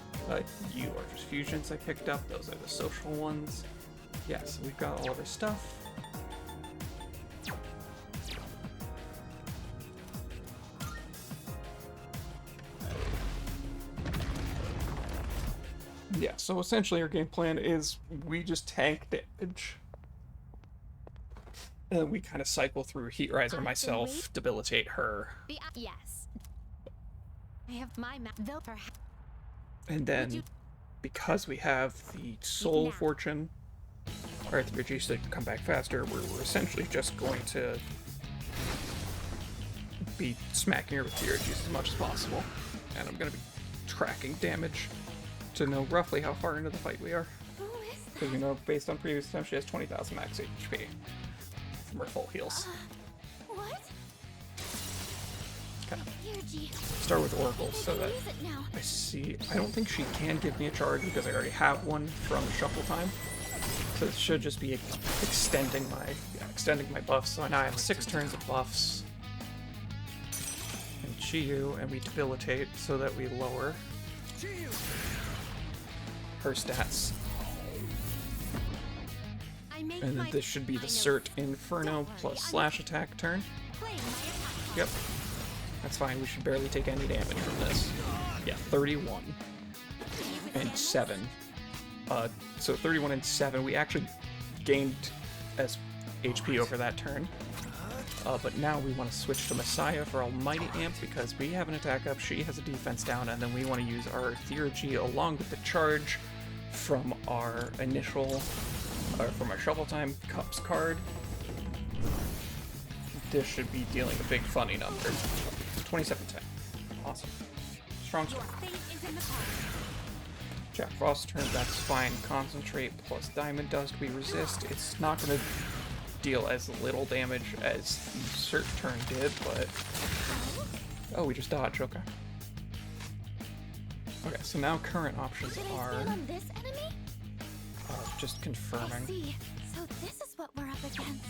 you are just fusions I picked up. Those are the social ones. Yeah, so we've got all of our stuff. Yeah, so essentially our game plan is we just tank damage. And then we kind of cycle through Heat Riser myself, debilitate her. Yes. I have my map. And then, because we have the Soul Fortune, or the reduce to come back faster, we're essentially just going to be smacking her with Theurgies as much as possible. And I'm going to be tracking damage to know roughly how far into the fight we are. Because we know, based on previous time, she has 20,000 max HP from her full heals. What? Okay. Start with Oracle so that I see. I don't think she can give me a charge because I already have one from Shuffle Time. So it should just be extending my buffs. So now I have 6 turns of buffs. And Chiyu, and we debilitate so that we lower her stats. And then this should be the Cert Inferno plus slash attack turn. Yep. That's fine, we should barely take any damage from this. Yeah, 31 and 7. So 31 and 7, we actually gained as HP over that turn. But now we want to switch to Messiah for Almighty Amp because we have an attack up, she has a defense down, and then we want to use our Theurgy along with the charge from our initial, from our Shuffle Time Cups card. This should be dealing a big funny number. 27-10. Awesome. Strong sword. Jack Frost turn, that's fine. Concentrate plus Diamond Dust, we resist. It's not going to deal as little damage as the Cert turn did, but... Oh, we just dodged, okay. Okay, so now current options are... just confirming. So this is what we're up against.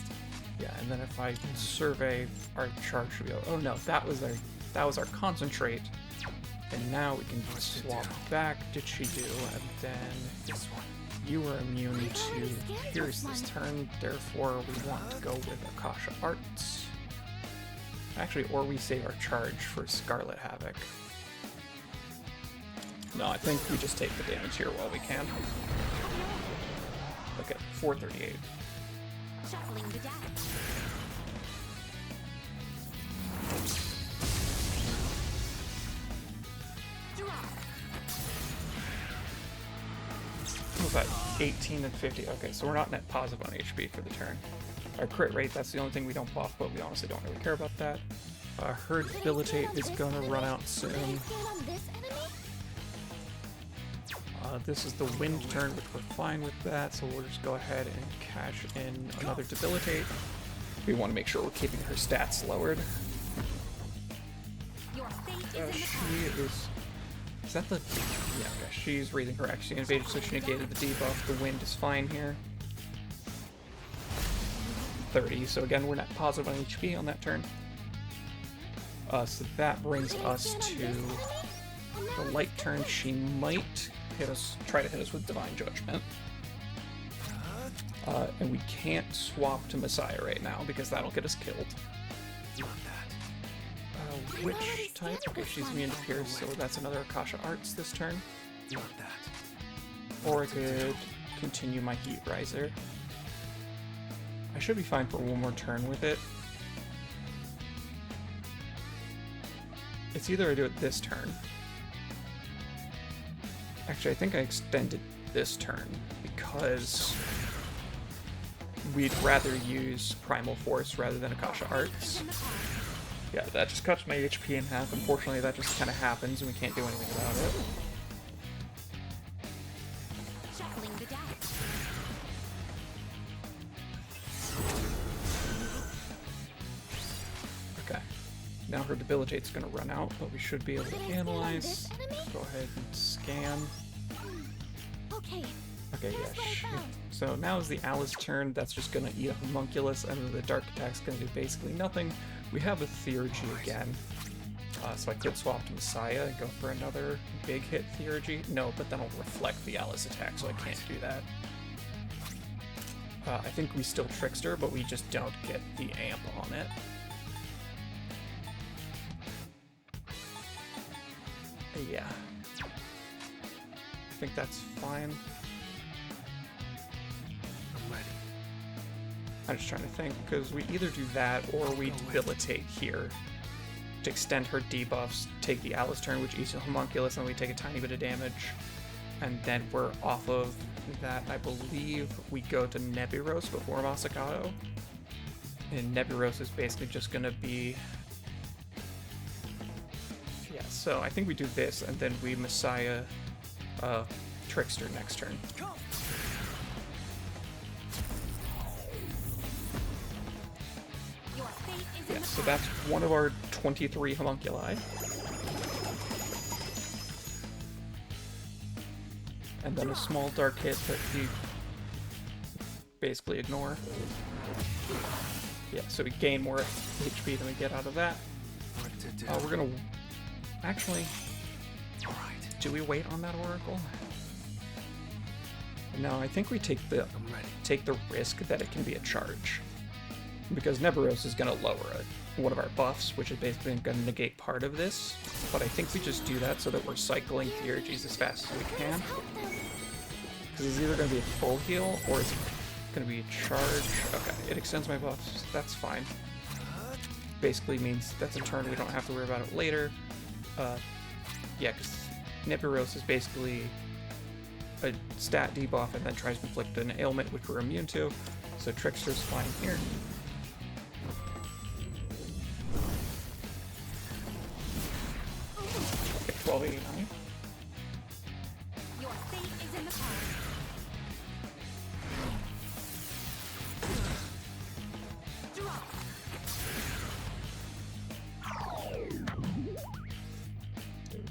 Yeah, and then if I survey our charge, should be. Oh no, that was our concentrate, and now we can swap back to Chiyu, and then this one. You are immune to Pierce this turn, therefore we want to go with Akasha Arts. Actually, or we save our charge for Scarlet Havoc. No, I think we just take the damage here while we can. Look at 438. Shuffling the deck. What was that? 18 and 50. Okay, so we're not net positive on HP for the turn. Our crit rate, that's the only thing we don't buff, but we honestly don't really care about that. Her debilitate is going to run out soon. This is the wind turn, which we're fine with that, so we'll just go ahead and cash in another debilitate. We want to make sure we're keeping her stats lowered. She is... Is that the... Yeah, okay. She's raising her XP invasion, so she negated the debuff. The wind is fine here. 30, so again, we're net positive on HP on that turn. So that brings us to the light turn. She might try to hit us with Divine Judgment. And we can't swap to Messiah right now because that'll get us killed. Which type? Okay, she's immune to Pierce, so that's another Akasha Arts this turn. Or I could continue my Heat Riser. I should be fine for one more turn with it. It's either I do it this turn. Actually, I think I extended this turn because we'd rather use Primal Force rather than Akasha Arts. Yeah, that just cuts my HP in half. Unfortunately, that just kind of happens and we can't do anything about it. Shuffling the deck. Okay. Now her Debilitate's going to run out, but we should be able to analyze. Go ahead and scan. Okay. Okay, yeah. So now is the Alice turn. That's just going to eat a Homunculus, and then the Dark Attack's going to do basically nothing. We have a Theurgy again. So I could swap to Messiah and go for another big hit Theurgy. No, but then I'll reflect the Alice attack, so I can't do that. I think we still Trickster, but we just don't get the amp on it. Yeah. I think that's fine. I'm ready. I'm just trying to think, because we either do that or we Debilitate here to extend her debuffs, take the Alice turn, which eats a Homunculus, and we take a tiny bit of damage. And then we're off of that, I believe we go to Neburos before Masakato. And Neburos is basically just going to be... Yeah, so I think we do this, and then we Messiah Trickster next turn. Yeah, so that's one of our 23 homunculi. And then a small dark hit that we basically ignore. Yeah, so we gain more HP than we get out of that. We're gonna... Actually... Do we wait on that Oracle? No, I think we take the risk that it can be a charge. Because Neburos is going to lower one of our buffs, which is basically going to negate part of this. But I think we just do that so that we're cycling Theurgies as fast as we can. Because it's either going to be a full heal, or it's going to be a charge. Okay, it extends my buffs. That's fine. Basically means that's a turn we don't have to worry about it later. Yeah, because Neburos is basically a stat debuff and then tries to inflict an ailment, which we're immune to. So Trickster's fine here. Okay, 1289. Your fate is in the cards. Drop.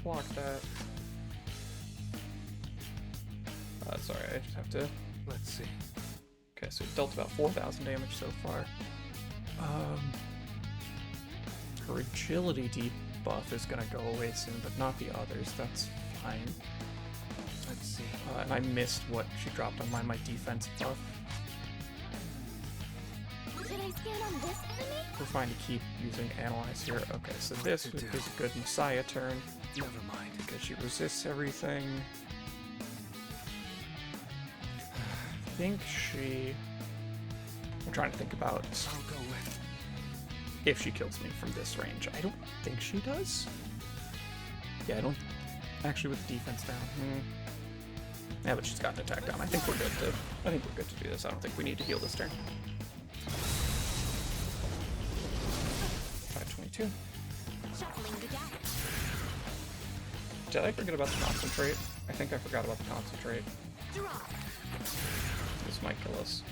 Block that. Sorry, I just have to... Let's see. Okay, so we've dealt about 4,000 damage so far. Her agility debuff is gonna go away soon, but not the others. That's fine. Let's see. And I missed what she dropped on my defense buff. Did I scan on this enemy? We're fine to keep using Analyze here. Okay, so this is a good Messiah turn. Never mind. Because she resists everything. I think she... I'm trying to think about I'll go with. if she kills me from this range. I don't think she does. Yeah, I don't... Actually, with defense down. Yeah, but she's got an attack down. I think we're good to do this. I don't think we need to heal this turn. 522. Shuffling the deck. Did I forget about the concentrate? I think I forgot about the concentrate. Drop. This might kill us.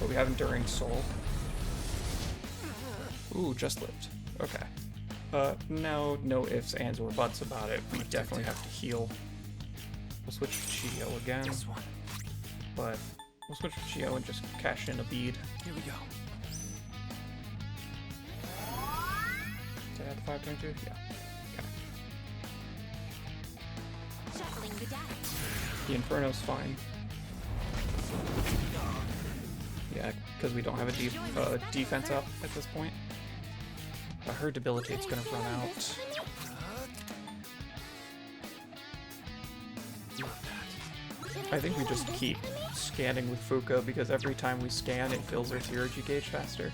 But we have Enduring Soul. Ooh, just lived. Okay. No ifs, ands, or buts about it. We definitely have to heal. We'll switch to Chio again. This one. But We'll switch to Geo and just cash in a bead. Here we go. Did I add the 522? Yeah. Okay. Shuffling the data. The Inferno's fine. Yeah, because we don't have a defense up at this point. Her debilitate's gonna run out. I think we just keep scanning with Fuka because every time we scan, it fills our theurgy gauge faster.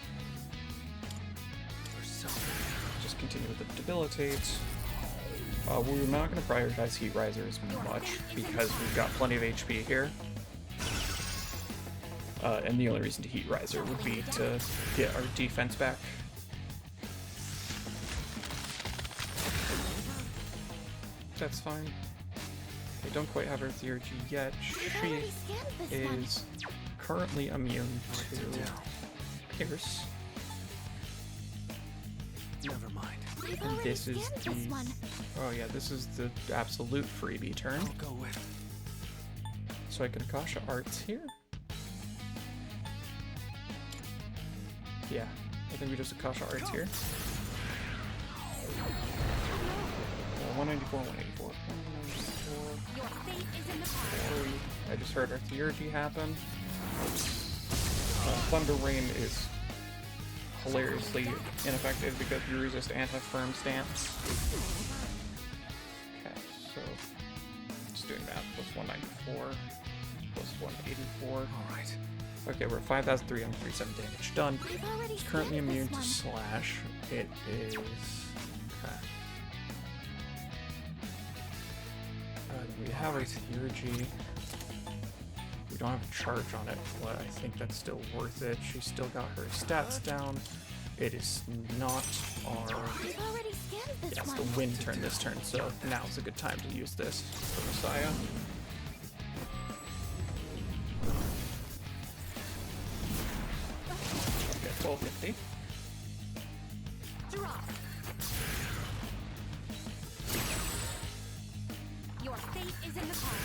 Just continue with the debilitate. We're not going to prioritize Heat Risers much because we've got plenty of HP here. And the only reason to Heat Riser would be to get our defense back. That's fine. I don't quite have her theurgy yet. She is currently immune to Pierce. Never mind. And this is the... Oh yeah, this is the absolute freebie turn. I'll go with. So I can Akasha Arts here. Yeah, I think we just Akasha Arts here. 194, 184. 194. Your fate is in the palm. I just heard our theurgy happen. Thunder Rain is hilariously ineffective because you resist and have firm stance. Okay, so just doing that. Plus 194, plus 184. Alright. Okay, we're at 5,337 damage done. It's currently immune to slash. It is... Okay. We have our theurgy. We don't have a charge on it, but I think that's still worth it. She's still got her stats down. It is not our... Yeah, it's the wind turn this turn, so now's a good time to use this for Messiah. Okay, 1250. Your fate is in the palm.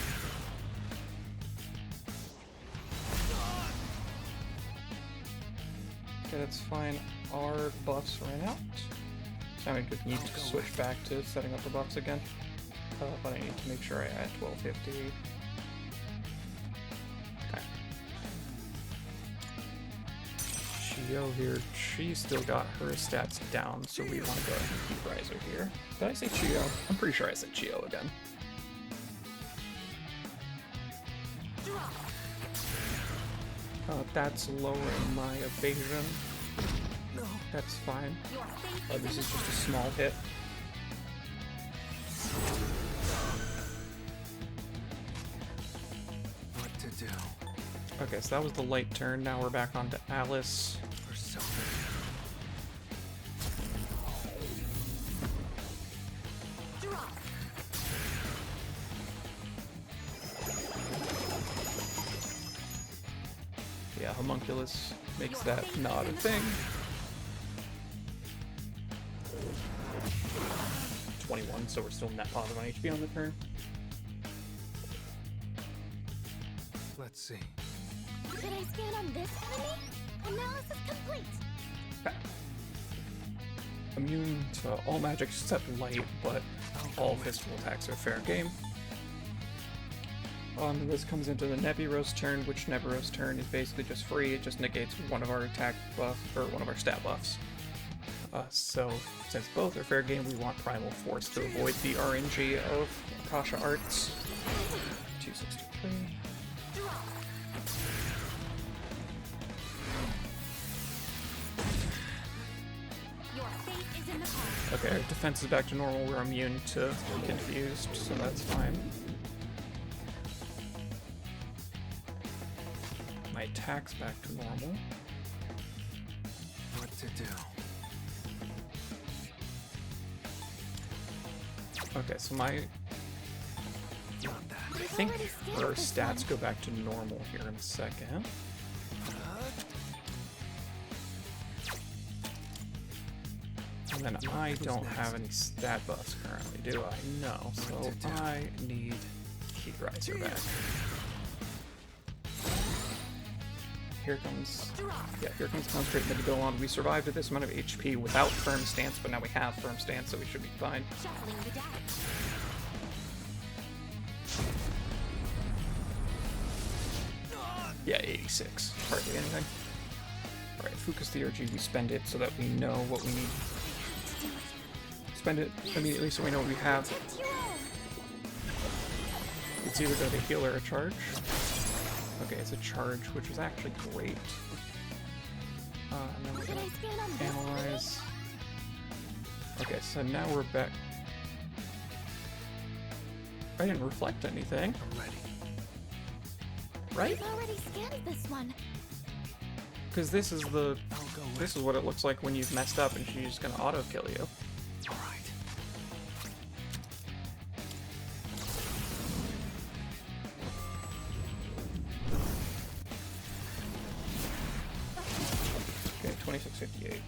Okay, that's fine. Our buffs ran out. So I could need to switch back to setting up the buffs again. But I need to make sure I add 1250. Okay. Chio here, she's still got her stats down, so we want to go ahead and keep Riser here. Did I say Chio? I'm pretty sure I said Chio again. That's lowering my evasion. No. That's fine. This is just a small hit. What to do? Okay, so that was the light turn. Now we're back on to Alice. Persona. Yeah, Homunculus makes that not a thing. 21, so we're still net positive on HP on the turn. Let's see. Did I scan on this enemy? Analysis complete. Okay. Immune to all magic except light, but all physical attacks are fair game. This comes into the Nebiros turn, which Nebiros turn is basically just free. It just negates one of our attack buff, or one of our stat buffs. So, since both are fair game, we want Primal Force to avoid the RNG of Akasha Arts. 263. Your fate is in the palm. Okay, our defense is back to normal. We're immune to Confused, so that's fine. My attack's back to normal. What to do? Okay, so I think her stats go back to normal here in a second. And then I don't have any stat buffs currently, do I? No, so I need Heat Riser back. here comes... Yeah, here comes Concentrate Midgolon. We survived at this amount of HP without Firm Stance, but now we have Firm Stance, so we should be fine. Shuffling the deck. Yeah, 86. Hardly anything. Alright, Focus Theurgy, we spend it so that we know what we need. Spend it immediately so we know what we have. It's either going to heal or a charge. Okay, it's a charge, which is actually great. And then we're going to analyze. Okay, so now we're back. I didn't reflect anything. I'm ready. Right? I've already scanned this one. Because this is the... I'll go with. This is what it looks like when you've messed up and she's going to auto-kill you. All right. Okay, 2658.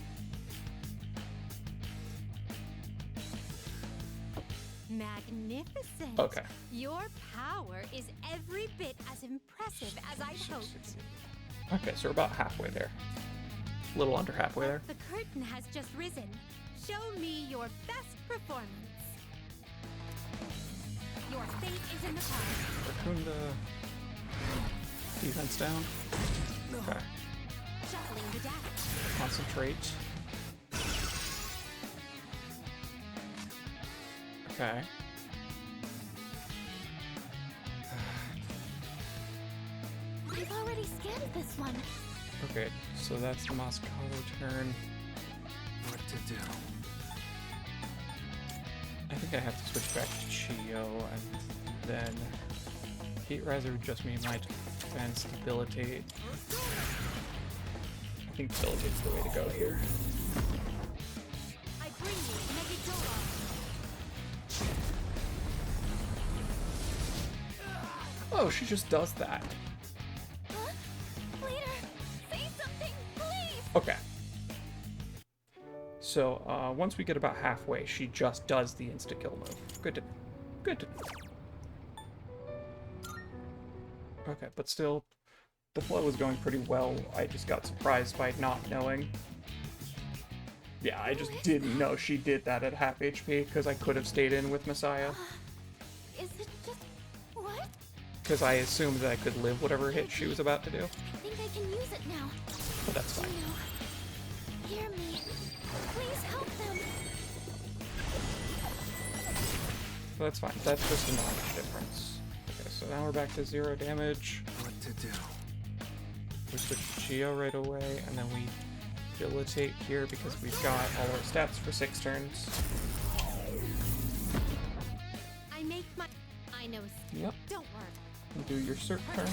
Magnificent. Okay. Your power is every bit as impressive as I hoped. Okay, so we're about halfway there. A little under halfway there. The curtain has just risen. Show me your best performance. Your fate is in the cards. Raccoon defense down. Okay. Shuffling the deck. Concentrate. Okay. I've already scanned this one. Okay, so that's the Moscato turn. What to do? I think I have to switch back to Chio, and then Heat Riser would just mean my defense, Debilitate. I think Debilitate's the way to go here. I bring you Megadola. Oh, she just does that. Huh? Leader, say something, please. Okay. So, once we get about halfway, she just does the insta-kill move. Good to... Okay, but still, the flow was going pretty well. I just got surprised by not knowing. Yeah, I just didn't know she did that at half HP, because I could have stayed in with Messiah. Is it just... what? Because I assumed that I could live whatever hit she was about to do. I think I can use it now. But that's fine. No. Hear me. Please help them. But that's fine. That's just a knowledge difference. Okay, so now we're back to 0 damage. What to do? We switch to Geo right away, and then we debilitate here because we've got all our stats for 6 turns. I make my... I know. Yep. Don't worry. You do your cert turn.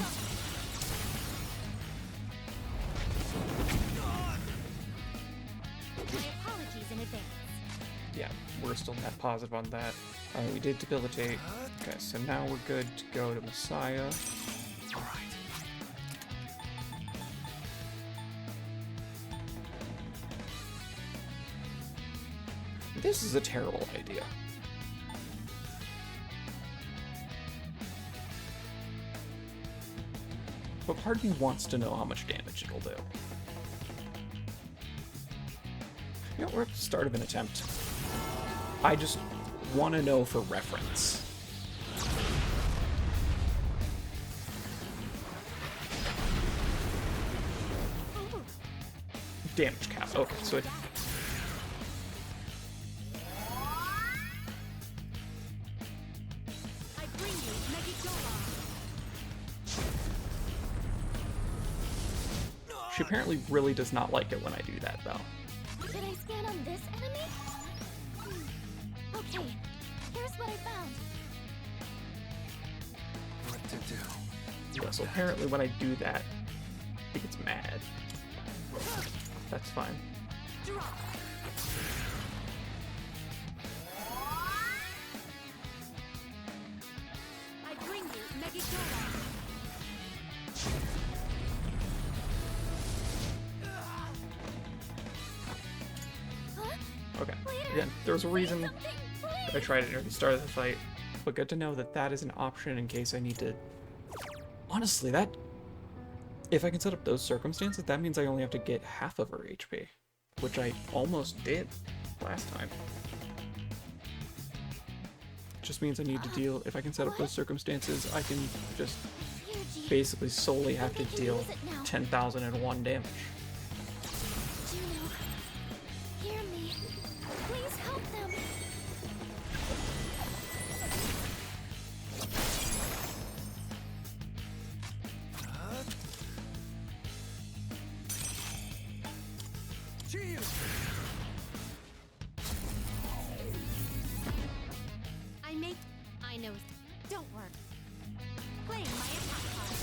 My apologies in advance. Yeah, we're still net positive on that. We did debilitate. Okay, so now we're good to go to Messiah. All right. This is a terrible idea. But part of me wants to know how much damage it'll do. You know, we're at the start of an attempt. I just want to know for reference. Damage cap. Okay, so it... I bring you Megadola. She apparently really does not like it when I do that, though. Should I scan on this enemy? Okay, here's what I found. What to do? Yeah, so apparently when I do that, it gets mad. That's fine. I bring you Megadola. Okay. Again, there was a reason I tried it near the start of the fight, but good to know that that is an option in case I need to... Honestly, that If I can set up those circumstances, that means I only have to get half of her HP, which I almost did last time. Just means I need to deal, if I can set up those circumstances, I can just basically solely have to deal 10,001 damage. Juno, hear me. Please help them. I know. Don't work. Playing my attack card.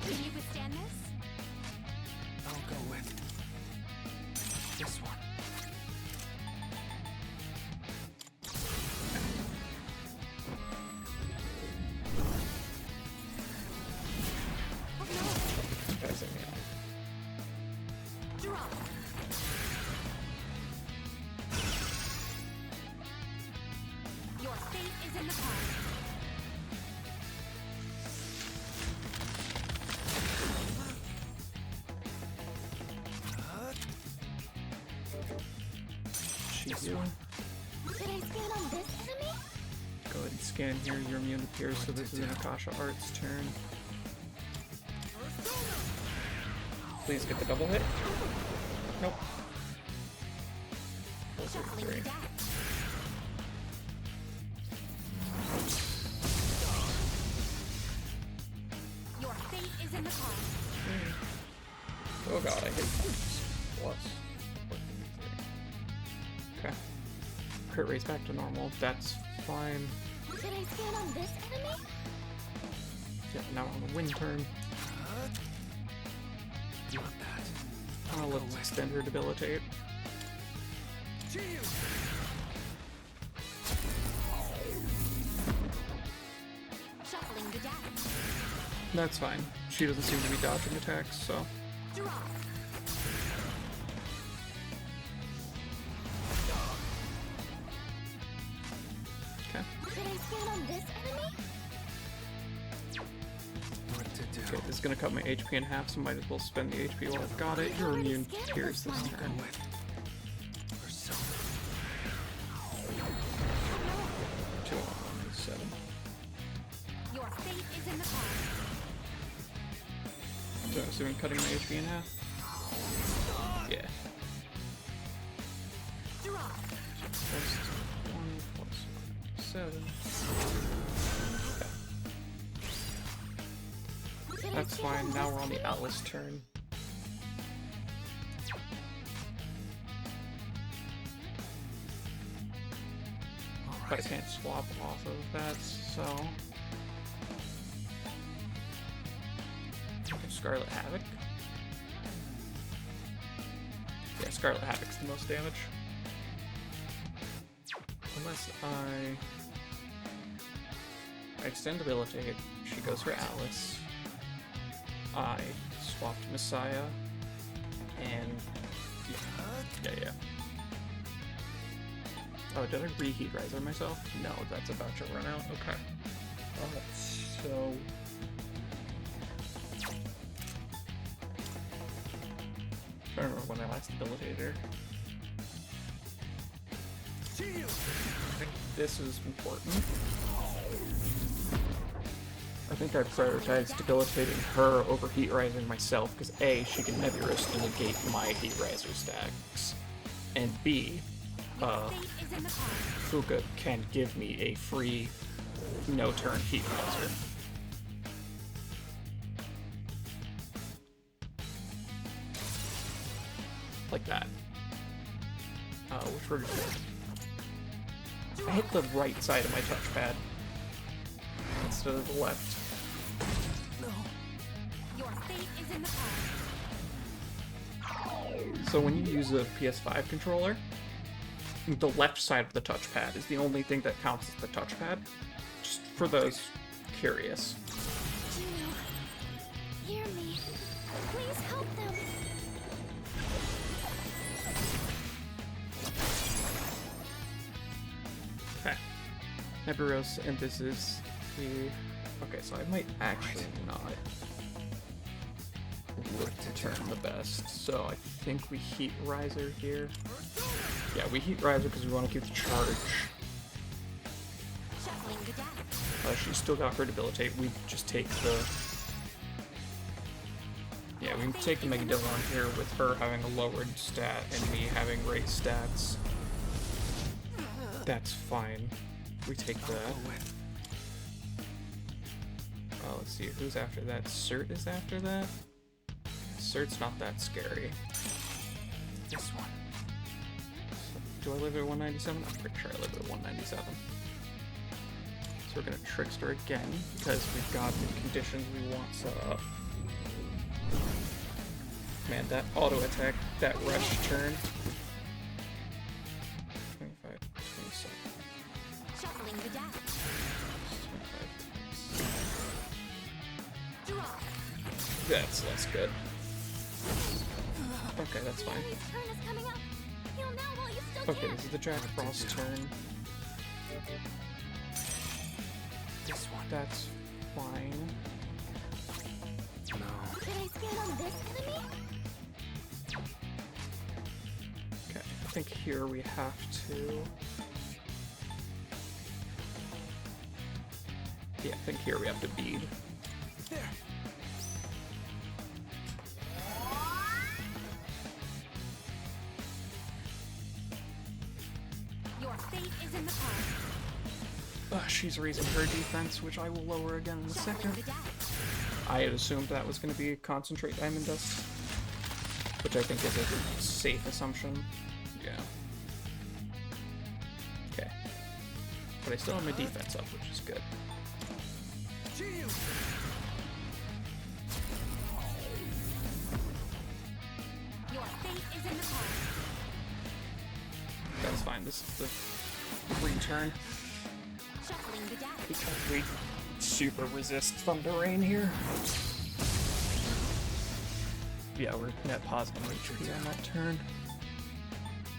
Can you withstand this? I'll go with this one. Passing me off. Draw. Your fate is in the card. She's Did you. I scan on this enemy? Go ahead and scan here. You're immune to Pierce, so this is an Akasha Arts turn. Please get the double hit. Nope. Those are Shuffling three. the deck. Your fate is in the card. Oh god, I hit plus. Okay. Crit rate's back to normal. That's fine. Did I scan on this enemy? Yeah, now on the wind turn. You want that? I'll let's extend her debilitate. Shuffling the deck. That's fine. She doesn't seem to be dodging attacks, so. Draw. Okay. Did I scan on this enemy? What to do? Okay, this is gonna cut my HP in half, so might as well spend the HP while I've got it. You're immune to Pierce this Go turn. with Persona. 207. Your fate is in the card. So assuming cutting my HP in half? Yeah. Draw. Plus 1 plus 7. Okay. Did I That's scan fine. on Now this we're on the enemy? Atlas turn. But I can't swap off of that, so. Okay, Scarlet Havoc. Yeah, Scarlet Havoc's the most damage. Unless I extend debilitate, she goes for Alice. I swapped Messiah, and yeah. Oh, did I reheat riser myself? No, that's about to run out. Okay. So I don't remember when I last debilitated her. I think this is important. I think I'd prioritize debilitating her over heat rising myself, because A, she can heavy risk to negate my heat riser stacks, and B, Fate is in the card. Fuka can give me a free no-turn heat riser. Like that. Which we're gonna do. I hit the right side of my touchpad instead of the left. Your fate is in the card. So when you use a PS5 controller, the left side of the touchpad is the only thing that counts as the touchpad. Just for those curious. Juno, hear me. Please help them. Okay. Neburos, and this is Okay, so I might actually not look to turn the best. So I think we Heat Riser here. Yeah, we Heat Riser because we want to keep the charge. Shuffling the deck. She's still got her Debilitate. We just take the... Yeah, we take the Megadillon here with her having a lowered stat and me having raised stats. That's fine. We take that. Let's see, who's after that? Cert is after that? Cert's not that scary. This one. So, do I live at 197? I'm pretty sure I live at 197. So we're gonna Trickster again, because we've got the conditions we want set up. Man, that auto attack, that rush turn. 25, 27. Shuffling the deck. 25. Draw. That's less good. Okay, that's The fine. enemy's turn is coming up. Heal now while you still Okay, can. this is the Jack Frost turn. This one. That's fine. No. Should I stand on this enemy? Okay, I think here we have to... Yeah, I think here we have to bead. There. Your fate is in the cards. She's raising her defense, which I will lower again in a Shuffling second. the deck. I had assumed that was going to be Concentrate Diamond Dust, which I think is a safe assumption. Yeah. Okay. But I still have my defense up, which is good. Your fate is in the cards. That's fine. This is the return. Shuffling the deck. Because we super resist Thunder Rain here. Yeah, we're net positive HP on that turn.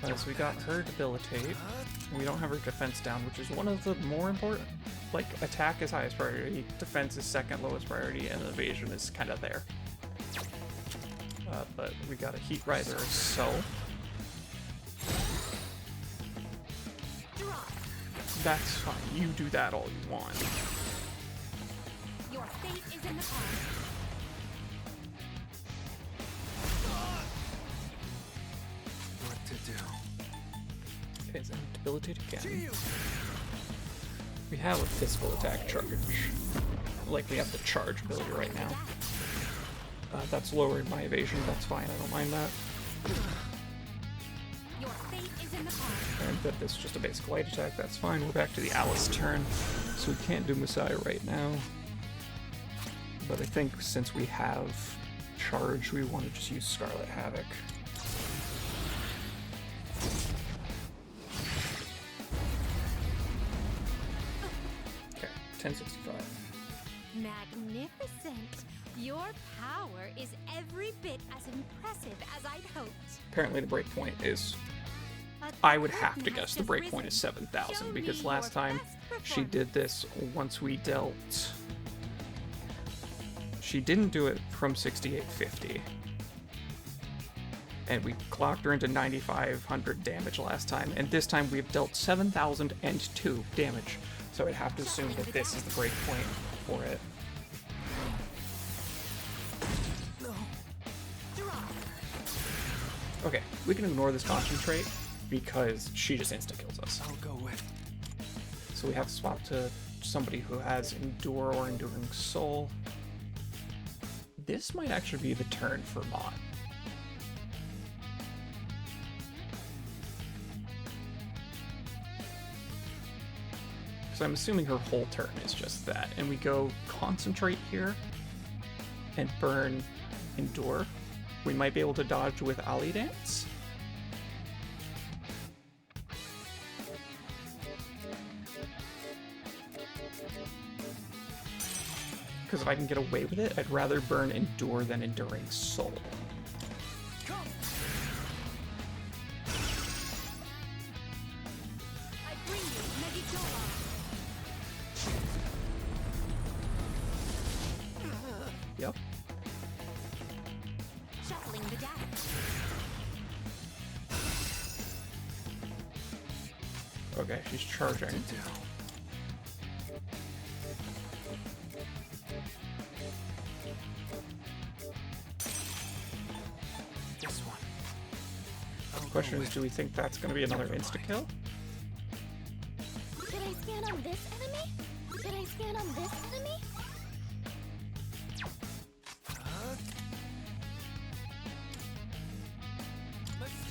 So we got her Debilitate. We don't have her defense down, which is one of the more important. Like, attack is highest priority, defense is second lowest priority, and evasion is kind of there. But we got a Heat Riser, so... Draw. That's fine. You do that all you want. Your fate is in the cards. What to do? Okay, so Debilitate again. We have a physical attack charge. Like, we have the charge ability right now. That's lowering my evasion, that's fine, I don't mind that. Your fate is in the cards. And that this is just a basic light attack, that's fine. We're back to the Alice turn, so we can't do Messiah right now. But I think since we have charge, we want to just use Scarlet Havoc. Okay, 1065. Magnificent. Your power is every bit as impressive as I'd hoped. Apparently the breakpoint is... But I would have to curtain guess has the just breakpoint is risen. 7,000 Show because me last your time best she did this once we dealt... She didn't do it from 6850. And we clocked her into 9,500 damage last time, and this time we've dealt 7,002 damage. So I'd have to assume that this is the breakpoint for it. Okay, we can ignore this concentrate because she just insta-kills us. I'll go with. So we have to swap to somebody who has Endure or Enduring Soul. This might actually be the turn for Mott. So I'm assuming her whole turn is just that. And we go Concentrate here and burn Endure. We might be able to dodge with Ali Dance. Because if I can get away with it, I'd rather burn Endure than Enduring Soul. I bring you Megidola. Yep. Shuffling the deck. Okay, she's charging. This one. The question is, do we think that's going to be another insta-kill? Should I scan on this enemy? Should I scan on this enemy?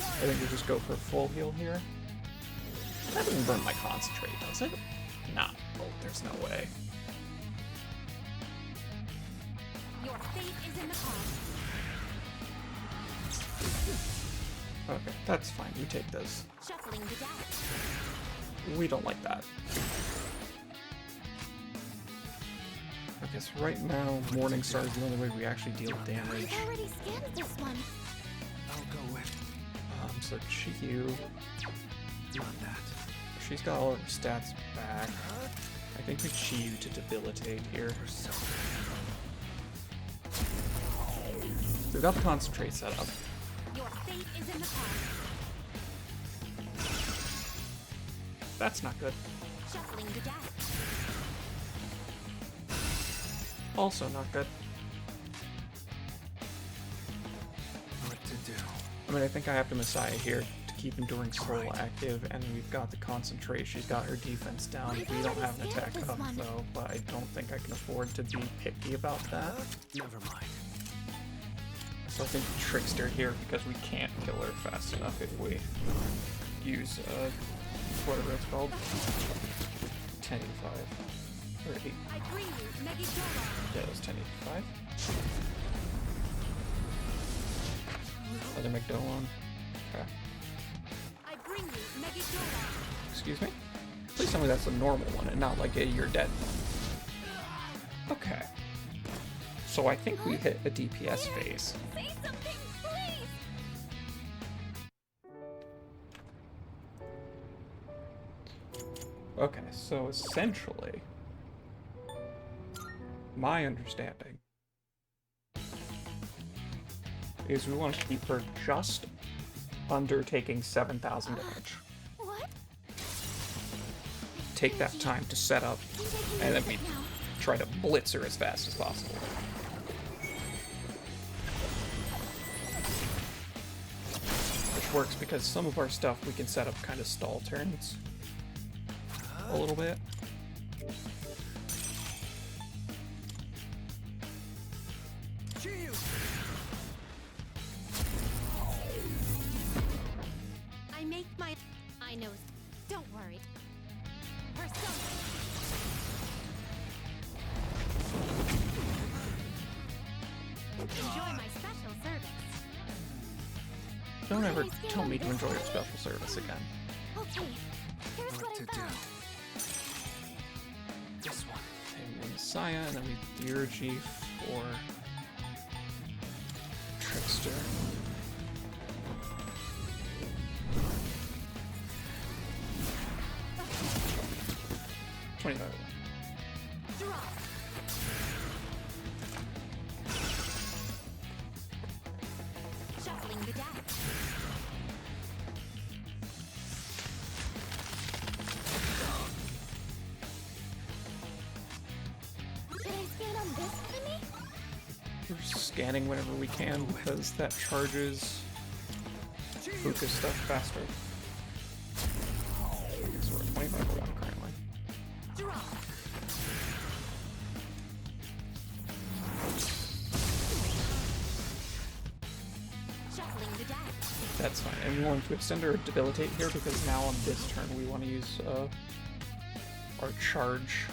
I think we just go for full heal here. That doesn't burn my concentrate, does it? Nah. Oh, there's no way. Your fate is in the palm. Okay, that's fine. We take this. Shuffling the deck. We don't like that. Okay, so right now, Morningstar is the only way we actually deal with damage. I've already scanned this one. I'll go with So Chiyu, not that. she's got all her stats back. I think we Chiyu to debilitate here. We've got the concentrate set up. Your fate is in the palm. That's not good. Shuffling the deck. Also not good. What to do? I mean, I think I have to Messiah here to keep Enduring Soul active, and we've got the concentrate. She's got her defense down. We don't have an attack up, though, but I don't think I can afford to be picky about that. Never mind. So I think we Trickster here because we can't kill her fast enough if we use, whatever it's called. 1085. Or 8. I bring you Megidora. Yeah, it was 1085. Other McDowell. Okay. I bring you Megidora. Excuse me? Please tell me that's a normal one and not like a you're dead. Okay. So I think we hit a DPS phase. Say something, please. Okay, so essentially, my understanding is we want to keep her just under taking 7,000 damage. What? Take that time to set up, and then we try to blitz her as fast as possible. Which works because some of our stuff we can set up kind of stall turns a little bit. I make my... I know. Don't worry. Persona. Enjoy my special service. Don't ever tell me to enjoy your special service again. Okay, here's what I to do? found. This one. And Messiah, and then we Theurgy for Trickster. $25. Draw. Shuffling the deck. Should I scan on this enemy? We're scanning whenever we can because that charges Fuka's stuff faster. So we're 25 around currently. Draw. Shuffling the deck. That's fine. And we want to extend our debilitate here because now on this turn we want to use our charge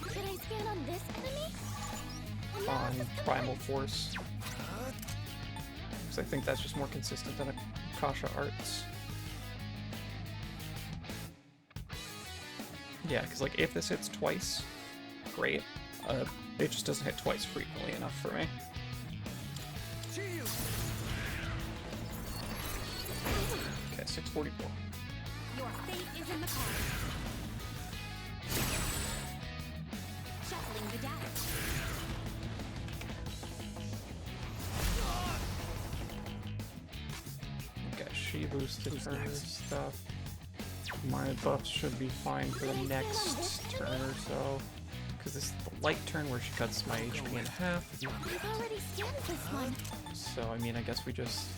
Should I scan on this enemy? on Primal Force. Because I think that's just more consistent than Akasha Arts. Yeah, because like if this hits twice, great. It just doesn't hit twice frequently enough for me. Okay, 644. Your fate is in the palm. Shuffling the deck. she boosted her stuff. My buffs should be fine for the next turn or so. Because this is the light turn where she cuts my HP in half. We've already scanned this one. So, I mean, I guess we just...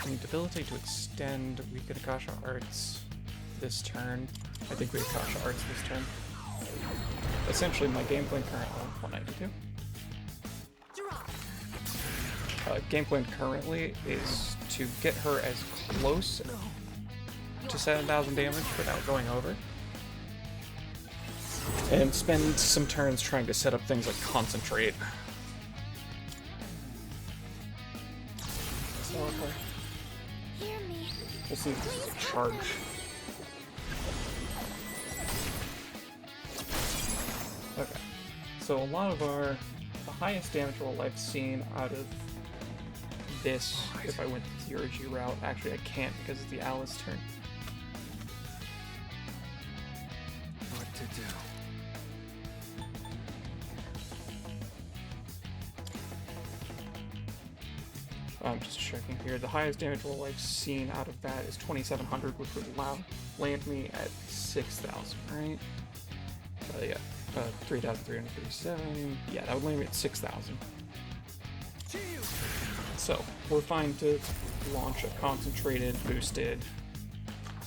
I mean, Debilitate to extend. We get Akasha Arts this turn. I think we Akasha Arts this turn. Essentially, my game plan currently... 192. Game plan currently is to get her as close to 7,000 damage without going over. And spend some turns trying to set up things like Concentrate. Hear me. We'll see if this is a charge. Okay. So a lot of the highest damage roll I've seen out of this, if I went the Theurgy route, actually I can't because it's the Alice turn. What to do? I'm just checking here. The highest damage roll I've seen out of that is 2,700, which would land me at 6,000, right? Yeah, 3,337. Yeah, that would land me at 6,000. So, we're fine to launch a concentrated, boosted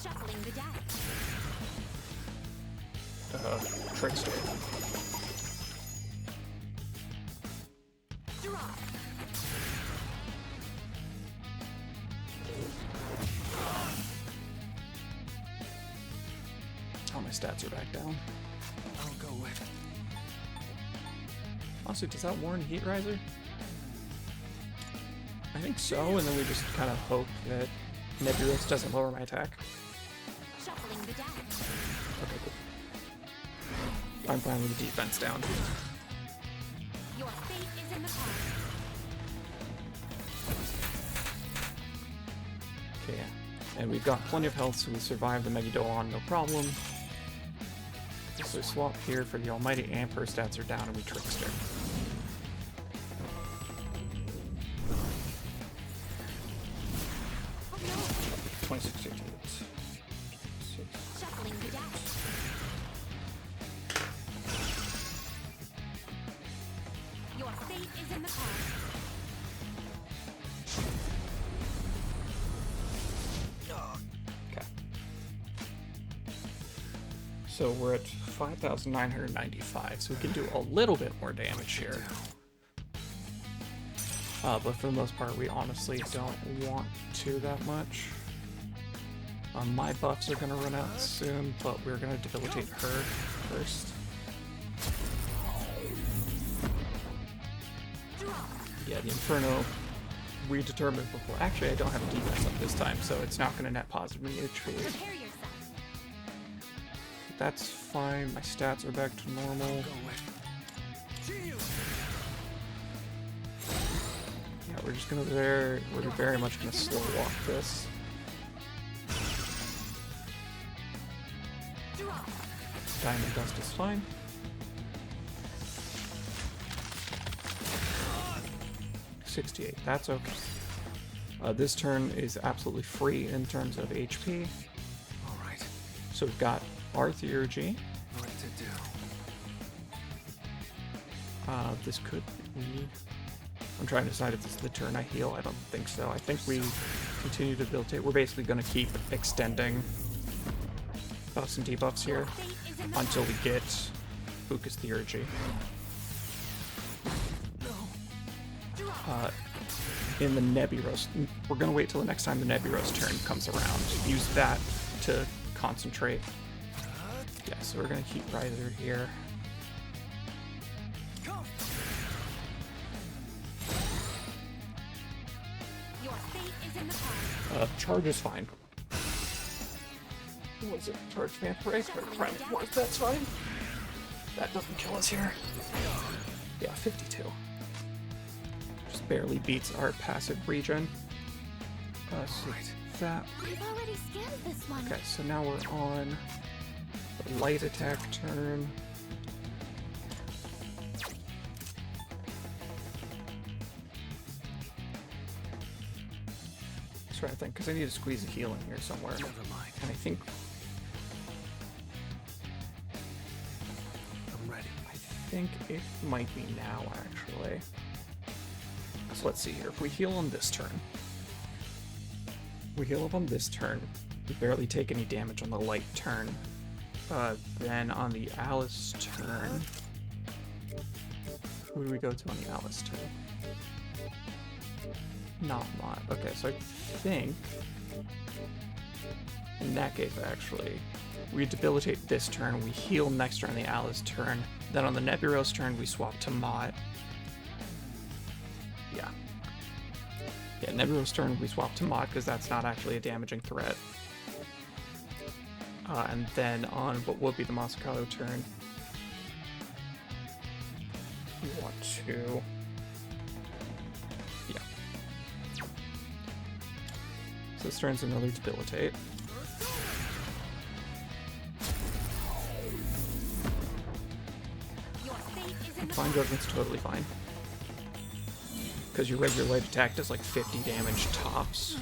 Shuffling the deck. Trickster. Draw. Oh, my stats are back down. I'll go with it. Honestly, does that warn Heat Riser? I think so, and then we just kind of hope that Nebulous doesn't lower my attack. Shuffling the deck. Okay, cool. I'm fine with the defense down. Your fate is in the cards. Okay, yeah. And we've got plenty of health, so we survive the Megadolon, no problem. So we swap here for the Almighty Amp, her stats are down, and we Trickster. Oh no. 26, 68. Shuffling the deck. Your fate is in the cards. Okay. So we're at 5,995, so we can do a little bit more damage here. But for the most part, we honestly don't want to that much. My buffs are gonna run out soon, but we're gonna debilitate her first. Yeah, the Inferno we determined before. Actually, I don't have a defense up this time, so it's not gonna net positive me HP. Prepare yourself. That's fine. My stats are back to normal. Yeah, we're just gonna we're very much gonna slow walk this. Diamond Dust is fine. $68, that's okay. This turn is absolutely free in terms of HP. Alright, So we've got our Theurgy. what to do? This could be... I'm trying to decide if this is the turn I heal. I don't think so. I think we continue to build it. We're basically going to keep extending buffs and debuffs here until we get Fuka's Theurgy. In the Nebulos, we're going to wait till the next time the Nebulos turn comes around. Use that to concentrate. Yeah, so we're going to keep Riser here. Your fate is in the cards. Charge is fine. What was it? Charge Vamp Ray? That's fine. That doesn't kill us here. Yeah, 52. Just barely beats our passive regen. So that. We've already scanned this one. Okay, so now we're on the light attack turn. trying to think, because I need to squeeze a heal in here somewhere. Never mind. And I think I'm ready. it might be now, actually. So let's see here. If we heal on this turn, we heal up on this turn. We barely take any damage on the light turn. Then on the Alice turn, who do we go to on the Alice turn? Not Mott. Okay, so I think in that case, actually, we debilitate this turn, we heal next turn on the Alice turn, then on the Nebulos turn, we swap to Mott. Yeah. Yeah, Nebulos turn, we swap to Mott because that's not actually a damaging threat. And then on what would be the Masakato turn, we want to... Yeah. So this turn's another debilitate. Your fate is in And the Fine Judgment's totally fine. Because your regular light attack does like 50 damage tops.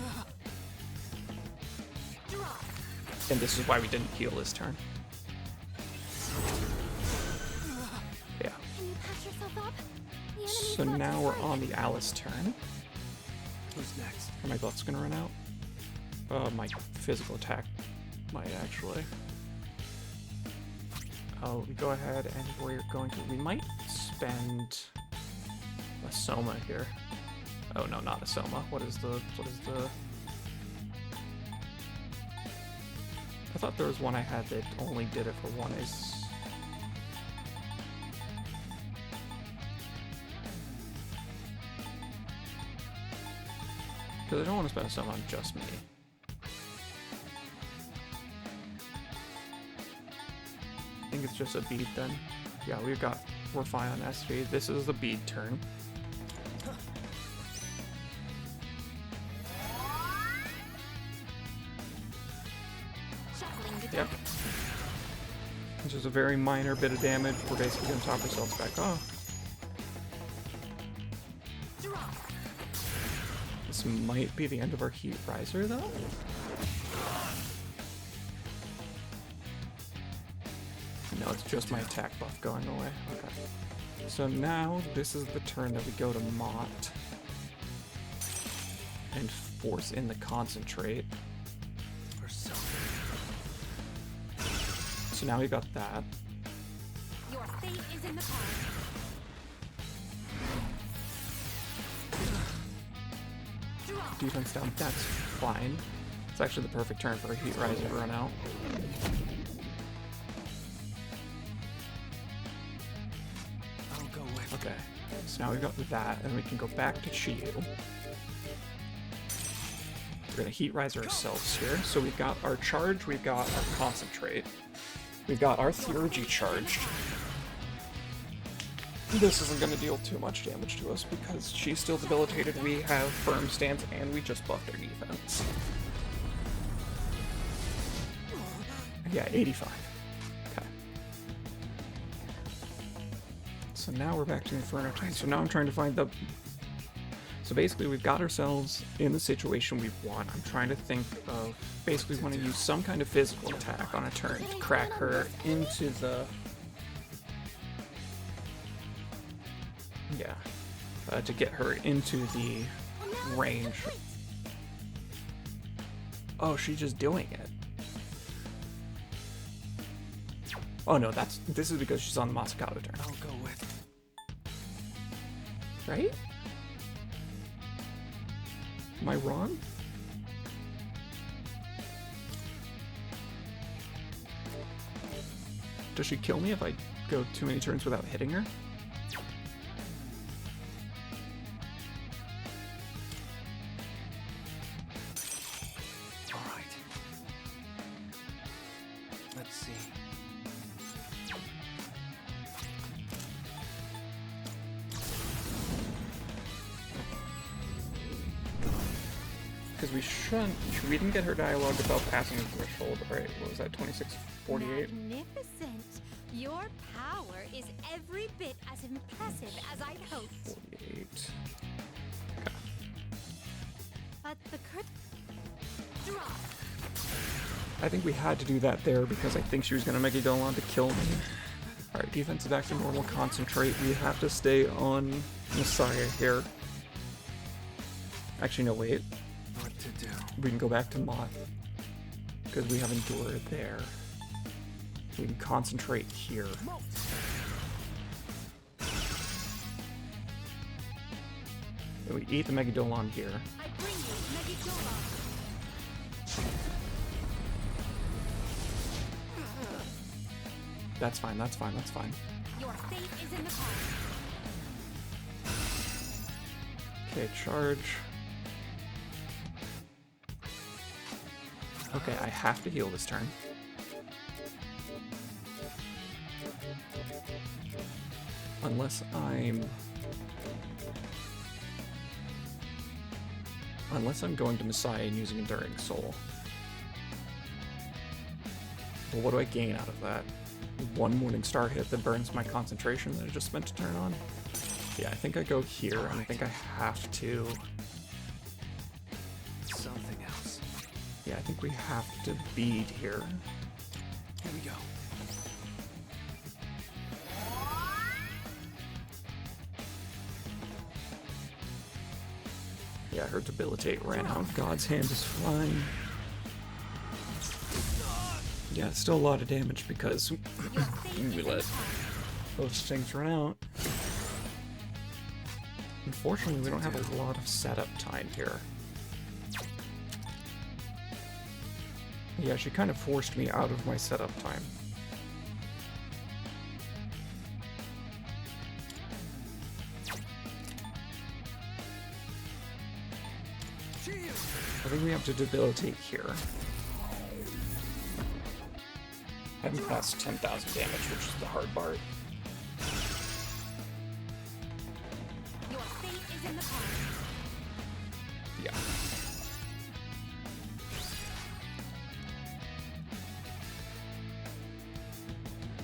And this is why we didn't heal this turn. Yeah. Can you patch yourself up? The enemy's So about to now we're strike. on the Alice turn. Who's next? Are my buffs gonna run out? My physical attack might actually. Oh, we go ahead and we're going to... We might spend a Soma here. Oh no, not a Soma. What is the... I thought there was one I had that only did it for one. Is... Because I don't want to spend a Soma on just me. I think it's just a bead then. Yeah, we're fine on SV. This is the bead turn. Shuffling the Yep. deck. Which is a very minor bit of damage. We're basically going to top ourselves back off. Draw. This might be the end of our Heat Riser, though. No, it's just my attack buff going away. Okay. So now, this is the turn that we go to Mott. And force in the Concentrate. Or so. So now we got that. Your fate is in the cards. Draw. Defense down, that's fine. It's actually the perfect turn for a Heat Riser to run out. I'll go with. Okay, so now we've got that, and we can go back to Chiyu. We're gonna Heat Riser ourselves here. So we've got our charge, we've got our concentrate, we've got our Theurgy charged. This isn't gonna deal too much damage to us because she's still debilitated, we have firm stance, and we just buffed our defense. Yeah, 85. Okay. So now we're back to Inferno time. So now I'm trying to find the... So basically we've got ourselves in the situation we want. I'm trying to think of... Basically we want to use some kind of physical attack on a turn to crack her into the... Yeah. To get her into the range. Oh, she's just doing it. Oh no, this is because she's on the Masakato turn. I'll go with. Right? Am I wrong? Does she kill me if I go too many turns without hitting her? All right. Let's see. Because we didn't get her dialogue about passing the threshold, right? What was that, 2648? Magnificent. Your power is every bit as impressive as I'd hoped. 48. But the I think we had to do that there because I think she was going to Mega Golem to kill me. Alright, defensive action, normal, concentrate. We have to stay on Messiah here. Actually, no, wait. What to do? We can go back to Moth. Because we have Endure there. We can concentrate here. And we eat the Megadolon here. I bring you Megidolon. That's fine, that's fine, that's fine. Your fate is in the cards. Okay, charge. Okay, I have to heal this turn. Unless I'm going to Messiah and using Enduring Soul. But what do I gain out of that? One Morning Star hit that burns my concentration that I just meant to turn on? Yeah, I think I go here, and I think I have to... Something else. Yeah, I think we have to bead here. Here we go. Yeah, her Debilitate ran out. God's Hand is fine. Yeah, it's still a lot of damage because we let those things run out. Unfortunately, we don't have a lot of setup time here. Yeah, she kind of forced me out of my setup time. I think we have to debilitate here. I haven't passed 10,000 damage, which is the hard part. Your fate is in the cards. Yeah.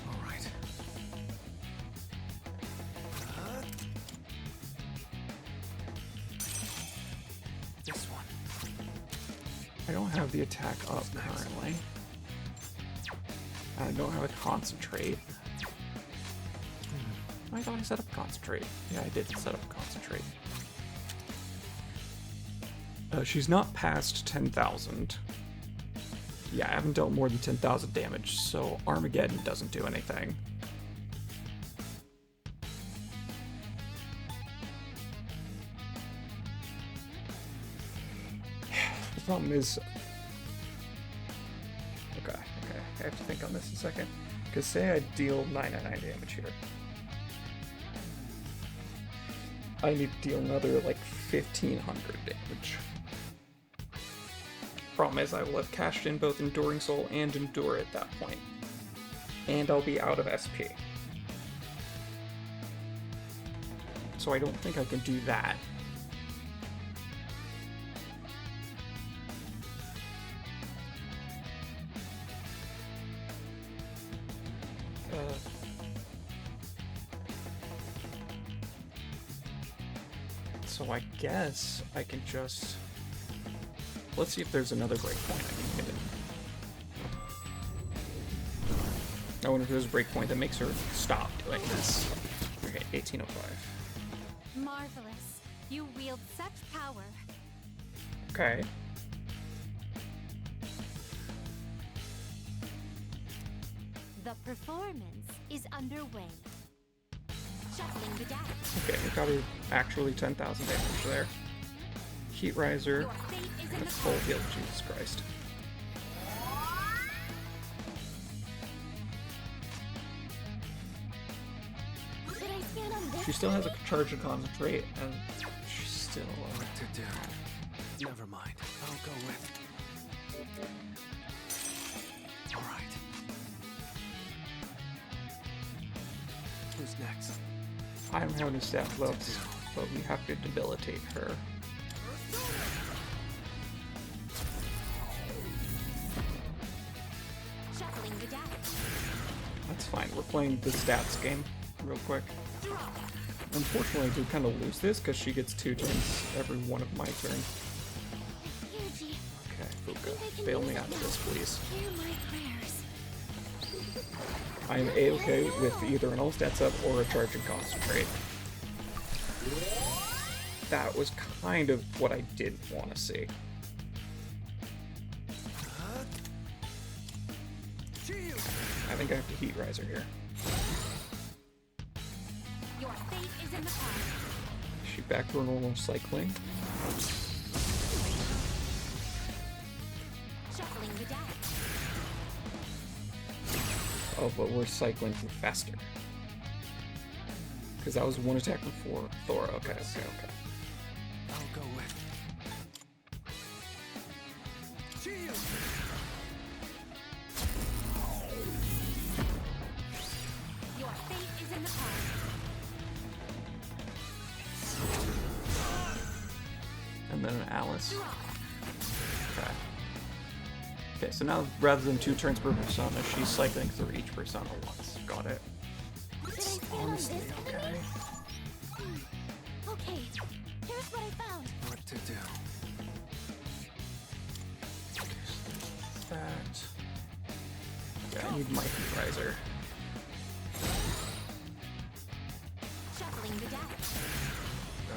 All right. This one. I don't have the attack up currently. I don't have a concentrate. I thought I set up concentrate. Yeah, I did set up concentrate. She's not past 10,000. Yeah, I haven't dealt more than 10,000 damage, so Armageddon doesn't do anything. The problem is... Okay, I have to think on this a second. Because say I deal 999 damage here. I need to deal another, like, 1,500 damage. Problem is, I will have cashed in both Enduring Soul and Endure at that point. And I'll be out of SP. So I don't think I can do that. So I guess I can just... Let's see if there's another breakpoint I can hit it. I wonder if there's a breakpoint that makes her stop doing this. Okay, 1805. Marvelous. You wield such power. Okay. The performance is underway. Shuffling the deck. Okay, we got her actually 10,000 damage there. Heat Riser. Your fate is in And the full cards. heal, Jesus Christ. Should I stand on this? She still has a charge and concentrate, and she's still... What to do? Never mind. I'll go with. All right. Who's next? I don't have any stat buffs, but we have to debilitate her. Shuffling the deck. That's fine, we're playing the stats game real quick. Unfortunately, I do kind of lose this because she gets 2 turns every one of my turns. Energy. Okay, Fuka. think I can Bail use me it out of now. this, please. Hear my prayers. I am A-okay with either an all-stats up or a charging concentrate. That was kind of what I didn't want to see. I think I have to heat riser here. Your fate is in the palm. Is she back to her normal cycling? Shuffling the deck. Oh, but we're cycling through faster. Because that was one attack before Thor. Okay, okay, okay. I'll go with shield. Your fate is in the palm. And then an Alice. Draw. Okay. Okay, so now rather than 2 turns per persona, she's cycling through each persona once. Got it. Did I It's stand on honestly this okay. enemy? Okay, here's what I found. What to do? That. Yeah, I need my heat riser. Shuffling the deck.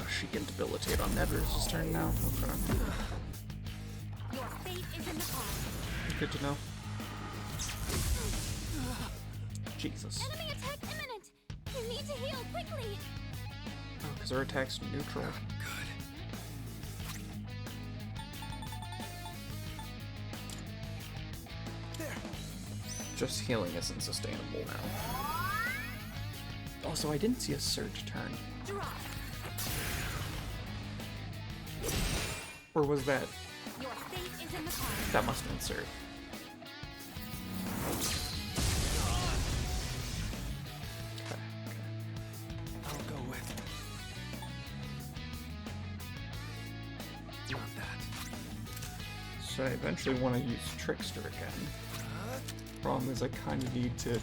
Oh, she can debilitate on Nevers' turn now. Okay. Your fate is in the palm. Good to know. Jesus. Enemy attack imminent. You need to heal quickly. Oh, because her attack's neutral. Good. There. Just healing isn't sustainable now. Also, I didn't see a surge turn. Draw. Or was that... Your fate is in the palm. That must have been surge. Okay, okay. I'll go with. Not that. So I eventually want to use Trickster again. Problem is I kind of need to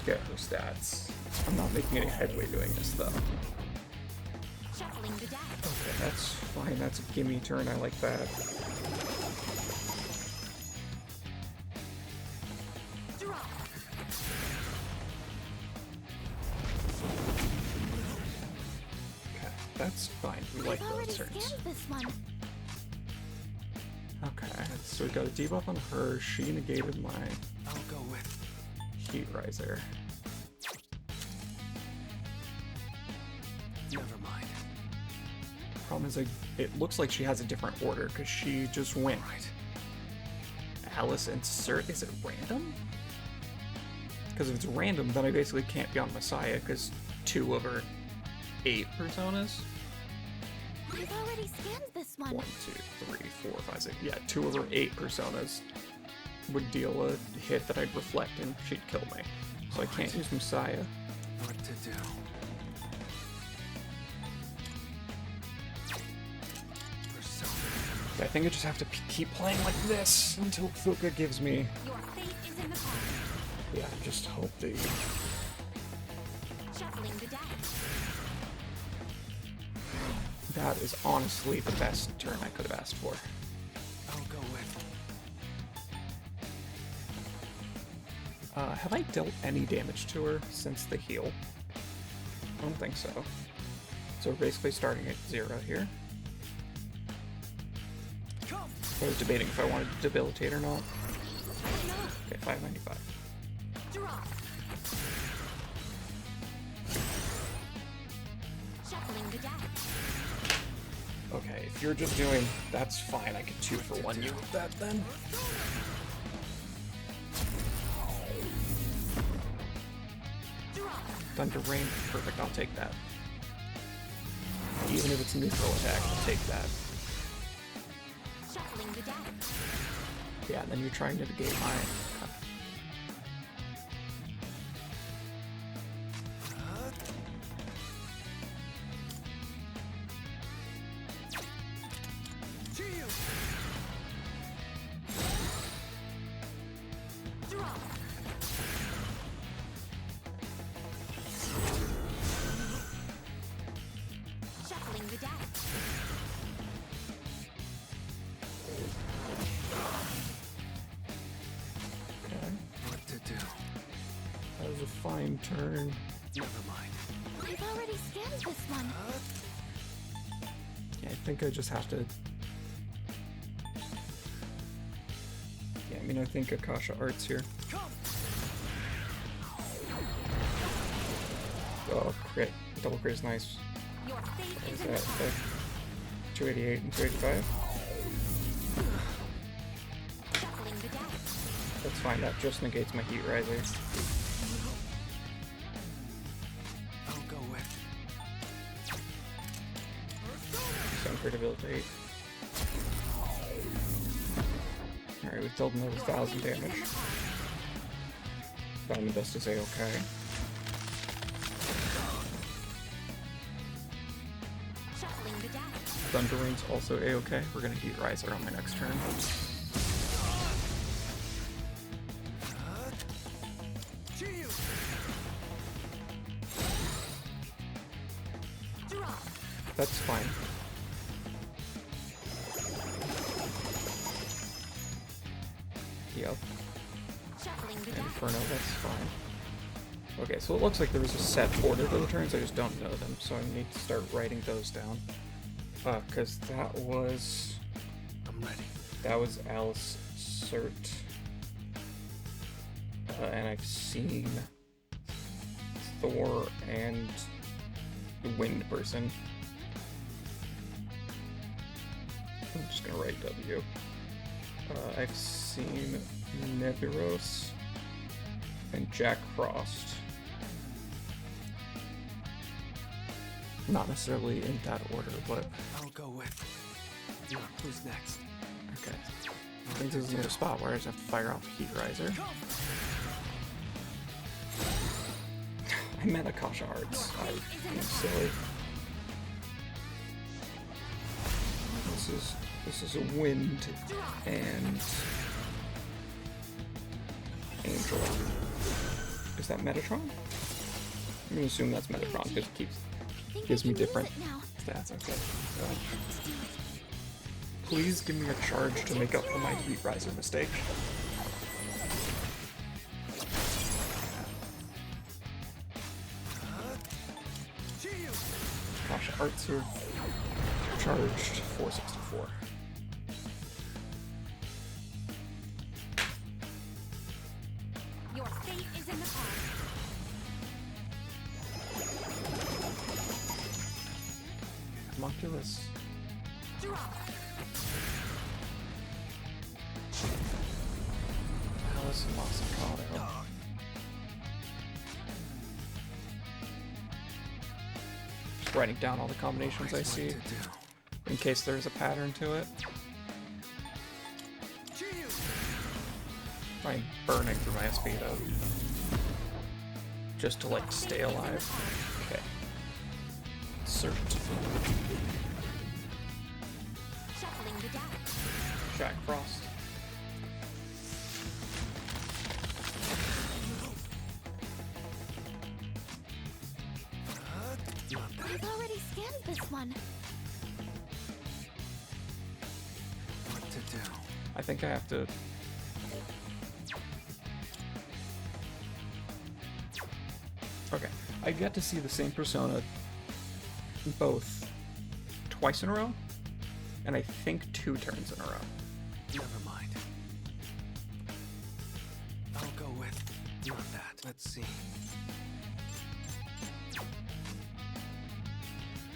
get her stats. I'm not making any headway doing this though. Shuffling the deck. Okay, that's fine. That's a gimme turn. I like that. Draw. Okay, that's fine. We like I've already those turns. scanned this one. Okay, so we got a debuff on her. She negated my I'll go with. heat riser. Never mind. Problem is, it looks like she has a different order because she just went Alice insert. Is it random? Because if it's random, then I basically can't be on Messiah because 2 of her 8 personas. I've already scanned this one. 1, 2, 3, 4, 5, 6. Yeah, 2 of her 8 personas would deal a hit that I'd reflect and she'd kill me. So I can't use Messiah. What to do? Persona. I think I just have to keep playing like this until Fuka gives me. Your fate is in the palm. Yeah, just hope the. Shuffling the deck. That is honestly the best turn I could have asked for. I'll go with. Have I dealt any damage to her since the heal? I don't think so. So we're basically starting at 0 here. I was debating if I wanted to debilitate or not. Okay, 595. Draw. Shuffling the deck. Okay, if you're just doing, that's fine. I could 2 for 1 you with that then. Draw. Thunder Rain, perfect. I'll take that. Even if it's a neutral attack, I'll take that. Shuffling the deck. Yeah, and then you're trying to negate my. Draw. Shuffling the deck. was a fine turn. Never mind. I've already scanned this one. Yeah, I think I just have to... Yeah, I mean, I think Akasha Art's here. Oh, crit. Double crit is nice. Your fate What is is in that? the palm. 288 and 285? Shuffling the deck. That's fine, that just negates my heat riser. I'll go with. Some crit ability. Alright, we've dealt another 1,000 damage. Diamond Dust is A-okay. Shuffling the deck. Thunder Rain's also A-okay. We're gonna heat riser on my next turn. Draw. That's fine. Yep. Shuffling the deck. Inferno, that's fine. Okay, so it looks like there was a set order to the turns, I just don't know them, so I need to start writing those down. Because that was... I'm ready. That was Alice Cert. And I've seen Thor and the Wind person. I'm just gonna write W. I've seen Nebulos and Jack Frost. Not necessarily in that order, but I'll go with. Yeah, who's next? okay. I think this is another spot where I just have to fire off a heat riser. I meant Akasha Arts. I'm silly. This is a wind and Angel. Is that Metatron? I'm gonna assume that's Metatron because it gives me different stats. Okay. Please give me a charge to make up for my heat riser mistake. Akasha Arts here. Charged 464. Your fate is in the palm. Homunculus. Draw. Alice and Mossicado. Just writing down all the combinations I see, in case there's a pattern to it. I'm burning through my SP though. Just to like stay alive. Okay. Cert. Shuffling the deck. Jack Frost. I've already scanned this one. What to do? I think I have to... Okay. I get to see the same persona both twice in a row, and I think 2 turns in a row. Never mind. I'll go with. Not that. Let's see.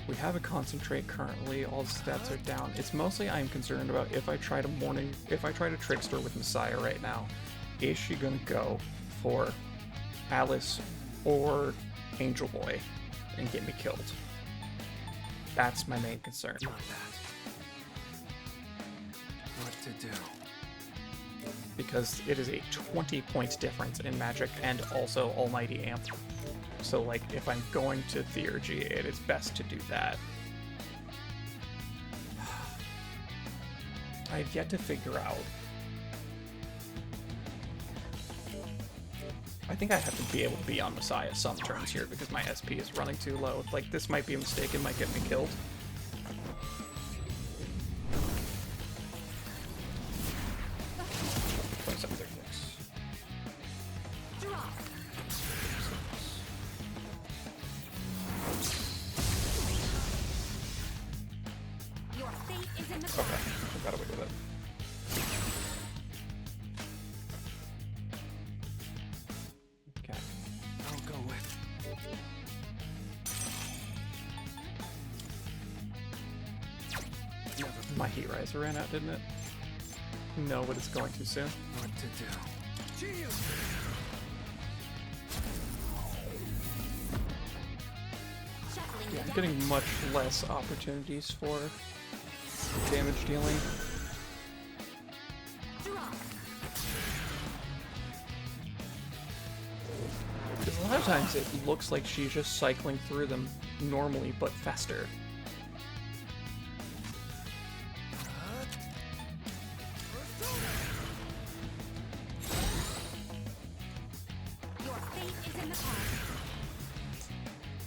We have a concentrate currently, all the stats are down. It's mostly I'm concerned about if I try to trickster with Messiah right now, is she gonna go for Alice or Angel Boy and get me killed? That's my main concern. Not that. What to do? Because it is a 20-point difference in magic and also Almighty Amp. So, like, if I'm going to Theurgy, it is best to do that. I've yet to figure out. I think I have to be able to be on Messiah some turns here because my SP is running too low. Like, this might be a mistake, it might get me killed. My heat riser ran out, didn't it? No, but it's going too soon. What to do? Shuffling Yeah, the I'm getting much less opportunities for damage dealing. Draw. Because a lot of times it looks like she's just cycling through them normally, but faster. Your fate is in the palm.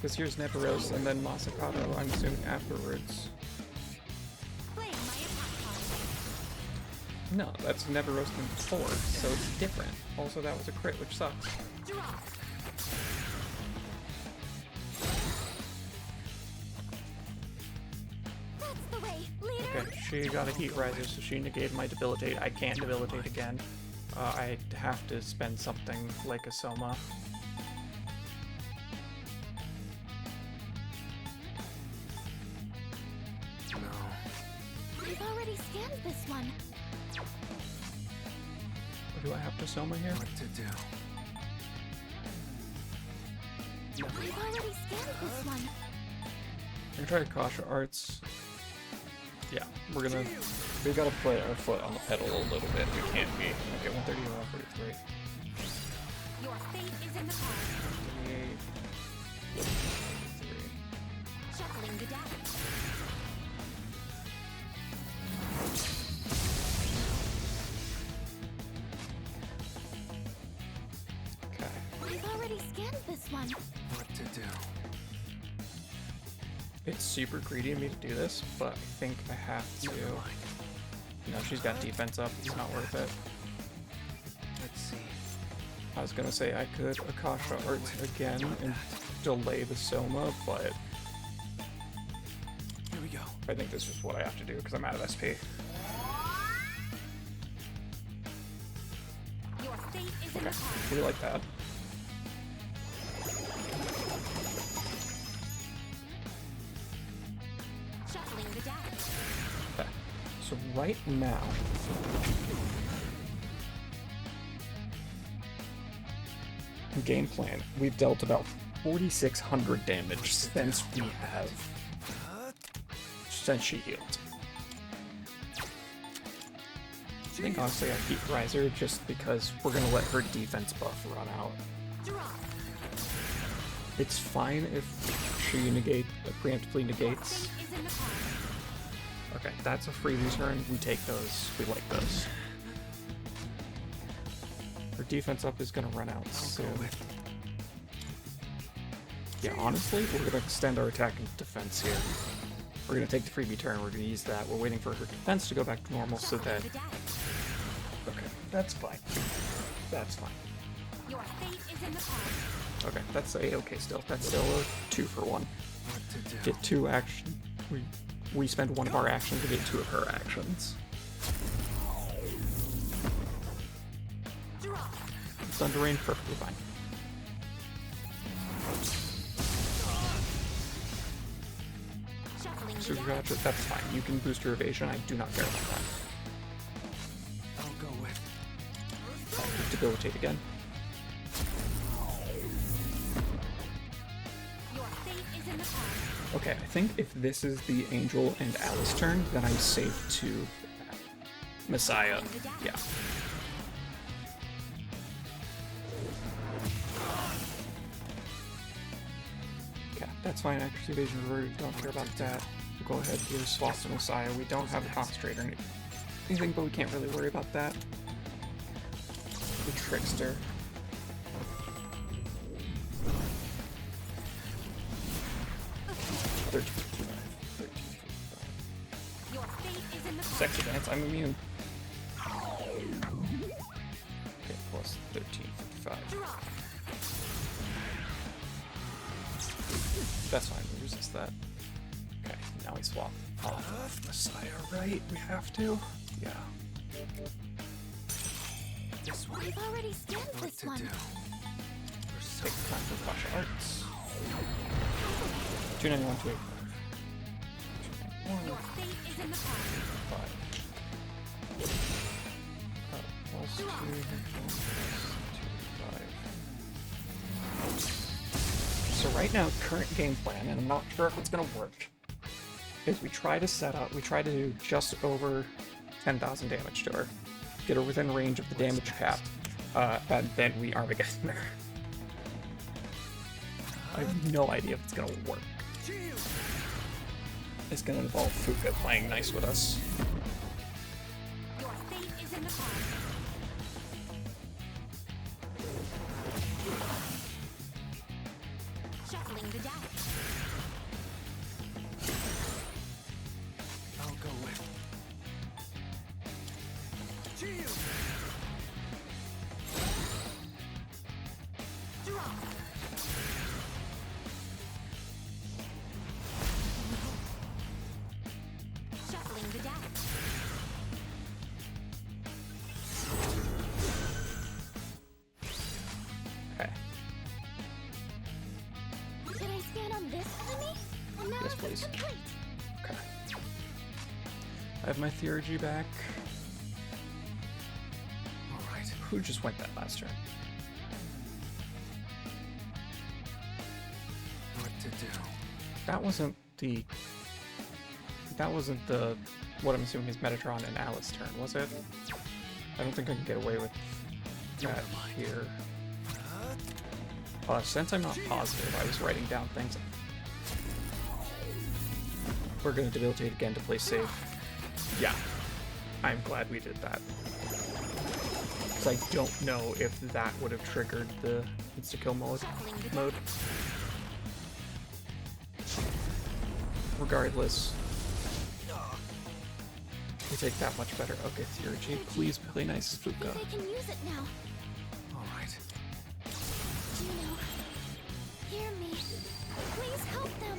Because here's Neveros and then Masakato, I'm assuming afterwards. Playing my attack card. No, that's Neveros before, so it's different. Also, that was a crit, which sucks. Draw. That's the way, leader. Okay, she got a heat riser, so she negated my debilitate. I can't debilitate again. I have to spend something like a Soma. I've already scanned this one. Or do I have to Soma here? What to do? I've already scanned this one. I'm gonna try Kasha Arts. Yeah, we gotta put our foot on the pedal a little bit. We can't be. Okay, 130 or 143. Your fate is in the palm. 143. Shuffling the deck. Okay. I've already scanned this one. What to do? It's super greedy of me to do this, but I think I have to. No, she's got defense up. It's not worth it. Let's see. I was gonna say I could Akasha Arts again and delay the Soma, but Here we go. I think this is what I have to do because I'm out of SP. Your fate is in Okay, the palm. we like that. Shuffling the deck. Okay, so right now, game plan, we've dealt about 4,600 damage since she healed. I think honestly I keep Riser just because we're gonna let her defense buff run out. Draw. It's fine if she preemptively negates. Fate is in the palm. Okay, that's a freebie turn. We take those. We like those. Her defense up is gonna run out soon. Yeah, honestly, we're gonna extend our attack and defense here. We're gonna take the freebie turn. We're gonna use that. We're waiting for her defense to go back to normal so that. The deck. Okay, that's fine. That's fine. Your fate is in the palm. Okay, that's a-okay still. That's still a 2-for-1. What to do? Get 2 action. We spend 1 of our actions to get 2 of her actions. Draw. Thunder Rain, perfectly fine. Shuffling the Super deck. Gotcha, that's fine. You can boost your evasion. I do not care about that. I'll go with. Debilitate again. Your fate is in the palm. Okay, I think if this is the Angel and Alice turn, then I'm safe to Messiah. Yeah. Okay, that's fine. Accuracy evasion reverted. Don't care about that. We'll go ahead here. Swap to Messiah. We don't have a concentrator or anything, but we can't really worry about that. The Trickster. Your fate is in the palm. Sexy dance, I'm immune. Okay, plus 1355. Draw. That's fine, we resist that. Okay, now we swap off Messiah, right? We have to? Yeah. This one. I've already scanned What this to one. do? Take the time for Kasha Arts. 291 to 85. Your fate is in the palm. 5. Plus 2, 5. So right now, current game plan, and I'm not sure if it's gonna work, is we try to do just over 10,000 damage to her, get her within range of the damage cap, and then we Armageddon her. I have no idea if it's gonna work. It's gonna involve Fuka playing nice with us. Your fate is in the palm. Shuffling the die. I'll go with Shield. Draw. Shuffling the die. Okay. Should I scan on this enemy? Yes, please. Complete. Okay. I have my Theurgy back. Alright, who just went that last turn? What to do? That wasn't the... what I'm assuming is Metatron and Alice turn, was it? I don't think I can get away with that here. Since I'm not positive, I was writing down things. We're going to debilitate again to play safe. Yeah, I'm glad we did that. Because I don't know if that would have triggered the insta-kill mode. Regardless, we take that much better. Okay, Theurgy, please play nice, Fuka. They can use it now. Alright. Juno, hear me. Please help them.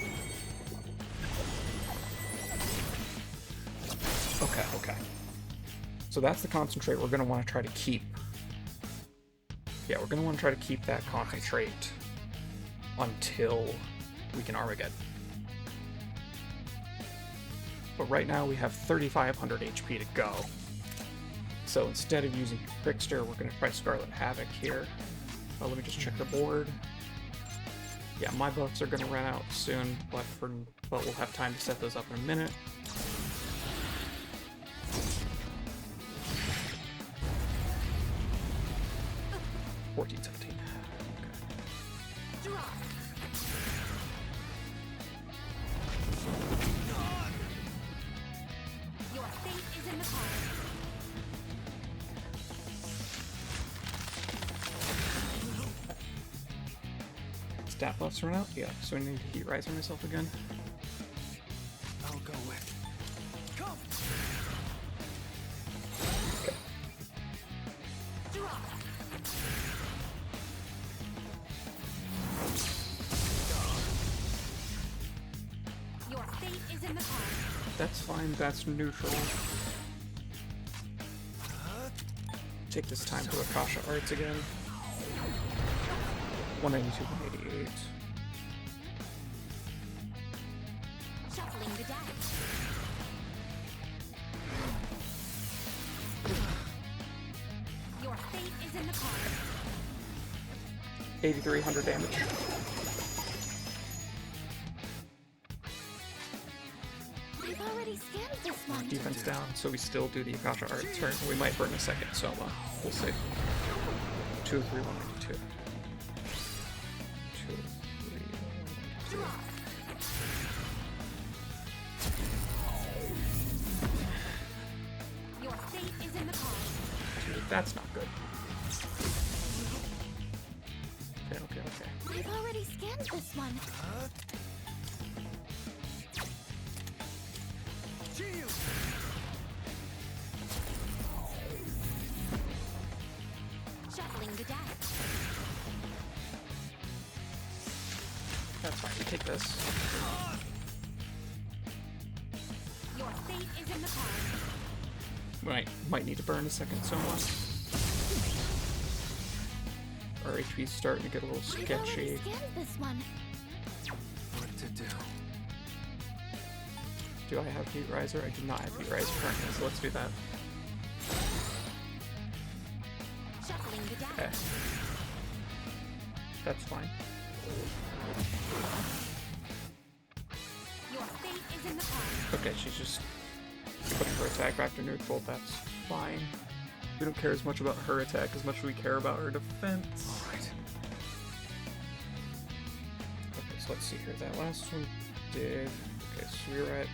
Okay. So that's the concentrate we're going to want to try to keep. Yeah, we're going to want to try to keep that concentrate until we can Armageddon. But right now we have 3,500 HP to go. So instead of using Trickster, we're going to try Scarlet Havoc here. Let me just check the board. Yeah, my buffs are going to run out soon, but we'll have time to set those up in a minute. $14.17. Okay. Draw. Your fate is in the palm. Stat buffs run out? Yeah, so I need to heat rise on myself again. I'll go with come. Okay. Draw. Your fate is in the palm. That's fine, that's neutral. Take this time to Akasha Arts again. 192, 188. Shuffling the die. Your fate is in the palm. 8,300 damage. We've already scanned this one. Defense down, so we still do the Akasha Arts turn. We might burn a second Soma. We'll see. 2, 3, 192. 2, 3, 192. Your fate is in the palm. Dude, that's not good. Okay. We've already scanned this one. Shield. Shuffling the die. That's fine, we take this. Your fate is in the palm. Might need to burn a second Soma. Our HP's starting to get a little We've already sketchy. scanned this one. What to do? Do I have Heat Riser? I do not have Heat Riser currently, so let's do that. Shuffling the deck. Okay. That's fine. Your fate is in the palm. Okay, she's just putting her attack back to neutral. That's fine. We don't care as much about her attack as much as we care about her defense. Alright. Okay, so let's see here. That last one did. Okay, so we were at.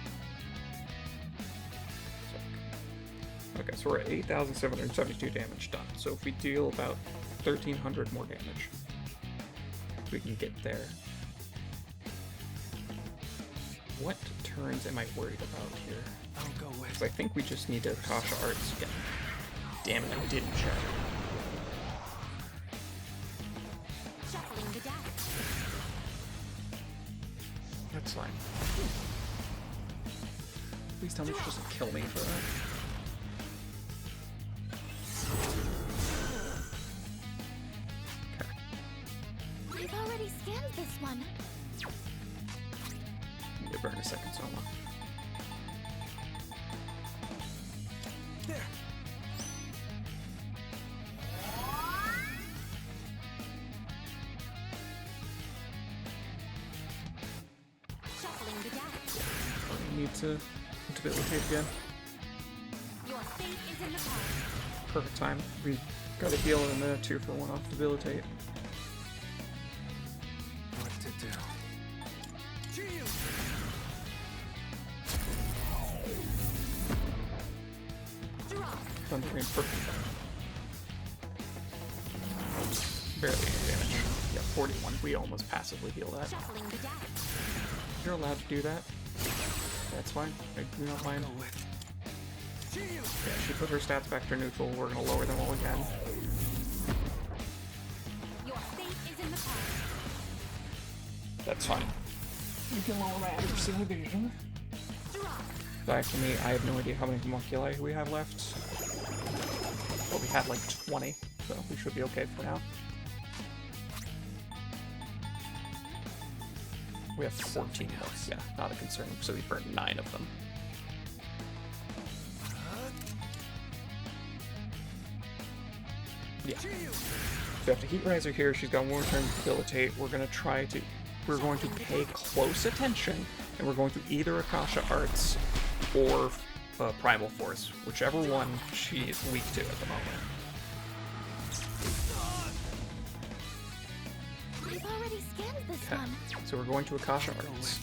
Okay, so we're at 8,772 damage done. So if we deal about 1,300 more damage, we can get there. What turns am I worried about here? I'll go with. 'Cause I think we just need to Akasha Arts again. Damn it, I didn't check. Shuffling the deck. That's fine. Please tell me she doesn't kill me for that. Okay. I've already scanned this one. Need to burn a second Soma. There. Shuffling the deck. We need to debilitate again. Your fate is in the palm. Perfect time. We gotta heal in a minute, 2 for 1 off debilitate. What to do? Shield! Drop. Thundering perfect time. Barely any damage. Yeah, 41. We almost passively heal that. Shuffling the deck. You're allowed to do that. That's fine. I do not mind. Go with. Shield! Yeah, she put her stats back to neutral. We're gonna lower them all again. Your fate is in the palm. That's fine. You can lower my accuracy and evasion. Drop. Back to me. I have no idea how many homunculi we have left. But we had like 20, so we should be okay for now. We have 14 left. Yeah, not a concern. So we burned 9 of them. Yeah. So we have to Heat Riser here. She's got 1 turn to debilitate. We're going to pay close attention, and we're going to either Akasha Arts or Primal Force, whichever one she is weak to at the moment. I've already scanned this Okay, one. so we're going to Akasha Arts.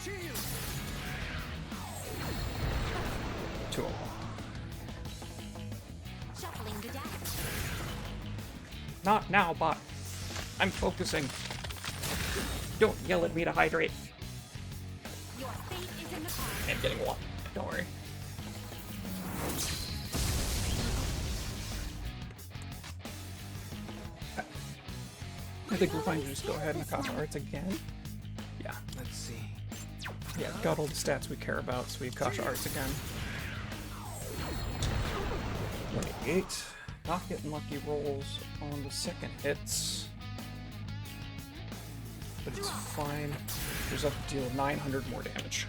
Shield! 2 of them. Shuffling the deck. Not now, bot. I'm focusing. Don't yell at me to hydrate. Your fate is in the palm. I'm getting 1. Don't worry. I think we're fine to just go ahead and Akasha Arts again. Yeah. Let's see. Yeah, we got all the stats we care about, so we Akasha Arts again. 28. Not getting lucky rolls on the second hits. But it's fine. There's up to deal 900 more damage.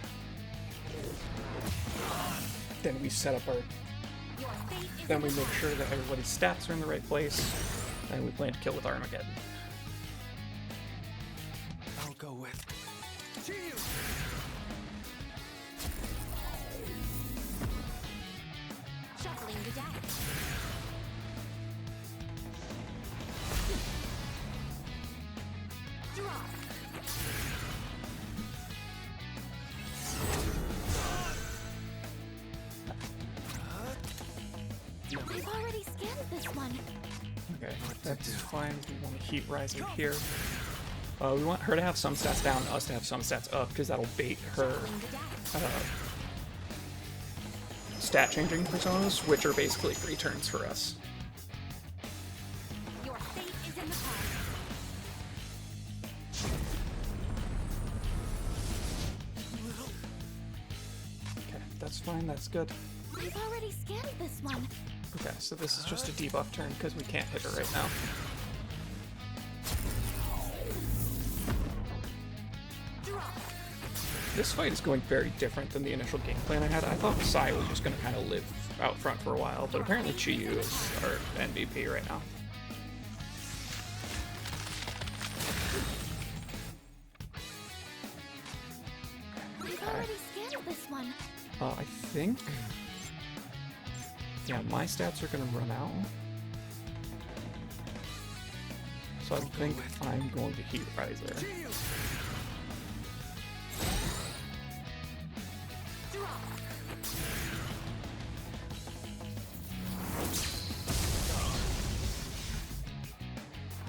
Then we set up our... Your fate is Then in we the make palm. sure that everybody's stats are in the right place. And we plan to kill with Armageddon. I'll go with. Shield! Shuffling the deck. Drop. I've already scanned this one. Okay, that's fine. We want to Heat Riser here. We want her to have some stats down, us to have some stats up, because that'll bait her Shuffling the deck. stat changing personas, which are basically 3 turns for us. Your fate is in the palm. Okay, that's fine, that's good. I've already scanned this one. Okay, so this is just a debuff turn because we can't hit her right now. Drop. This fight is going very different than the initial game plan I had. I thought Sai was just going to kind of live out front for a while, but apparently Chiyu is our MVP right now. We've already scanned this one. I think... Yeah, my stats are going to run out. So I think I'm going to Heat Riser.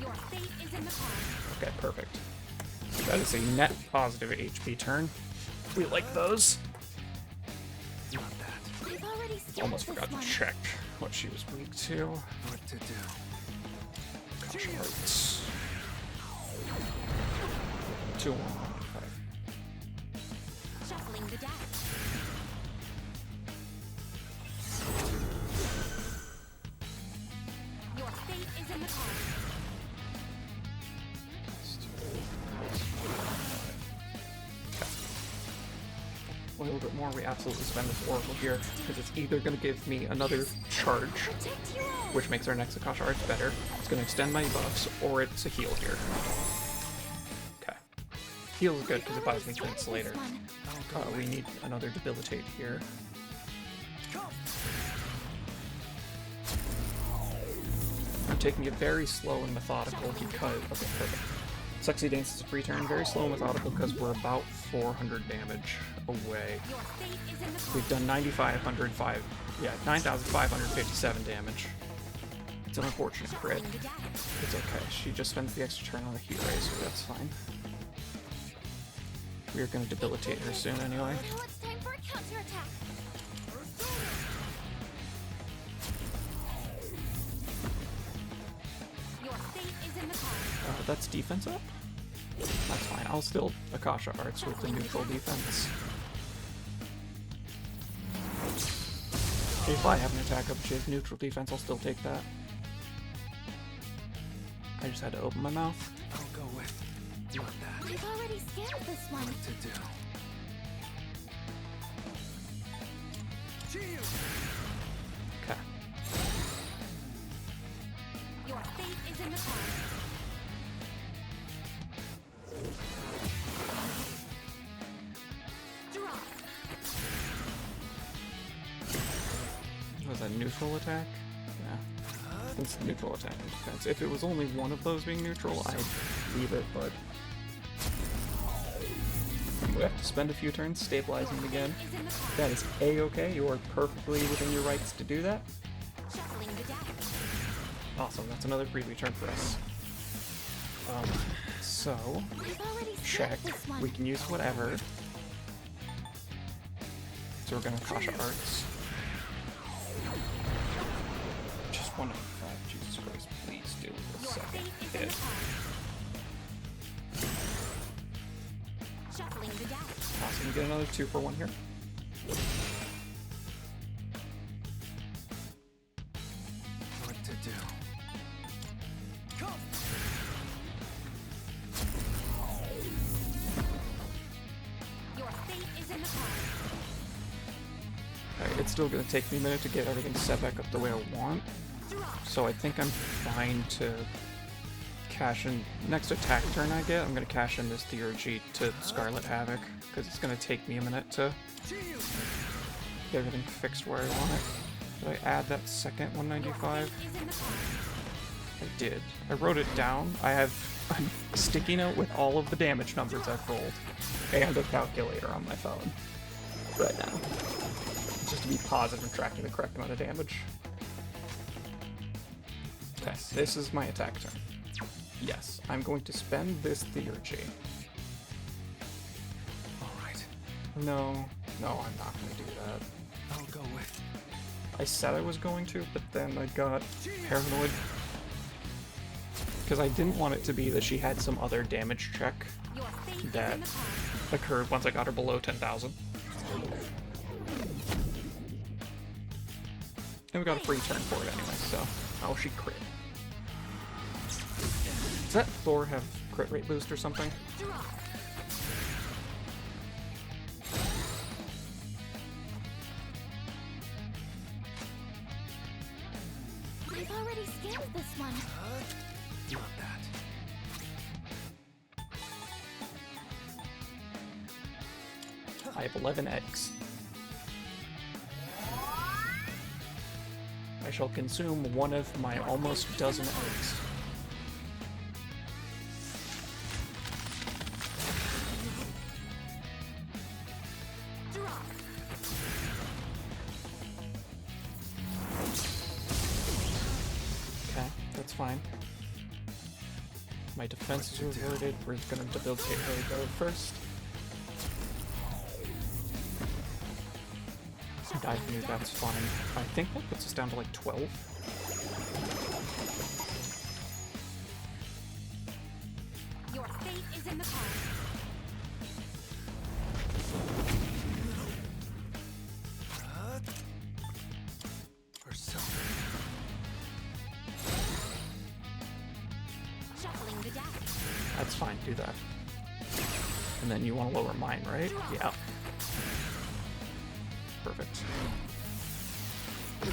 Your fate is in the palm. Okay, perfect. That is a net positive HP turn. We like those. Not that. We've already scanned Almost this forgot to one. check what she was weak to. What to do? Gosh, hearts. 2, 1, 5. Shuffling the deck. Your fate is in the palm. A little bit more, we absolutely spend this Oracle here, because it's either going to give me another charge, Protect your own. which makes our next Akasha Arts better, it's going to extend my buffs, or it's a heal here. Okay. Heal is good because it buys me things later. We need another Debilitate here. I'm taking it very slow and methodical because... Okay, perfect. Sexy Dance is a free turn, very slow and methodical because we're about 400 damage away. Your fate is in the palm. We've done 9,557 damage. It's an unfortunate crit. Shuffling the deck. It's okay. She just spends the extra turn on the Heat Ray, so that's fine. We are going to debilitate her soon anyway. Now it's time for a counterattack. Your fate is in the palm. That's defense up? That's fine. I'll still Akasha Arts with the neutral defense. If I have an attack up, she has neutral defense, I'll still take that. I just had to open my mouth. I'll go with not that. We've already scanned this one. What to do? Okay. Your fate is in the palm. Drop. Was that neutral attack? Yeah. It's neutral attack and defense. If it was only one of those being neutral, I'd leave it, but... We have to spend a few turns stabilizing it again. Is in the palm. That is a-okay. You are perfectly within your rights to do that. Shuffling the deck. Awesome, that's another freebie turn for us. So... We've already Check. scanned this one. We can use whatever. So we're gonna Akasha Arts. Just 195, Jesus Christ, please do the Your second fate is in hit. the palm. Shuffling the deck. Awesome, we get another 2 for 1 here. What to do? Your fate is in the palm. Alright, it's still gonna take me a minute to get everything set back up the way I want. Drop. So I think I'm fine to cash in. Next attack turn I get, I'm gonna cash in this Theurgy to Scarlet Havoc, because it's gonna take me a minute to get everything fixed where I want it. Did I add that second 195? Fate is in the palm. I did. I wrote it down. I have a sticky note with all of the damage numbers I've rolled, and a calculator on my phone right now, just to be positive and tracking the correct amount of damage. Okay, this is my attack turn. Yes, I'm going to spend this Theurgy. Alright. No, I'm not going to do that. I'll go with I said I was going to, but then I got paranoid. Because I didn't want it to be that she had some other damage check Your fate that is in the palm. occurred once I got her below 10,000. And we got a free turn for it anyway, so... Oh, she crit. Does that Thor have crit rate boost or something? Drop. Not that. I have 11 eggs. I shall consume one of my almost dozen eggs. Okay, that's fine. My defense is reverted. We're gonna debilitate her go first. I think that's fine. I think that puts us down to like 12. Your fate is in the cards. Persona. Shuffling the deck. That's fine, do that. And then you want to lower mine, right? Yeah. Perfect. Okay,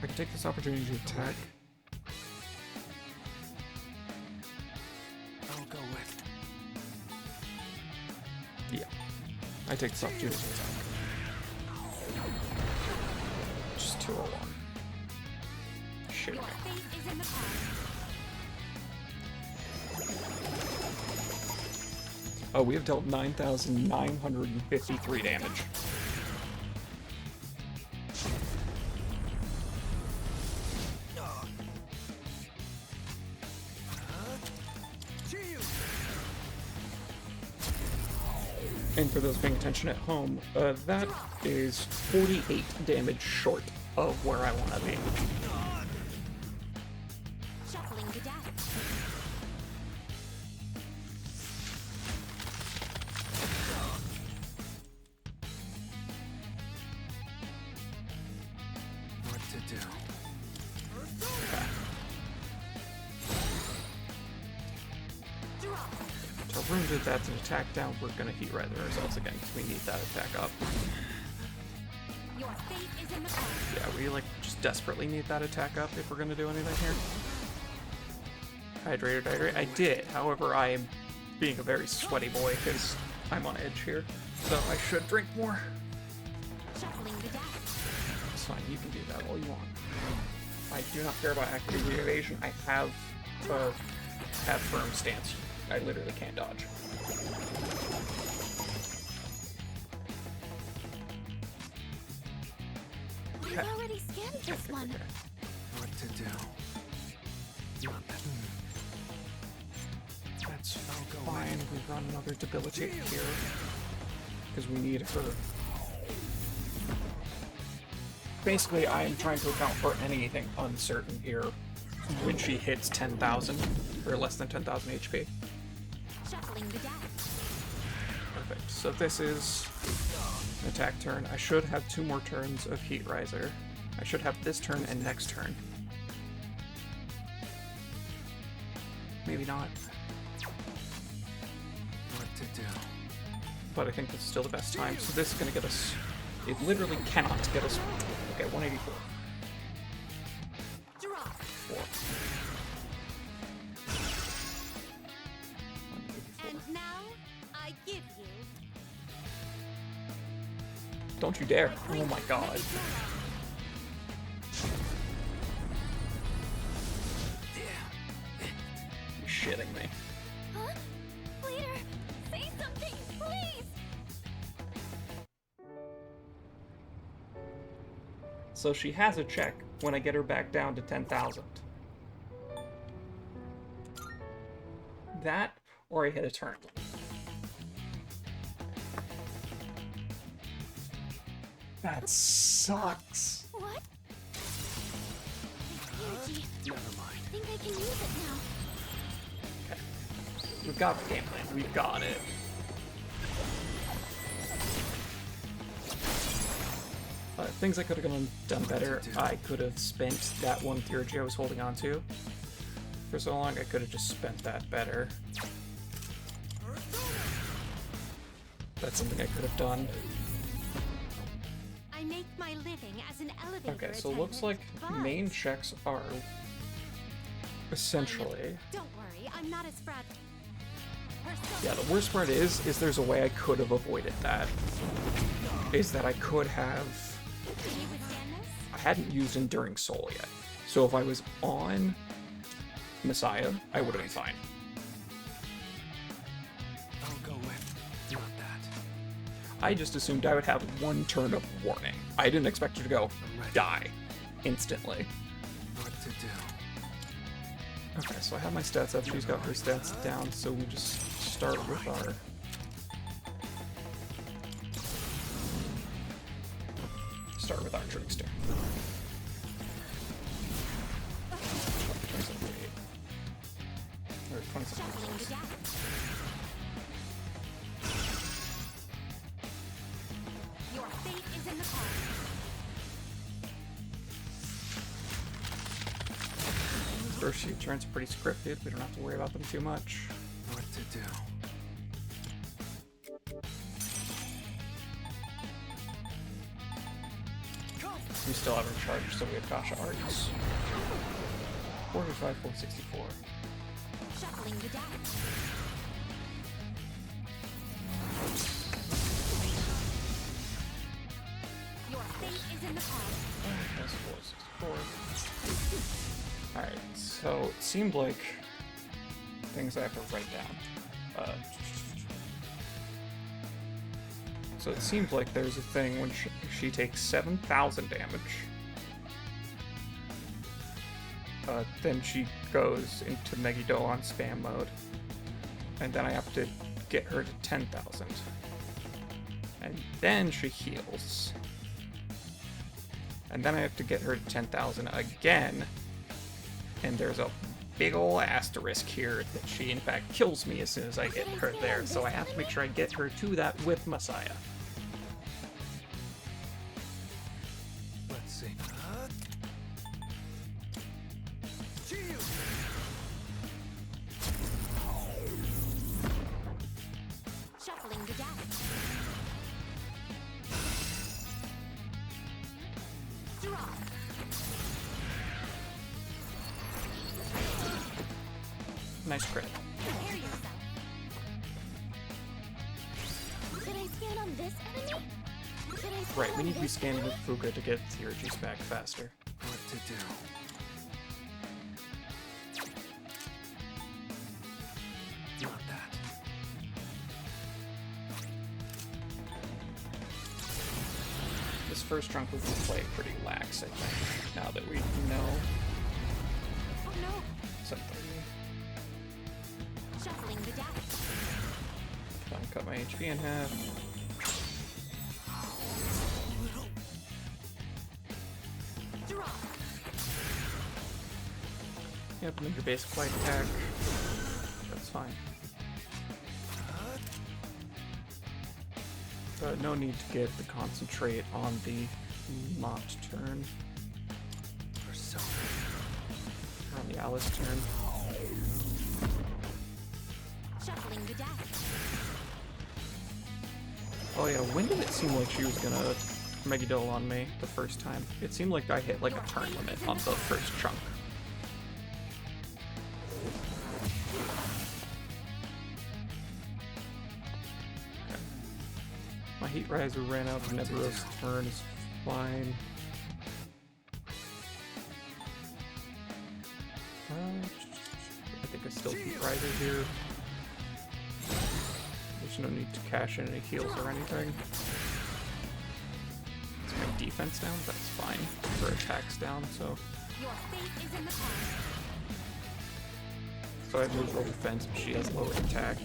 I can take this opportunity to attack. I'll go with. Yeah. I take this opportunity to attack. Just 201. Shit. Your fate is in the cards. Oh, we have dealt 9,953 damage. And for those paying attention at home, that is 48 damage short of where I want to be. Shuffling the deck. What to do? To wounded, that's an attack down. We're gonna heat rather ourselves again because we need that attack up. Your fate is in the cards. Yeah, we like just desperately need that attack up if we're gonna do anything here. Hydrate or dehydrate? I did. However, I am being a very sweaty boy because I'm on edge here. So I should drink more. Shuffling the deck. It's fine, you can do that all you want. I do not care about activity evasion. I have firm stance. I literally can't dodge. We've already scanned this one. What to do? Not that. That's fine. We run another debilitate here because we need her. Basically, I am trying to account for anything uncertain here when she hits 10,000 or less than 10,000 HP. Shuffling the deck. Perfect. So this is an attack turn. I should have 2 more turns of Heat Riser. I should have this turn and next turn. Maybe not. What to do? But I think this is still the best time. So this is going to get us... It literally cannot get us... Okay, 184. Draw. 4. 184. And now, I give you... Don't you dare. Oh my god. You're shitting me. Huh? Leader, say something, please! So she has a check when I get her back down to 10,000. That, or I hit a turn. That sucks. What? Energy. Never mind. I think I can use it now. Okay. We've got the game plan. We've got it. Things I could have done better. I could have spent that one theurgy I was holding on to for so long. I could have just spent that better. That's something I could have done. I make my living as an elevator Okay, so it looks attendant, like but main checks are essentially... don't worry, I'm not as fragile. Yeah, the worst part is there's a way I could have avoided that. Is that I could have... Can you withstand this? I hadn't used Enduring Soul yet. So if I was on Messiah, I would have been fine. I'll go with not that. I just assumed I would have one turn of warning. I didn't expect her to go die instantly. What to do? Okay, so I have my stats up. She's got her stats down, so we just start with our... Start with our trickster. 27, 28. Or 27, Shuffling the 26. deck. Your fate is in the cards. First few turns are pretty scripted. We don't have to worry about them too much. What to do? We still have our charge, so we have Kasha Arts. 45, 464. Shuffling the deck. Your fate is in the cards. That's 464. Alright, so it seemed like things I have to write down. So it seems like there's a thing when she takes 7,000 damage. Then she goes into Megidolon spam mode. And then I have to get her to 10,000. And then she heals. And then I have to get her to 10,000 again. And there's a big ol' asterisk here that she in fact kills me as soon as I get her there. So I have to make sure I get her to that with Messiah. Let's see. Shuffling the deck. Draw. Nice crit. Prepare yourself. Should I scan on this enemy? Should I scan Right, we on need to be this scanning with enemy? Fuka to get Theurgy's back faster. What to do? Not that. This first chunk we can play pretty lax, I think, now that we know. Oh no. 730. Shuffling the deck. Trying to cut my HP in half. Draw. Yep, make your basic light attack. That's fine. No need to get the concentrate on the Mott turn. Persona. Or on the Alice turn. Shuffling the deck. Oh yeah, when did it seem like she was gonna Megadol on me the first time? It seemed like I hit like a turn limit on the first chunk. Okay. My Heat Riser ran out, the Nebulos turn is fine. I think I still Heat Riser here. There's no need to cash in any heals or anything. Is my defense down? That's fine. Her attack's down, so... Your fate is in the cards. So I have low defense, but she has lower attack.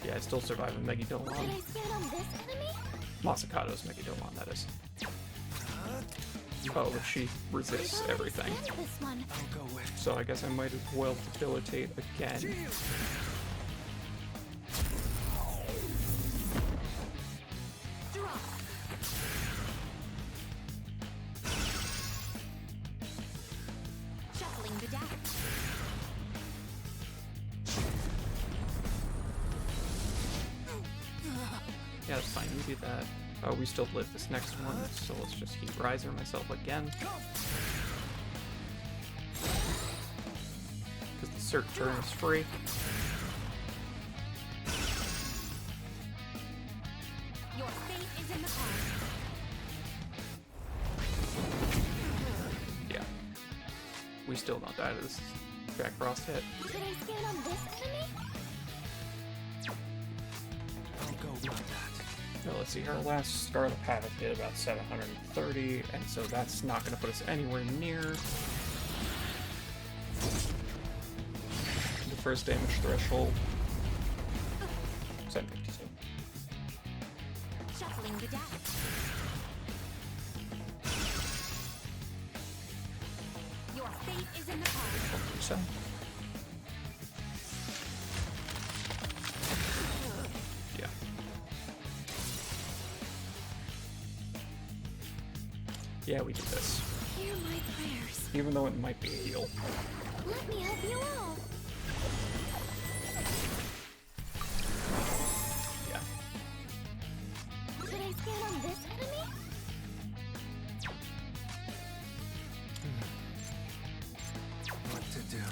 Yeah, I still survive a Megidolon. Should I scan on this enemy? Masakato's Megidolon, that is. Oh, but she resists everything. Scan this one. I'll go with. So I guess I might as well debilitate again. Draw. Shuffling the deck. Yeah, that's fine, we do that. We still live this next one, so let's just heat riser myself again. Because the cert turn is free. Your fate is in the palm. Yeah. We still don't die to this Jack Frost hit. Should I scan on this enemy? I'll go with that. Now let's see, our last Scarlet Havoc hit about 730, and so that's not going to put us anywhere near the first damage threshold. 752. Shuffling the deck. Your fate is in the palm. 137. Yeah. Yeah, we do this. Hear my prayers. Even though it might be a heal. Let me help you all. Yeah. Should I scan on this enemy? What to do?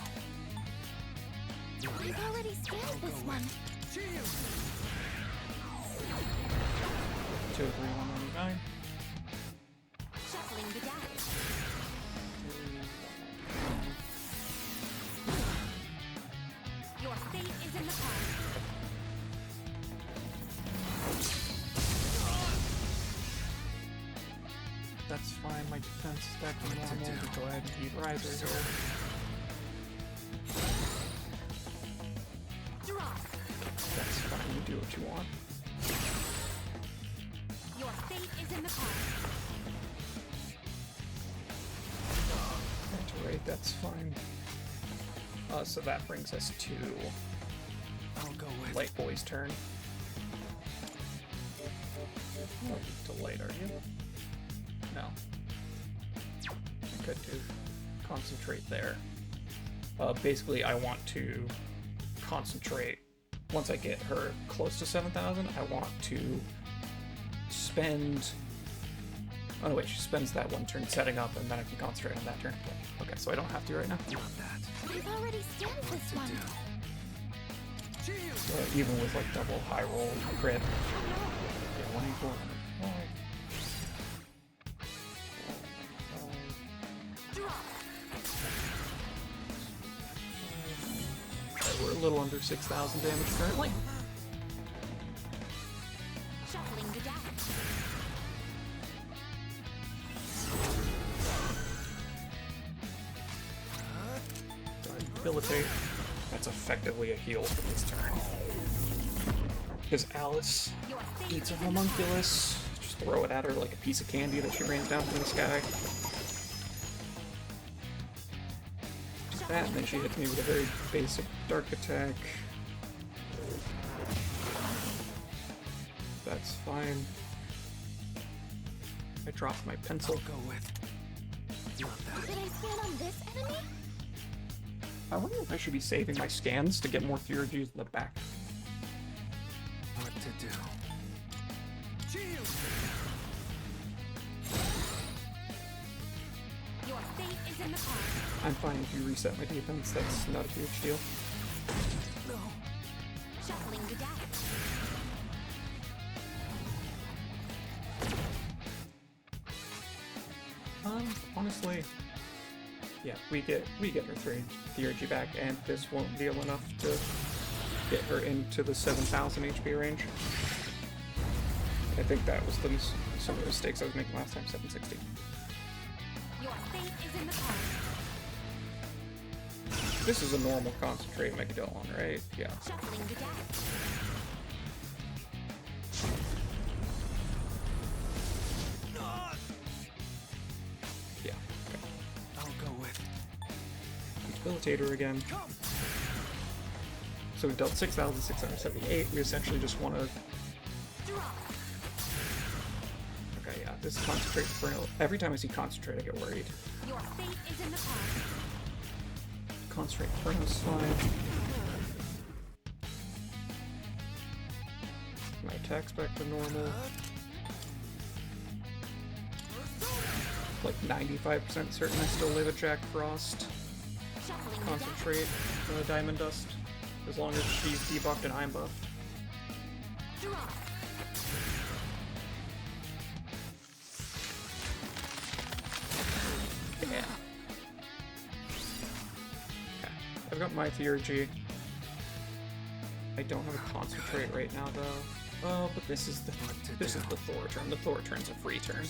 I've already scanned this one. 23199. Shuffling the deck. Your fate is in the palm. That's fine, my defense is back to normal. We go ahead and heat riser here. Drop. That's fine, you do what you want. Your fate is in the palm. Right, that's fine. So that brings us to I'll go with Light Boy's turn. Not delayed, are you? No. I could do concentrate there. Basically, I want to concentrate. Once I get her close to 7,000, I want to spend... Oh no, wait, she spends that one turn setting up, and then I can concentrate on that turn. Okay, so I don't have to right now. not that. I've already scanned this one. Even with like double high roll crit. Yeah, 184. We're a little under 6,000 damage currently. Shuffling the deck. Debilitate. That's effectively a heal for this turn. Because Alice Your fate eats a is in the palm. homunculus. Just throw it at her like a piece of candy that she rains down from the sky. That, and then she hits me with a very basic dark attack. That's fine. I dropped my pencil. Go with not that. Should I scan on this enemy? I wonder if I should be saving my scans to get more theurgies in the back. What to do? Your fate is in the palm. I'm fine if you reset my defense, that's not a huge deal. No. Shuffling the deck. Honestly, yeah, we get her theurgy back, and this won't deal enough to get her into the 7,000 HP range. I think that was some of the mistakes I was making last time, 760. Your fate is in the palm. This is a normal concentrate Megadolon, right? Yeah. Shuffling the deck. Yeah. Okay. I'll go with Debilitate her again. So we dealt 6,678. We essentially just want to... Drop. Okay, yeah, this is concentrate for... Every time I see concentrate, I get worried. Your fate is in the palm. Concentrate Inferno's fine. My attack's back to normal. like 95% certain I still live a Jack Frost Shuffling the deck. concentrate Diamond Dust, as long as she's debuffed and I'm buffed. Draw. Yeah. Okay. I've got my Theurgy. I don't have a concentrate right now though. Oh, but this is the Thor turn. The Thor turn's a free turn.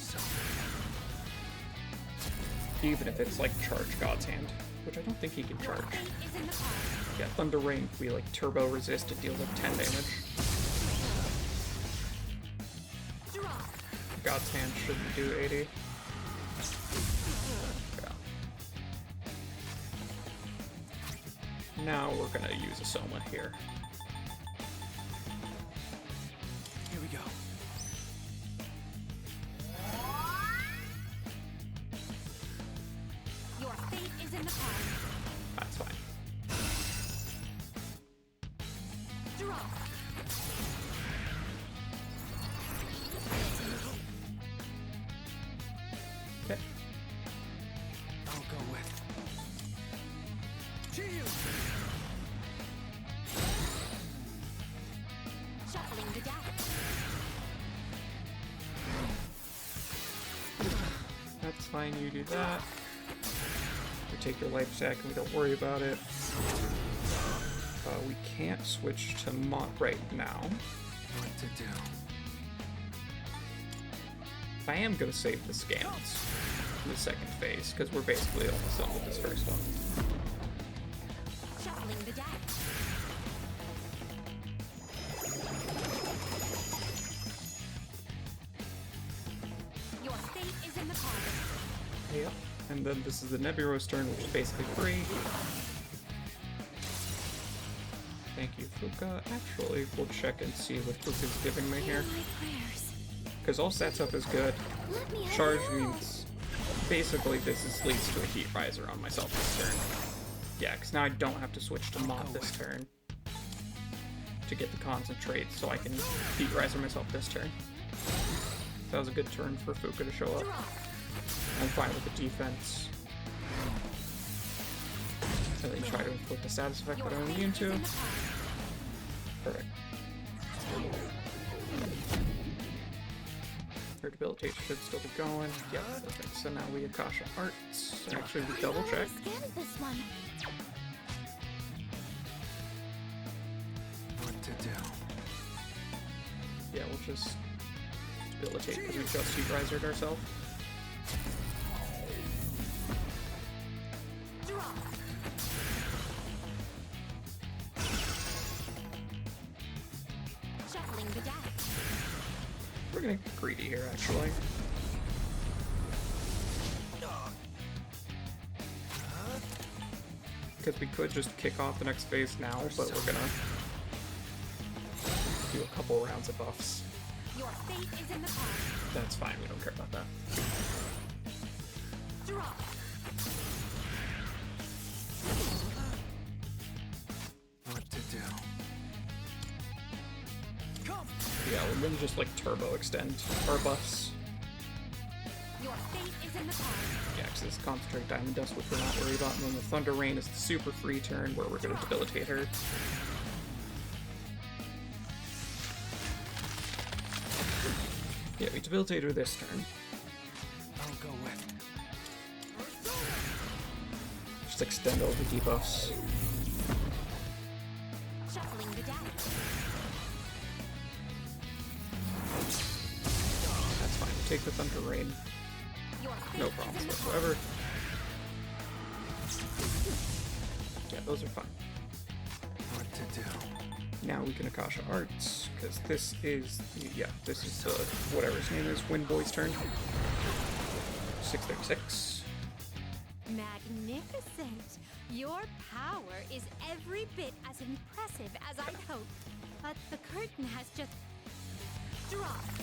Even if it's like charge God's Hand, which I don't think he can charge. Fate is in the palm. Yeah, Thunder Rain, we like turbo resist to deal like 10 damage. Draw. God's Hand shouldn't do 80. Yeah. Now we're gonna use a Soma here. Here we go. Your fate is in the palm. That's fine. Draw. Okay. I'll go with. Shield! Shuffling the deck. That's fine, you do that. We take your life stack and we don't worry about it. We can't switch to Mont right now. What to do? I am going to save the scans for the second phase, because we're basically almost done with this first one. Shuffling the deck. Your fate is in the palm. Yep. And then this is the Nebulo's turn, which is basically free. Thank you, Fuka. Actually, we'll check and see what Fuka's giving me here. My prayers. Because all sets up is good. Let me Charge help. means basically leads to a Heat Riser on myself this turn. Yeah, because now I don't have to switch to Mod this turn to get the concentrate, so I can Heat Riser myself this turn. That was a good turn for Fuka to show up. Draw. I'm fine with the defense. And then try to inflict the status effect Your that I'm fate immune is to. in the palm. Perfect. Her debilitate should still be going. Yep, perfect. So now we Akasha Arts. Actually, we double check. Scanned this one. What to do? Yeah, we'll just debilitate because we just Heat Risered ourselves. Draw. Shuffling the deck. We're gonna get greedy here, actually. Because we could just kick off the next phase now, but we're gonna do a couple rounds of buffs. Your fate is in the palm. That's fine, we don't care about that. Draw. What to do? Come! Yeah, we're gonna just like turbo extend our buffs. Your fate is in the palm. Yeah, because this Concentrate Diamond Dust, which we're not worried about, and then the Thunder Rain is the super free turn where we're gonna debilitate her. Yeah, we debilitate her this turn. I'll go with. Just extend all the debuffs. Shuffling the deck. That's fine. We take the Thunder Rain. Your fate No is problems in the palm. whatsoever. Yeah, those are fine. What to do? Now we can Akasha Arts, because this is the, this is the, whatever his name is, Wind Boy's turn. 636. Magnificent! Your power is every bit as impressive as I'd hoped. But the curtain has just dropped.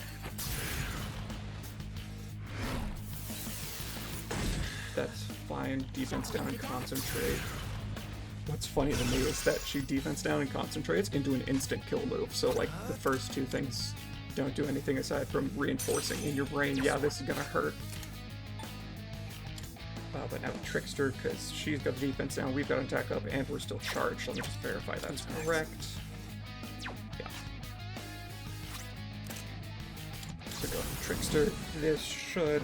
That's fine. Defense down and concentrate. What's funny to me is that she defense down and concentrates into an instant kill move. So like the first two things don't do anything aside from reinforcing in your brain, yeah, this is gonna hurt. But now Trickster, because she's got the defense now, we've got an attack up, and we're still charged. Let me just verify that's correct. Yeah. So go to Trickster. This should,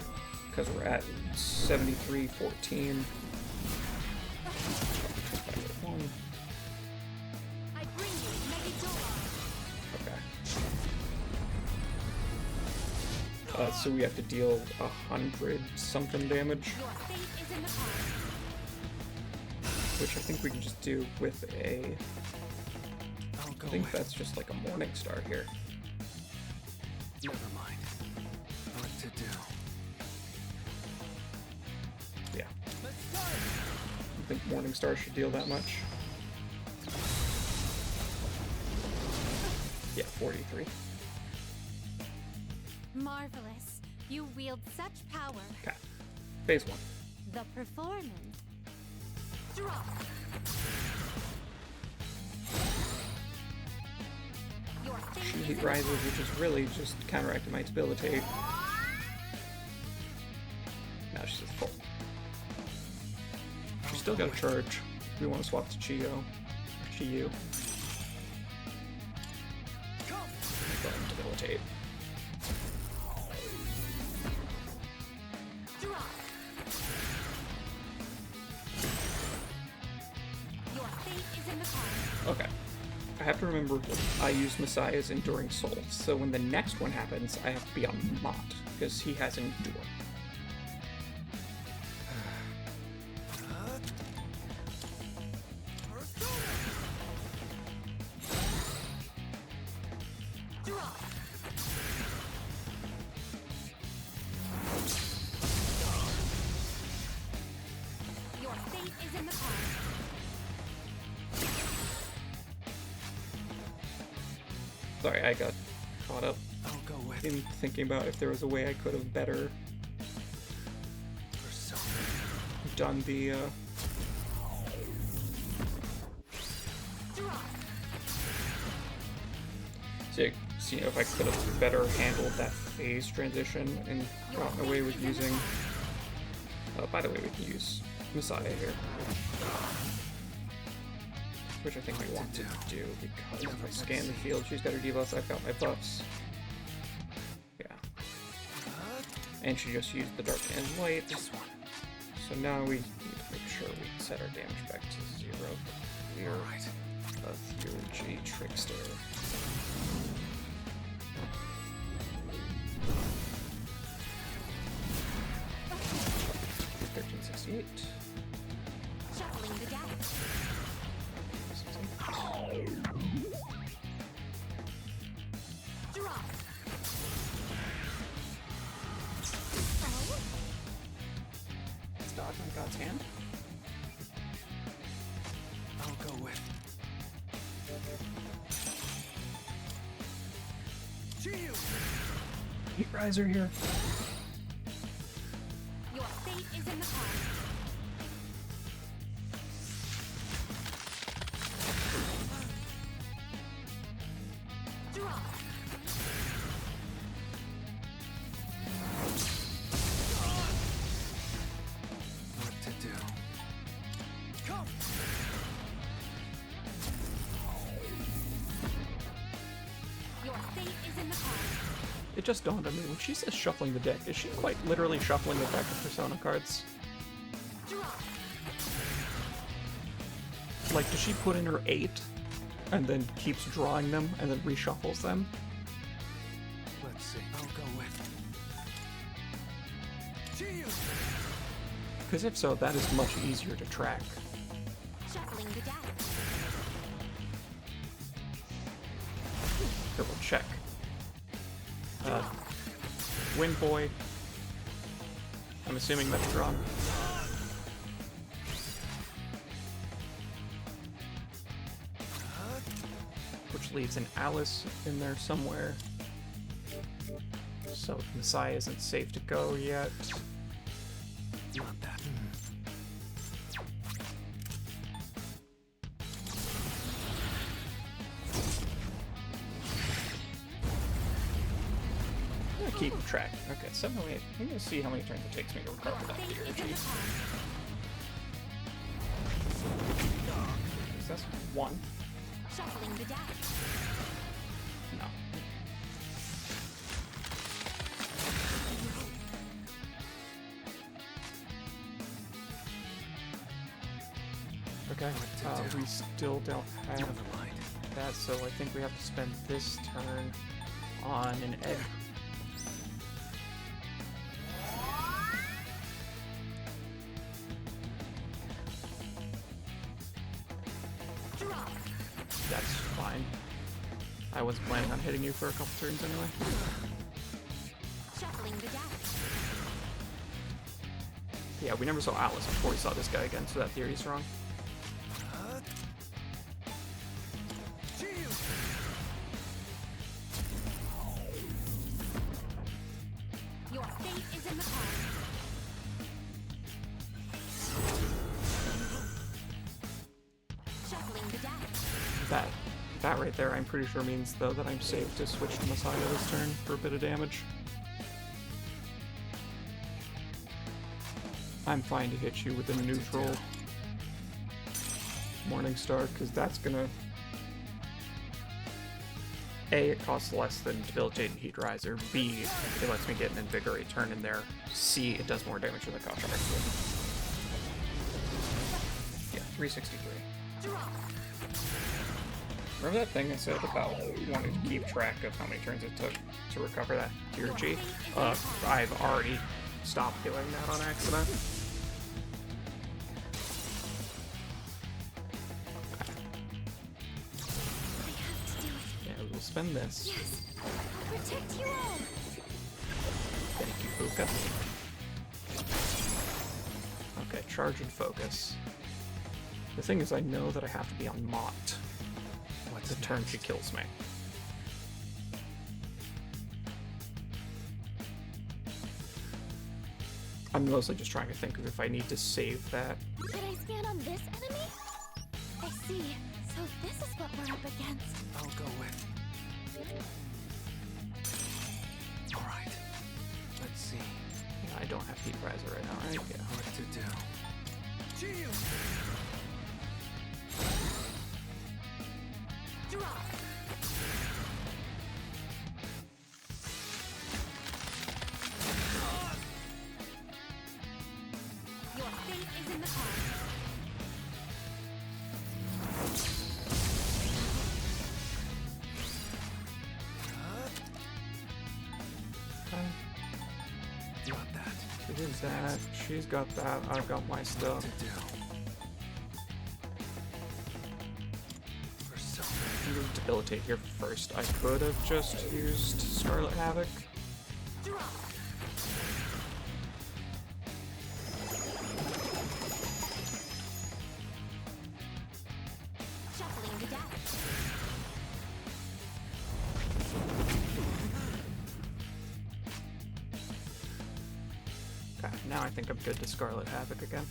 because we're at 73-14. I bring you Megidora. Okay. So we have to deal 100 something damage, Your fate is in the palm. which I think we can just do with a. I'll go I think with. that's just like a Morning Star here. Never mind. What to do? Yeah. I think Morning Star should deal that much. Yeah, 43. Marvelous. You wield such power. Okay. Phase 1. The performance. Drop. Your fate She is Heat in Rises, which is really just counteracting my debilitate. Now she's at full. She's still got a charge. We want to swap to Chiyo. Chiyu. Go ahead and debilitate. Drop. Your fate is in the palm. Okay. I have to remember I use Messiah's Enduring Soul, so when the next one happens, I have to be on Mott, because he has Endure. Drop. Your fate is in the palm. Sorry, I got caught up I'll go with. in thinking about if there was a way I could have better Persona. done the, Drop. so, you know, if I could have better handled that phase transition and gotten away with using, by the way, we can use Messiah here. Which I think we want to do, because if I scan the field, she's got her debuffs, I've got my buffs. Yeah. And she just used the Dark and Light. This one. So now we need to make sure we set our damage back to 0. We're Alright. a Theurgy Trickster. $13.68. Shuffling the deck. Drop. Oh, Let's dodge on God's hand. I'll go with. Chiyu. Heat Riser here. your fate is in the palm. Drop. What to do? Come. Your fate is in the palm. It just dawned on me, when she says shuffling the deck, is she quite literally shuffling the deck of Persona cards? Drop. Like, does she put in her 8, and then keeps drawing them, and then reshuffles them? Let's see. I'll go with. Chiyu. Because if so, that is much easier to track. Shuffling the deck. Double check. Wind Boy. I'm assuming that's drawn. Which leaves an Alice in there somewhere. So Messiah isn't safe to go yet. Not that. I'm gonna keep track. Okay, 708. I'm gonna see how many turns it takes me to recover that DRG. pond. That's one. Shuffling the deck. No. Okay, we still don't have that, so I think we have to spend this turn on an egg. Drop. That's fine. I wasn't planning on hitting you for a couple turns anyway. Shuffling the deck. Yeah, we never saw Atlas before we saw this guy again, so that theory's wrong. Your fate is in the pond. Shuffling the deck. That right there, I'm pretty sure means, though, that I'm safe to switch to Messiah this turn for a bit of damage. I'm fine to hit you with a neutral Morningstar, because that's gonna... A, it costs less than Debilitating Heat Riser. B, it lets me get an Invigorate turn in there. C, it does more damage than the contract. Yeah, 363. Drop. Remember that thing I said about wanting to keep track of how many turns it took to recover that tier G? I've already stopped doing that on accident. I have to do it. Yeah, we'll spend this. Yes. I'll protect you all. Thank you, Buka. Okay, charge and focus. The thing is, I know that I have to be on Mott the turn she kills me. I'm mostly just trying to think of if I need to save that. Should I stand on this enemy? I see. So this is what we're up against. I'll go with. All right. Let's see Yeah, I don't have Heat Riser right now, right? Yeah. what to do. Shield. Drop. Your fate is in the pond. Got that. It is that. She's got that. I've got my stuff. To do. For some. I'm gonna debilitate here first. I could have just used Scarlet Havoc. Drop. Shuffling the deck. Okay, now I think I'm good to Scarlet Havoc again.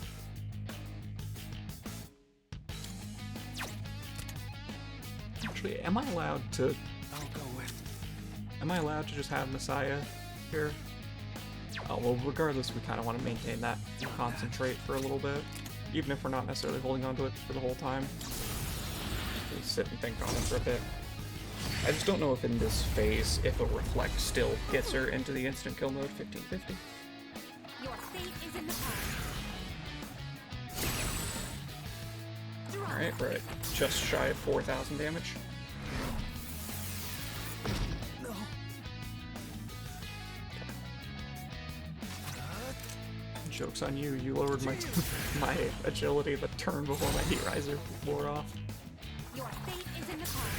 Actually, am I allowed to... I'll go with. Am I allowed to just have Messiah here? Oh, well, regardless, we kind of want to maintain that concentrate for a little bit. Even if we're not necessarily holding on to it for the whole time. We sit and think on it for a bit. I just don't know if in this phase, if a Reflect still gets her into the instant kill mode 1550. Your fate is in the pond. Drop. Alright, we're at just shy of 4,000 damage. No. Joke's on you, you lowered my my agility the turn before my Heat Riser wore off. Your fate is in the pond.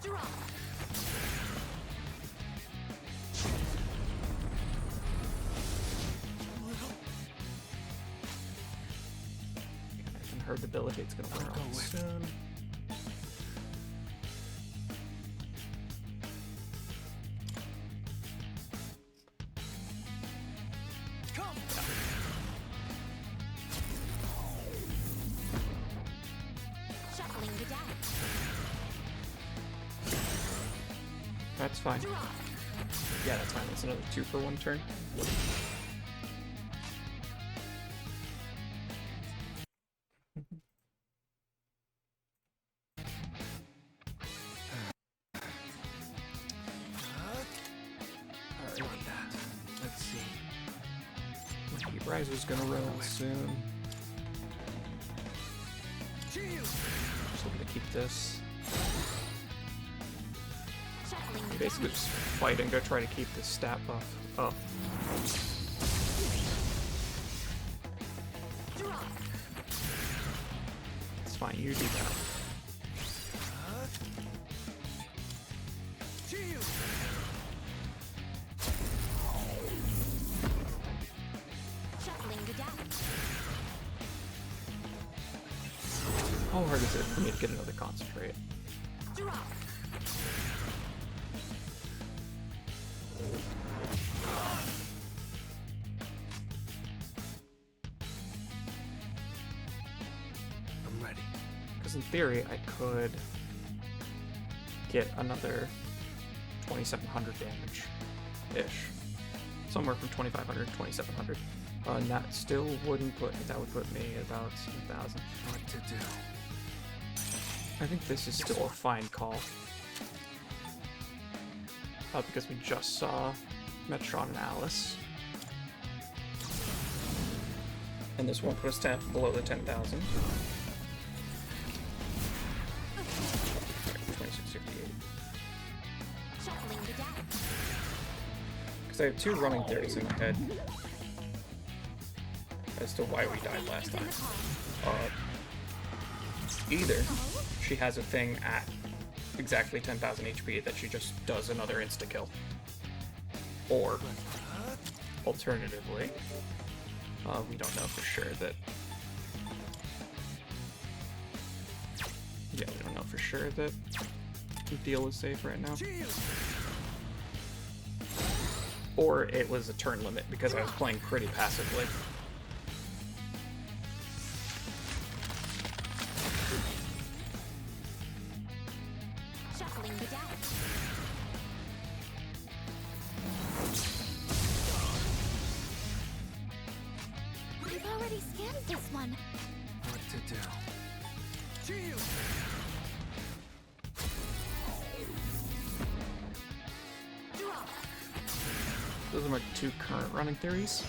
Drop. And her debilitate's gonna wear go off with- soon. Come. Shuffling the deck. That's fine. Yeah, that's fine. That's another 2 for 1 turn. Alright, let's see. Monkey Riser's gonna run out soon. Just looking to keep this. Basically just fighting to try to keep this stat buff up. It's fine, you do that. How hard is it for me to get another concentrate? I'm ready. Because in theory, I could get another 2,700 damage-ish. Somewhere from 2,500 to 2,700. And that still wouldn't put me, that would put me about 7,000. What to do? I think this is still a fine call. Because we just saw Metron and Alice. And this won't put us below the 10,000. 2658. Because I have 2 running theories in my head as to why we died last time. Either she has a thing at exactly 10,000 HP that she just does another insta-kill. Or, alternatively, we don't know for sure that... Yeah, we don't know for sure that the deal is safe right now. Or it was a turn limit because I was playing pretty passively. Those are my 2 current running theories.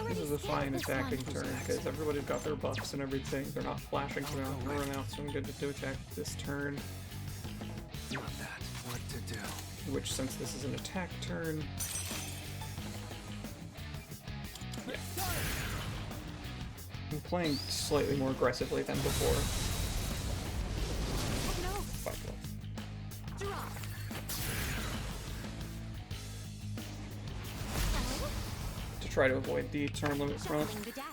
This is a fine attacking turn because everybody's got their buffs and everything. They're not flashing around to run out, so I'm good to attack this turn. What to do? Which, since this is an attack turn, yeah, I'm playing slightly more aggressively than before. 5 left. To try to avoid the turn limit front,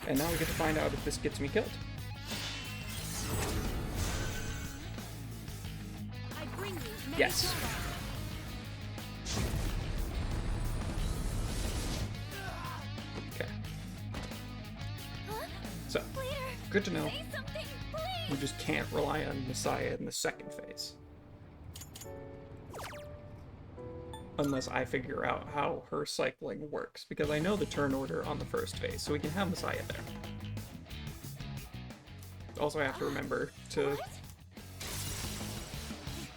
and now we get to find out if this gets me killed. Yes. Okay. So, good to know. We just can't rely on Messiah in the second phase. Unless I figure out how her cycling works, because I know the turn order on the first phase, so we can have Messiah there. Also, I have to remember to...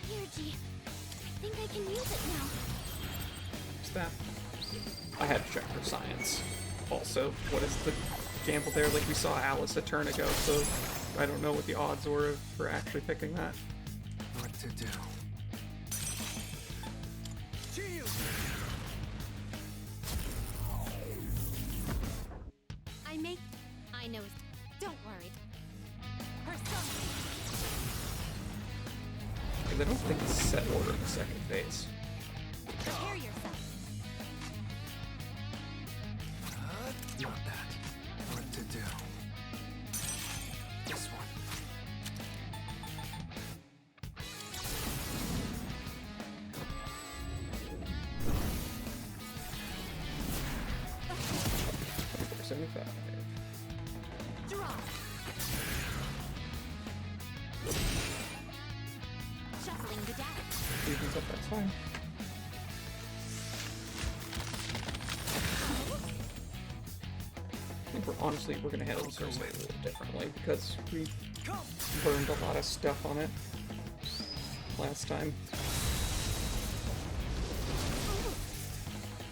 Energy. I think I can use it now. What's that? I had to check for science. Also, what is the gamble there? Like, we saw Alice a turn ago, so I don't know what the odds were for actually picking that. What to do? I know. Don't worry. Because I don't think it's set order in the second phase. Prepare yourself. Not that. What to do? This one. Draw. Shuffling the deck. Evens up, that's fine. I think we're gonna handle this a little differently because we burned a lot of stuff on it last time.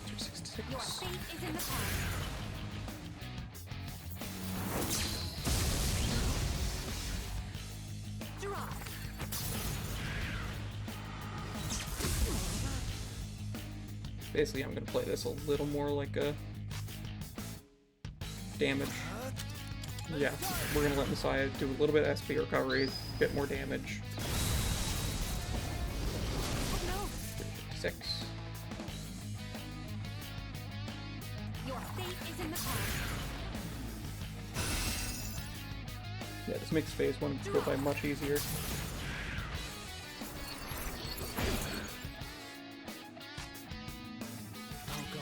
266. Your fate is in the past. Draw. Basically, I'm gonna play this a little more like a damage. Yeah, we're gonna let Messiah do a little bit of SP recovery, a bit more damage. Oh no. 6. Your fate is in the past. Yeah, this makes phase 1 go by much easier.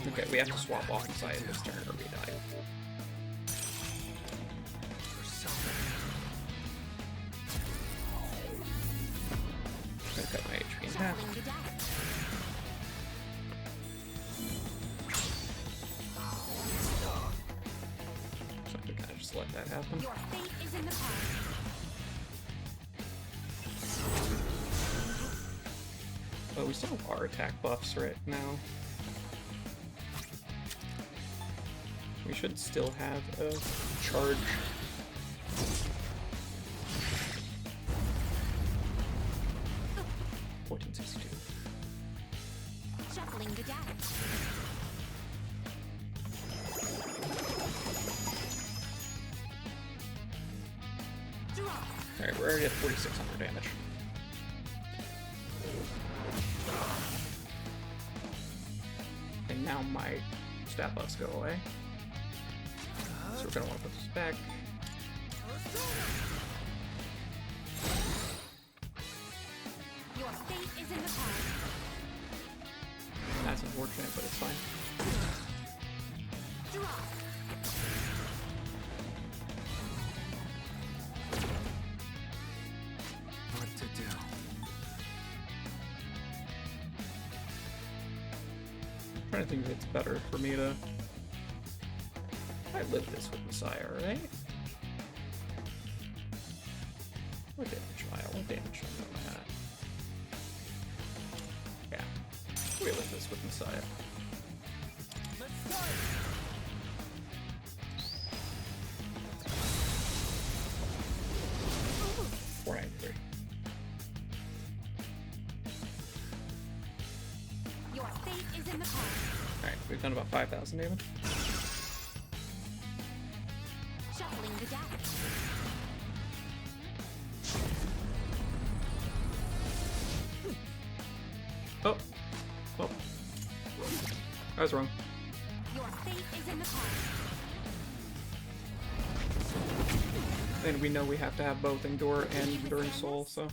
Okay, we have to swap off Messiah this turn or we die. I'm gonna cut my HP in half. Shuffling the deck. So we kind of just let that happen. Your fate is in the past. Oh, we still have our attack buffs right now. We should still have a charge. Shuffling the deck. Draw. Alright, we're already at 4,600 damage. And now my stat buffs go away. So we're gonna want to put this back. Your fate is in the past. That's unfortunate, but it's fine. Draw. What to do? I'm trying to think if it's better for me to... I live this with Messiah, right? What damage am I at? What damage am I at? Yeah. We live this with Messiah. 493. Your fate is in the past. Alright, we've done about 5,000 damage. Shuffling the deck. Oh! Oh. I was wrong. Your fate is in the past. And we know we have to have both Endure and Enduring Soul, so...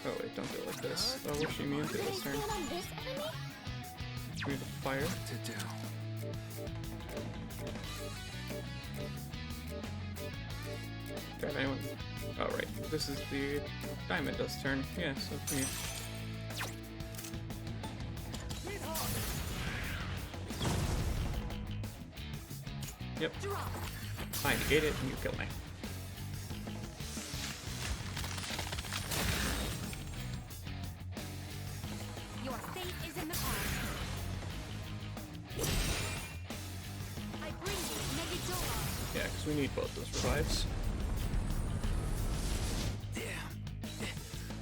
Oh wait, don't do it like this. Oh, what's she immune to this turn? We have a fire. What to do? Do I have anyone? Oh right, this is the Diamond Dust turn. Yeah, so me. Yep. Draw. I negate it and you kill me. Your fate is in the past. I bring you Megidora. Yeah, because we need both those revives.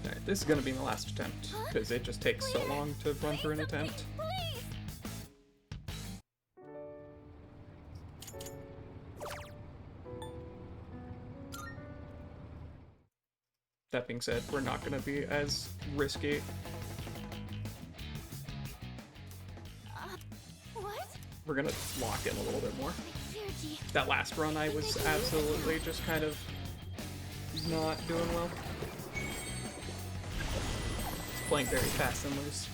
Alright, this is gonna be my last attempt, because it just takes so long to run through an attempt. That being said, we're not gonna be as risky. What? We're gonna lock in a little bit more. Sergi. That last run I was absolutely just kind of not doing well. Playing very fast and loose.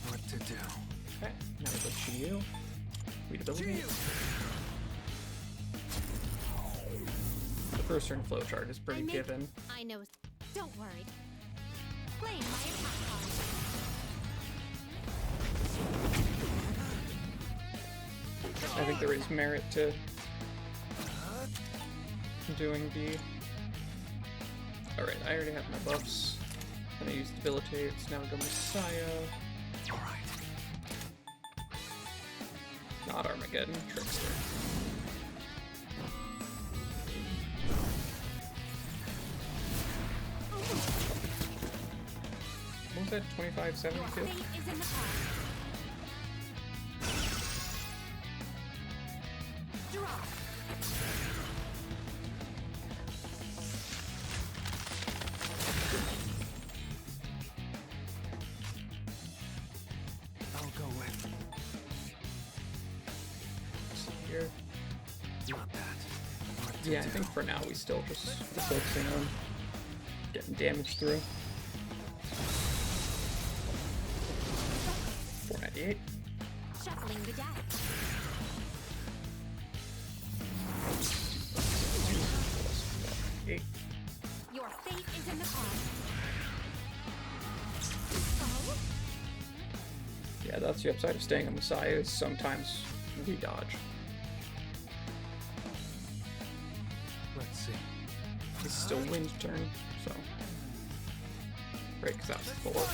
What to do? Now we go Chiyu. We debilitate. The first turn flowchart is pretty given. I know. Don't worry. Playing my attack card. I think there is merit to doing the... Alright, I already have my buffs. And I used debilitate, so now we go Messiah. Alright. Not Armageddon, Trickster. What was that, 2572? Your fate is in the past. Draw. I'll go with. Here. Not that. What to Yeah, I do? think for now we still just focusing on getting damage through. 498. Shuffling the deck. Eight. Your fate is in the past. Oh? Yeah, that's the upside of staying on Messiah, is sometimes we dodge. Let's see. This is still wind turn, so. Right, because that was 4.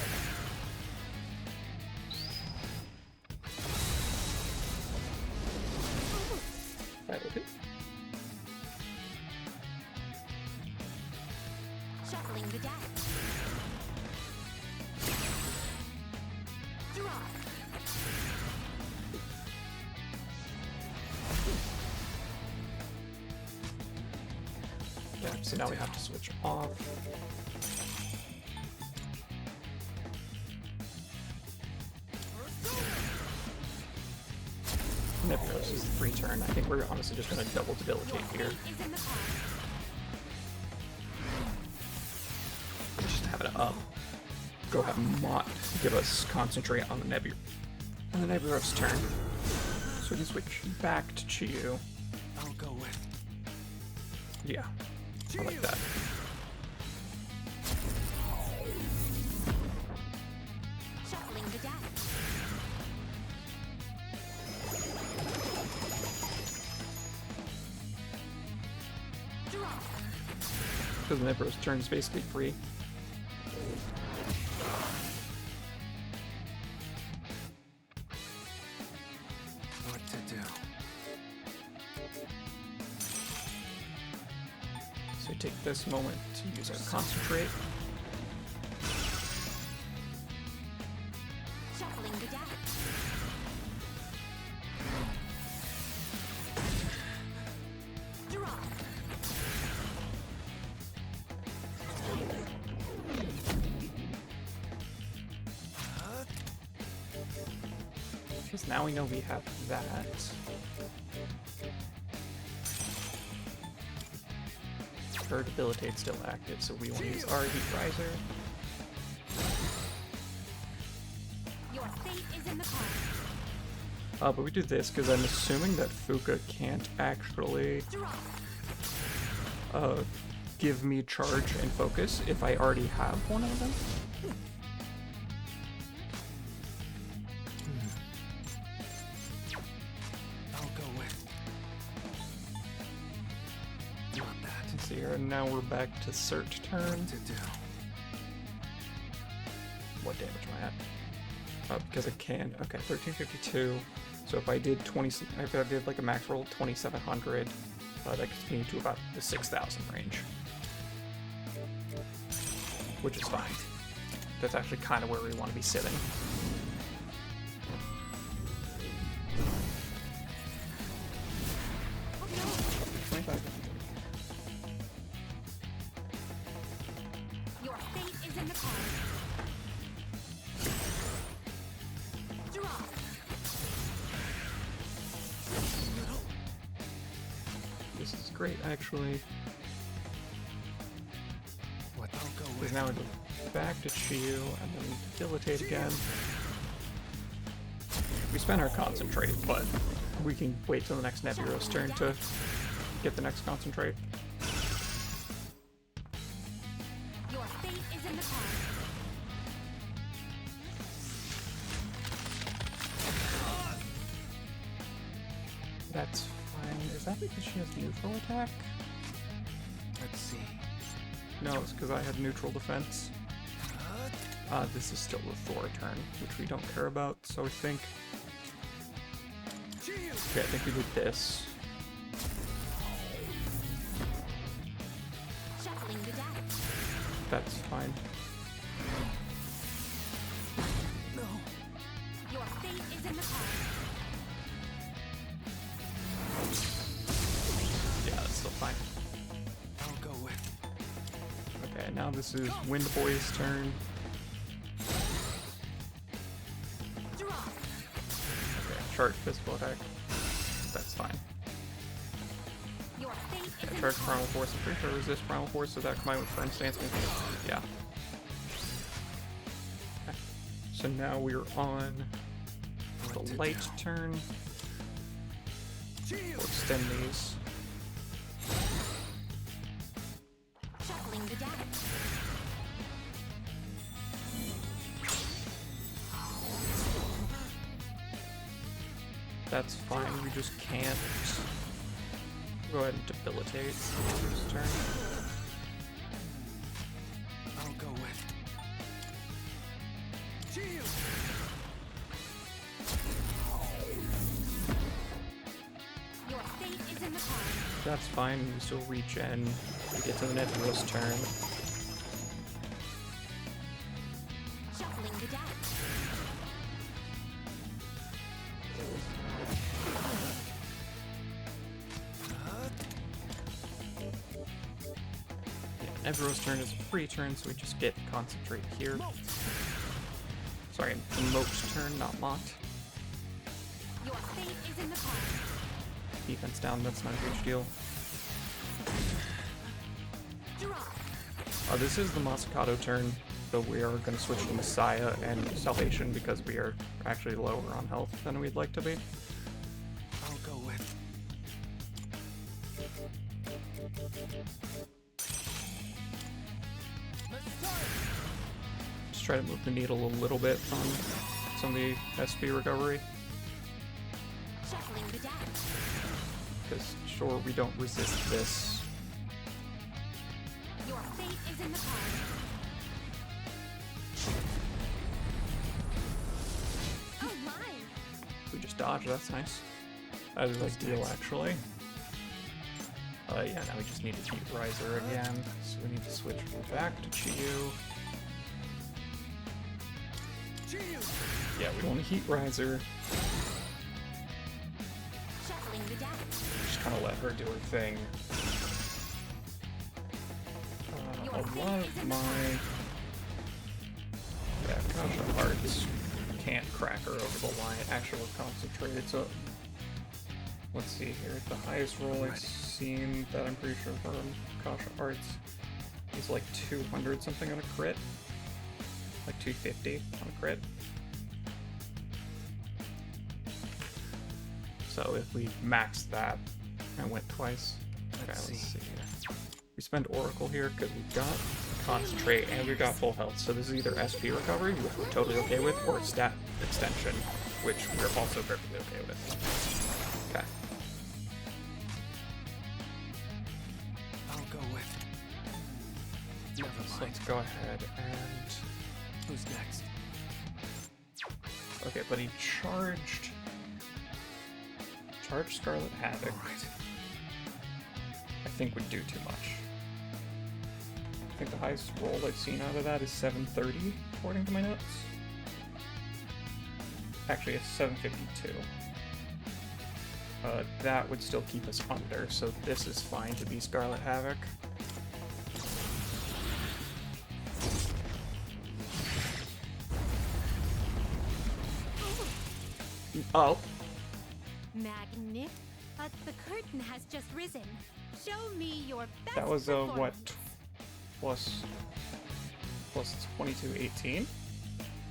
Right, okay. Shuffling the deck. Draw. Yeah, so now we have to switch off. Nebulos is the free turn. I think we're honestly just going to double debilitate here. Is in the past. Just have it up. Go have Mott give us concentrate on the Nebulos turn. So we can switch back to Chiyu. I'll go with. Yeah, I like that. Shuffling the deck. Draw. Because Nebulos turn is basically free. What to do? So we take this moment to use our concentrate. Shuffling the deck. Draw. Because now we know we have that. Her debilitate's still active, so we want to use our Heat Riser. Your fate is in the past. But we do this because I'm assuming that Fuka can't actually Draw. give me charge and focus if I already have one of them. I'll go with. Not that. Let's see here, and now we're back to Cert turn. What to do? What damage am I at? Because I can. Okay, 1352. So if I did 20, if I did like a max roll of 2700, that gets me to about the 6000 range, which is fine. That's actually kind of where we want to be sitting. Oh no. 25. Your fate is in the past. Draw. This is great, actually. What? I'll go Because with. now we go back to Chiyu and then debilitate again. We spent our concentrate, but we can wait till the next Nebulo's turn to get the next concentrate. Your fate is in the palm. That's fine. Is that because she has neutral attack? Let's see. No, it's because I had neutral defense. This is still the Thor turn, which we don't care about, so I think... Okay, I think we did this. Shuffling the deck. That's fine. Your fate is in the palm. Yeah, that's still fine. I'll go with. Okay, now this is Wind Boy's turn. Draw. Okay, charge physical attack. That's fine. Your fate is Okay, in charge the primal force. I'm pretty sure resist primal force, so that combined with firm stance. Yeah. Okay. So now we're on the light turn. We'll extend these. Shuffling the deck. That's fine, we just can't. Go ahead and debilitate this turn. I'll go with. Your fate is in the palm. That's fine, we still regen. We get to the Nebulo's turn. Shuffling the deck. Yeah, Nebulo's turn is a free turn, so we just get concentrate here. Sorry, the Moat's turn, not Mott. Your fate is in the palm. Defense down, that's not a huge deal. Draw. This is the Masakato turn, so we are going to switch to Messiah and Salvation because we are actually lower on health than we'd like to be. I'll go with. Just try to move the needle a little bit on some of the SP recovery, Shuffling the deck. because sure, we don't resist this. Your fate is in the palm. Oh my! We just dodge, that's nice. That is ideal, actually. Yeah, now we just need to Heat Riser again, so we need to switch back to Chiyu. Yeah, we want to Heat Riser. Shuffling the deck. Just kind of let her do her thing. A lot of my Kasha Hearts can't crack her over the line. Actually, we're concentrated, so let's see here. The highest roll I've seen that I'm pretty sure from Kasha Arts is like 200 something on a crit. Like 250 on a crit. So if we max that, I went twice. Okay, let's see here. We spend Oracle here because we've got Concentrate and we've got full health. So this is either SP recovery, which we're totally okay with, or stat extension, which we're also perfectly okay with. Okay. I'll go with. Never So mind. let's go ahead and... Who's next? Okay, but he charged Scarlet Havoc. Alright. I think would do too much. I think the highest roll I've seen out of that is 730, according to my notes. Actually, it's 752. That would still keep us under, so this is fine to be Scarlet Havoc. Oh. Magnificent. But the curtain has just risen. Show me your best That was what, performance. plus 2218?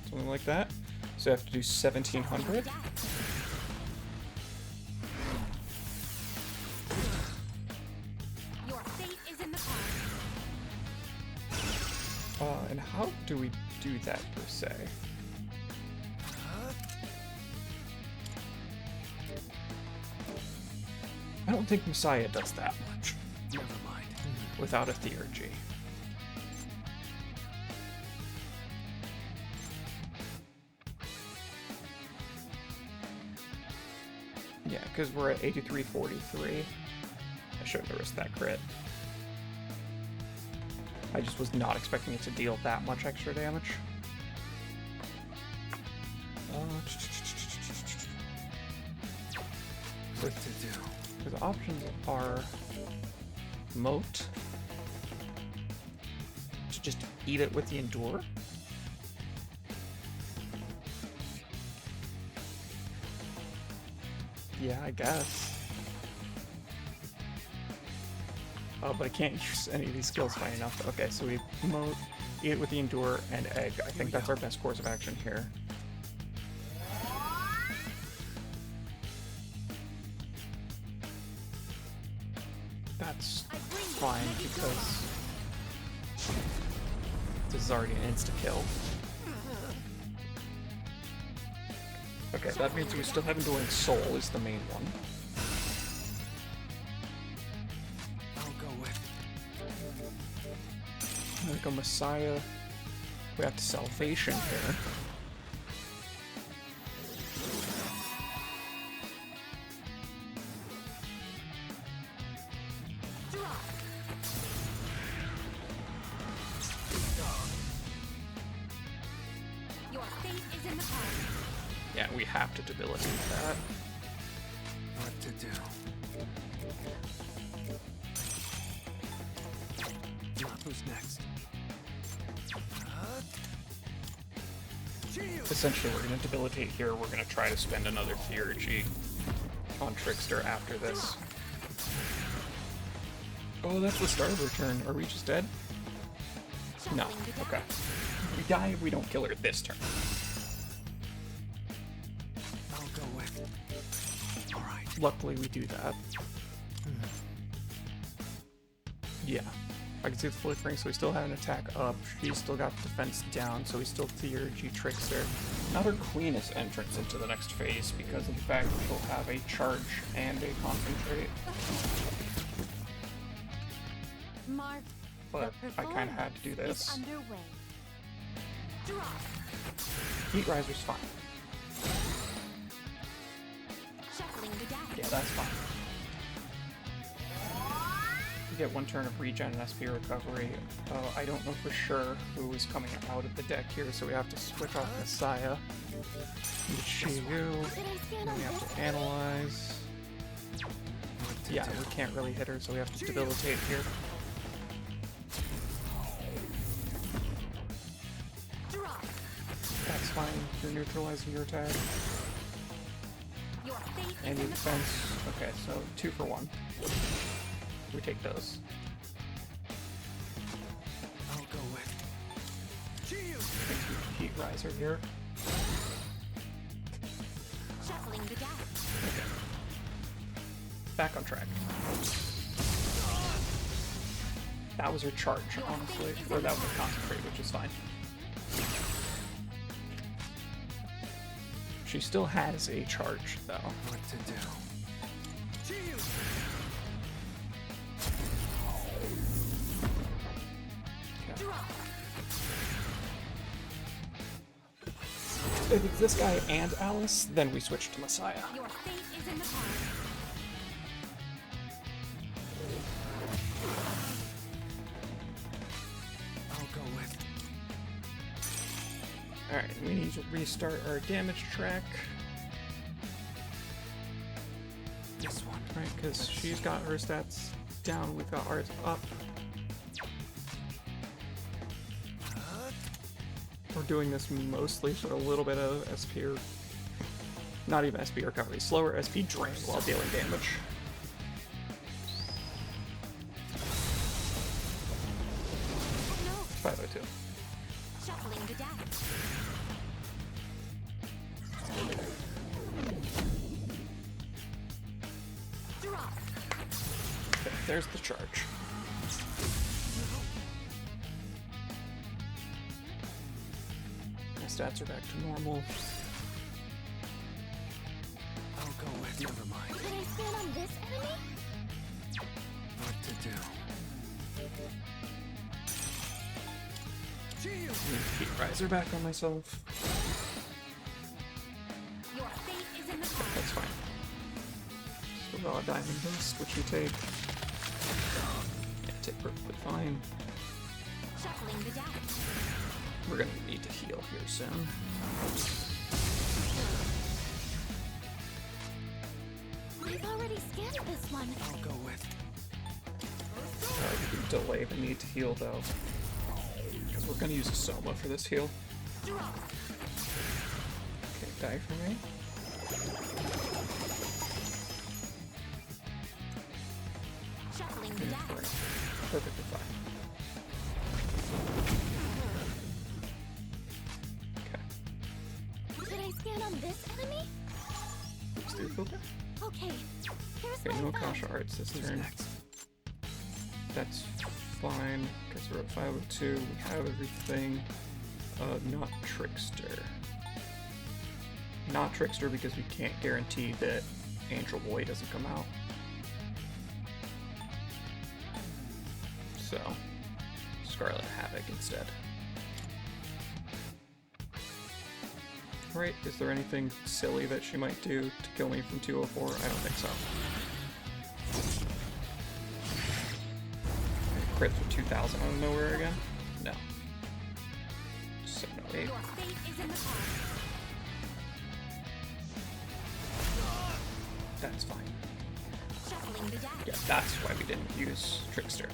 Something like that. So I have to do 1700. Deck. do we do that per se? I don't think Messiah does that much. Never mind. Without a theurgy. Yeah, because we're at 8343. I shouldn't have risked that crit. I just was not expecting it to deal that much extra damage. What to do? The options are moat, to just eat it with the endure. Yeah, I guess. Oh, but I can't use any of these skills fine enough. Okay, so we moat, eat it with the endure, and egg. I think that's our best course of action here. That's fine because this is already an insta-kill. Okay, that means we still have Enduring Soul is the main one. I'll go with. Like a Messiah. We have to Salvation here. Your fate is in the palm. Yeah, we have to debilitate that. What to do? Who's next? Essentially, we're going to debilitate here. We're going to try to spend another theurgy on Trickster after this. Oh, that's the start of her turn. Are we just dead? No. Okay. We die if we don't kill her this turn. I'll go with. All right. Luckily, we do that. Yeah. I can see the flickering, so we still have an attack up. She's still got defense down, so we still theurgy Trickster. Not her cleanest entrance into the next phase because of the fact that she'll have a charge and a concentrate. Mark, But the I kind of had to do performance this. is underway. Drop. Heat Riser's fine. Shuffling the die. Yeah, that's fine. We get one turn of regen and SP recovery. I don't know for sure who is coming out of the deck here, so we have to switch off Messiah. Into Shiyu. Then we have to analyze. Yeah, we can't really hit her, so we have to debilitate here. Drop. That's fine. You're neutralizing your attack. Your fate And is your in the palm. defense. Okay, so 2 for 1. We take those. I'll go with. Heat Riser here. Shuffling the die. Okay. Back on track. That was her charge, honestly. Or that was her concentrate, which is fine. She still has a charge, though. What to do? Okay. Drop. If it's this guy and Alice, then we switch to Messiah. Your fate is in the palm. I'll go with. Alright, we need to restart our damage track. This one. Right, because she's got her stats down, we've got ours up. We're doing this mostly for a little bit of SP, or not even SP recovery, slower SP drain while dealing damage. No. 502. Shuffling the die. Drop. Okay, there's the charge. stats are back to normal. I'll go with. Never mind. Can I stand on this enemy? What to do? Shield. Keep riser back on myself. Your fate is in the cards. That's fine. So raw diamond dust, which you take. Yeah, take perfectly fine. Shuffling the deck. We're gonna need to heal here soon. I've already scanned this one. I'll go with. We can delay the need to heal though. Because we're gonna use a Soma for this heal. Draw. Okay, die for me. Shuffling the deck. Perfectly fine. Okay. Can I scan on this enemy? Let's do the filter. Okay. Here's Okay, my no thought. Akasha Arts this turn. That's fine, because we're at 502, we have everything. Not Trickster. Not Trickster because we can't guarantee that Angel Boy doesn't come out. So, Scarlet Havoc instead. Right, is there anything silly that she might do to kill me from 204? I don't think so. Crit for 2,000 out of nowhere again? No. 708. Your fate is in the cards. That's fine. Shuffling the deck. Yeah, that's why we didn't use Trickster.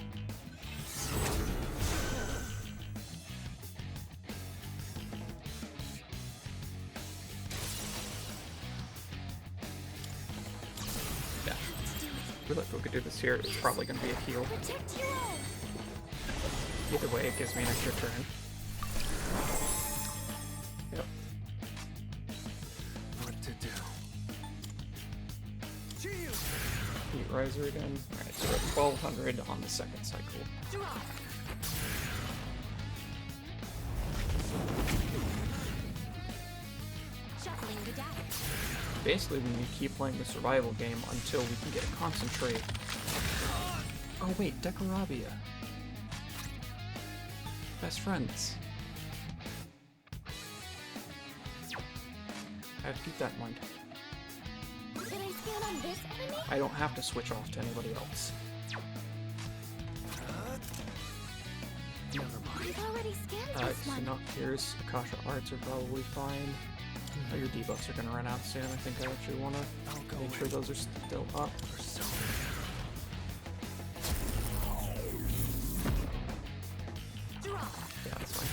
Yeah. Really, if we could do this here, it's probably going to be a heal. Protect your own. Either way, it gives me an extra turn. Yep. What to do? Shield. Heat Riser again. Alright, so we're at 1200 on the second cycle. Draw. Shuffling the deck. Basically, we need to keep playing the survival game until we can get a concentrate. Oh wait, Decorabia. Best friends. I have to keep that in mind. Can I scan on this enemy? I don't have to switch off to anybody else. Never mind. I've already scanned Alright, this so one. Noctiers, Akasha Arts are probably fine. Oh, your debuffs are gonna run out soon. I think I actually wanna I'll go make sure those are still up. for so. Draw. Yeah, that's fine.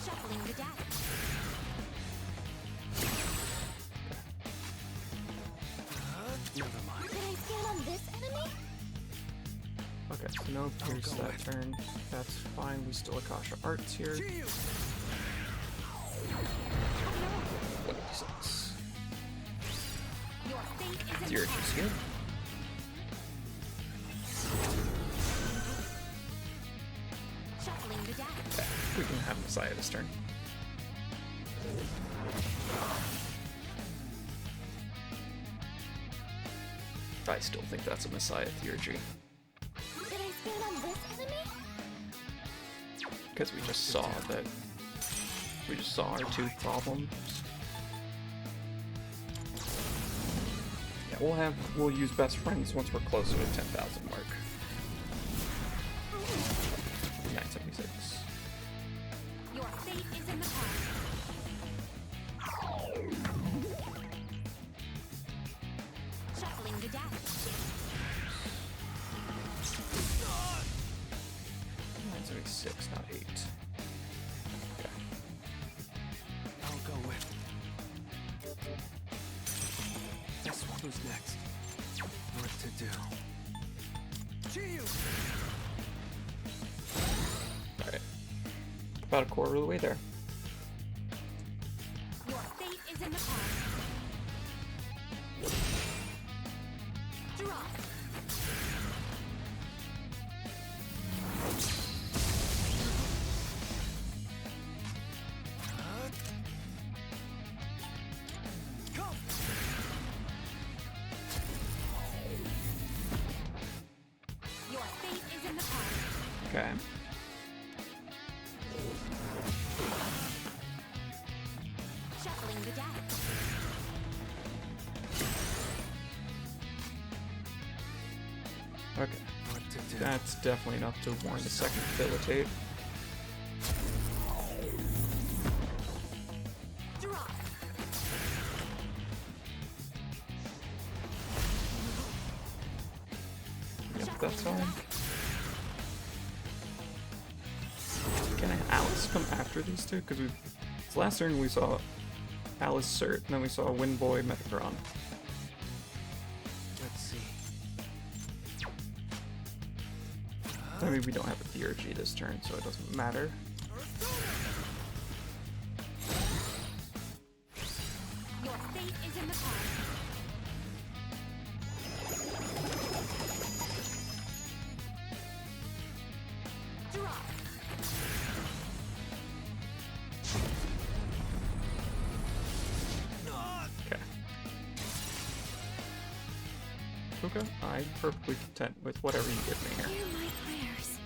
Shuffling the deck. Never mind. Can I scan on this enemy? Okay, so no pierce go that with. turn. That's fine. We still Akasha Arts here. Shield. 26. Your fate is in Zero the issues here. Shuffling the deck. Okay, we can have Messiah this turn. I still think that's a Messiah Theurgy. Can I scan on this enemy? Because we just saw that. We just saw our two problems. Yeah, we'll use best friends once we're closer to 10,000 mark. 976. Your fate is in the cards. Shuffling the deck. 976, not 8. Okay. I'll go with. This one. Who's next? What to do? Shield. Alright. About a quarter of the way there. Your fate is in the cards. Draw. Okay. Shuffling the deck. Okay. What to do? That's definitely enough to warrant a second debilitate. Draw. Yep, that's fine. Can Alice come after these two? Because last turn we saw Alice Cert, and then we saw Windboy Metatron. Let's see. I mean, we don't have a DRG this turn, so it doesn't matter. Your fate is in the cards. Draw. Okay. Okay, I'm perfectly content with whatever you give me here. Hear my prayers.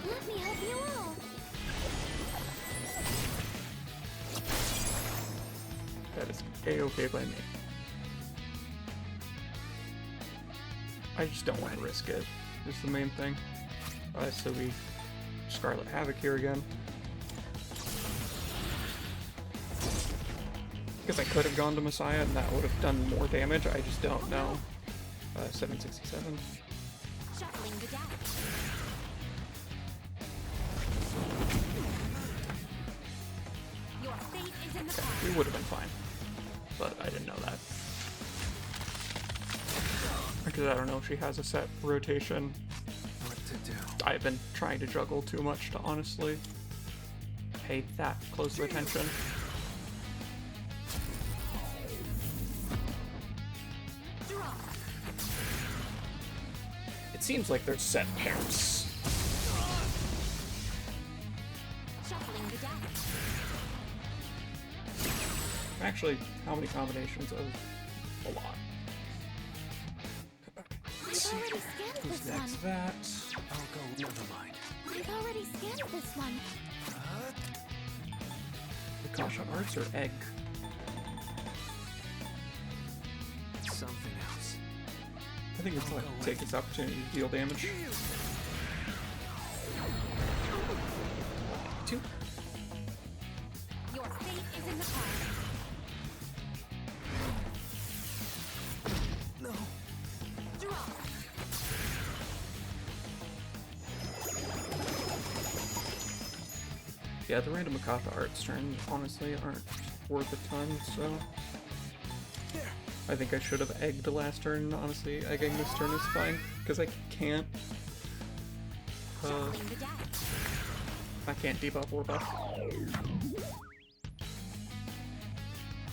Let me help you all. That is A-okay by me. I just don't want to risk it, is the main thing. So we Scarlet Havoc here again. Because I could have gone to Messiah and that would have done more damage, I just don't know. 767. Shuffling the deck. Your fate is in the Okay, cards. we would have been fine. But I didn't know that. Because I don't know if she has a set rotation. What to do? I've been trying to juggle too much to honestly pay that close of attention. Draw. It seems like there's set pairs. Shuffling the deck. Actually, how many combinations of a lot? Let's see. I've already scanned Who's this next? one. That. I'll go. Never mind. I've already scanned this one. Akasha Arts or Egg? Something else. I think it's like take its opportunity to deal damage. Two. Your fate is in the cards. No. Draw. Yeah, the random Akasha Arts turns honestly aren't worth a ton, so I think I should have egged last turn. Honestly, egging this turn is fine because I can't. Shuffling the deck. I can't debuff or buff.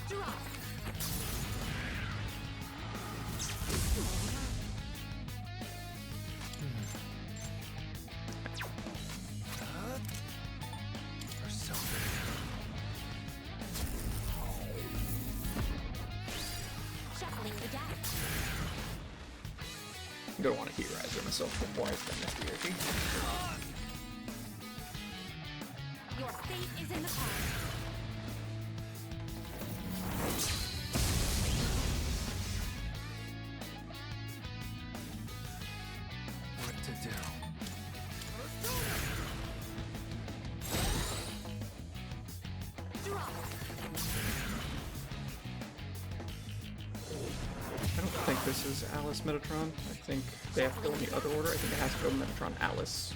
Draw. Persona. Shuffling the deck. I'm gonna want to heat riser myself before I spend this DRG. Your fate is in the cards. What to do? Draw. I don't think this is Alice Metatron. I think they have to go in the other order. I think it has to go Metatron Alice.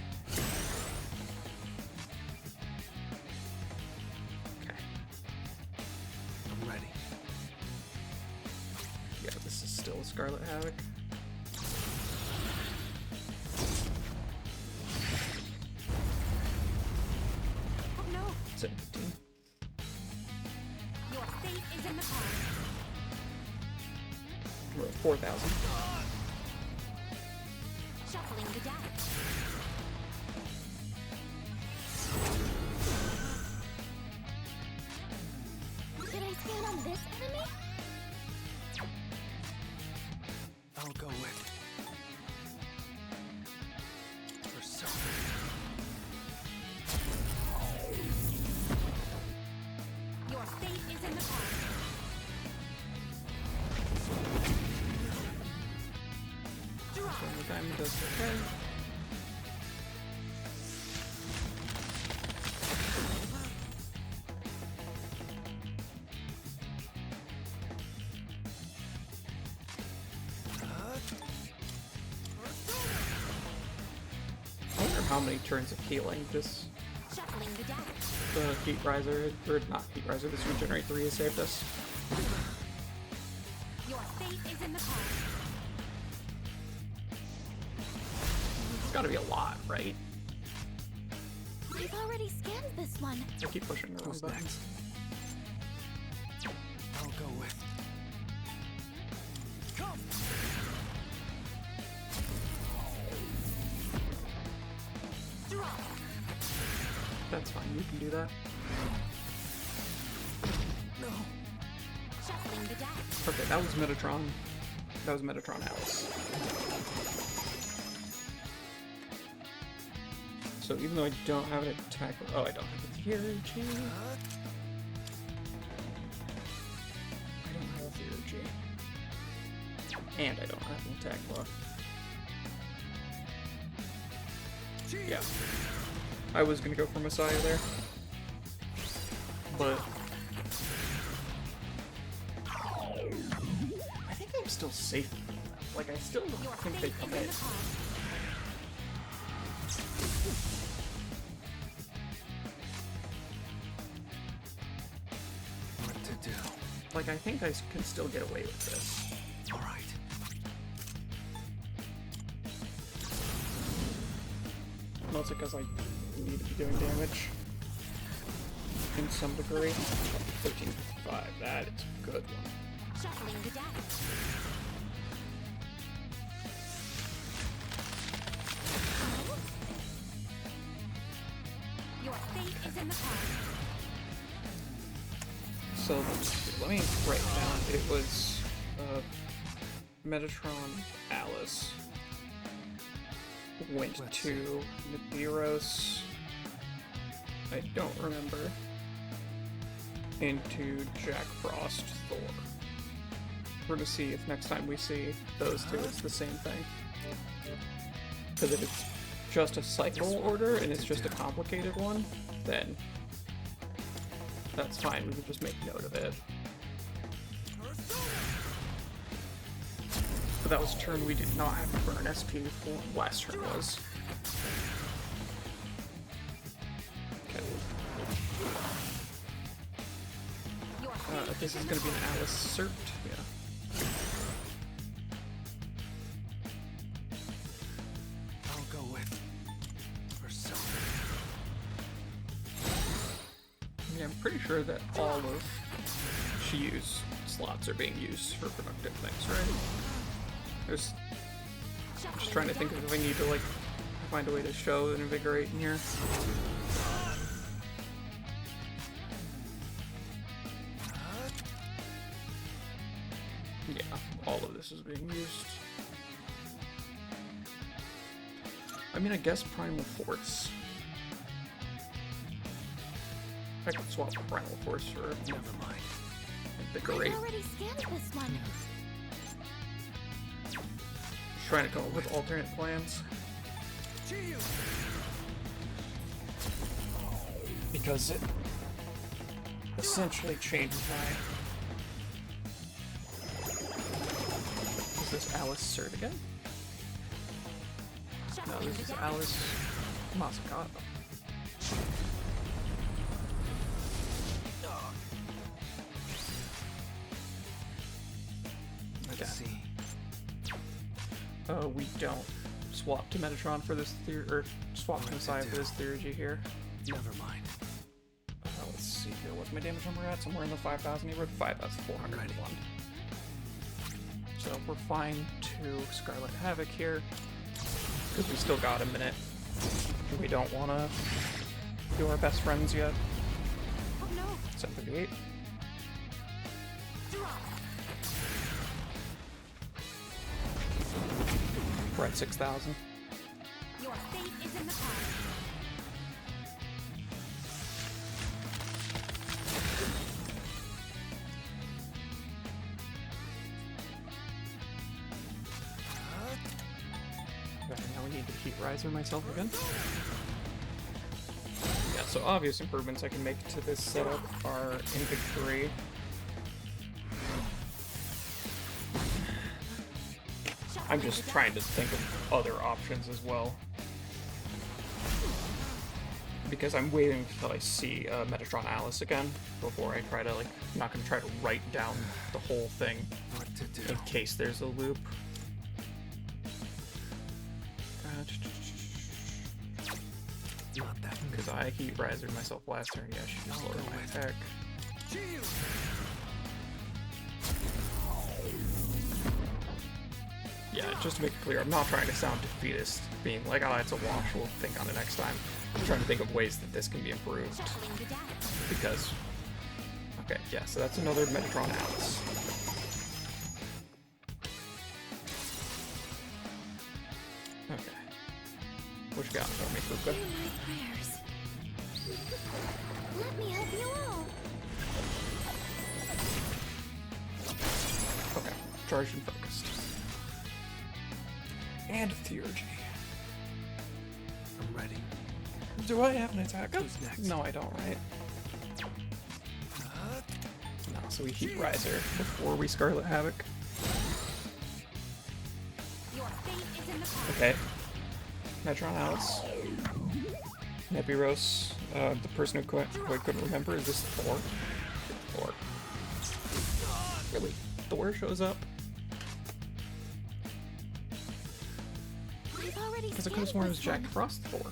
Okay. I'm ready. Yeah, this is still Scarlet Havoc. Oh no. 715. Your fate is in the cards. We're at 4,000. Shuffling the deck. Did I scan on this enemy? I'll go with just okay. I wonder how many turns of healing this Shuffling the deck. the Heat Riser, or not Heat Riser, this Regenerate 3 has saved us. Your fate is in the cards. It's gotta be a lot, right? I've already scanned this one. I keep pushing the wrong Who's buttons. next? I'll go with. Come! Draw. That's fine, you can do that. No! Shuffling the deck. Okay, that was Metatron. That was Metatron Alice. So even though I don't have an attack, oh, I don't have a theurgy. I don't have a theurgy. And I don't have an attack block. Yeah. I was gonna go for Messiah there. But I think I'm still safe. Like, I still Your think fate they is come in in. the cards. What to do? Like, I think I can still get away with this. Alright. Mostly because I need to be doing damage in some degree. 1355, that is a good one. Shuffling the deck. Your fate is in the cards. So let me write down. It was Metatron Alice went Let's to Nibiros. I don't remember. Into Jack Frost Thor. We're gonna see if next time we see those two, it's the same thing. Because if it's just a cycle order and it's just a complicated one, then that's fine. We can just make note of it. But that was a turn we did not have to burn SP for. Last turn was. Okay. Your fate This is gonna be an Alice Cert. Yeah. I'll go with. Persona. I mean, I'm pretty sure that all of Shiyu's slots are being used for productive things, right? There's. I'm just trying to think of if I need to, like, find a way to show an Invigorate in here. Yeah, all of this is being used. I mean, I guess Primal Force. I could swap Primal Force for Never mind. Invigorate. I've already scanned this one. Just trying to come up with alternate plans. Because it essentially changes my... Is this Alice Cert again? No, Shuffling this the is deck. Alice Masakato. Let's see. We don't swap to Metatron for this or swap to Messiah for this theurgy here. Never mind. Let's see here, what's my damage number at? Somewhere in the 5,000 neighborhood? 5,401. So we're fine to Scarlet Havoc here, because we still got a minute. We don't want to do our best friends yet. Oh no. 738. Draw. We're at 6,000. Your fate is in the cards. I need to heat riser myself again. Yeah, so obvious improvements I can make to this setup are inventory. I'm just trying to think of other options as well. Because I'm waiting until I see Metatron Alice again before I try to, like, I'm not going to try to write down the whole thing in case there's a loop. Because I heat risered myself last turn, yeah, she just lowered my attack. Yeah, just to make it clear, I'm not trying to sound defeatist, being like, oh, it's a wash, we'll think on it next time. I'm trying to think of ways that this can be improved. Because, okay, yeah, so that's another Metatron Alice. Okay. What you got for me, Fuka? Hear my prayers. Let me help you all. Okay, charged and focused. And Theurgy. I'm ready. Do I have an attack up? Who's next? No, I don't, right? No, so we heat riser before we Scarlet Havoc. Your fate is in the cards. Okay. Metron Alice. Nebiros. The person who I couldn't remember, is this Thor? Thor. Really? Thor shows up? I've already Because I could have scanned sworn it was this Jack one. Frost Thor.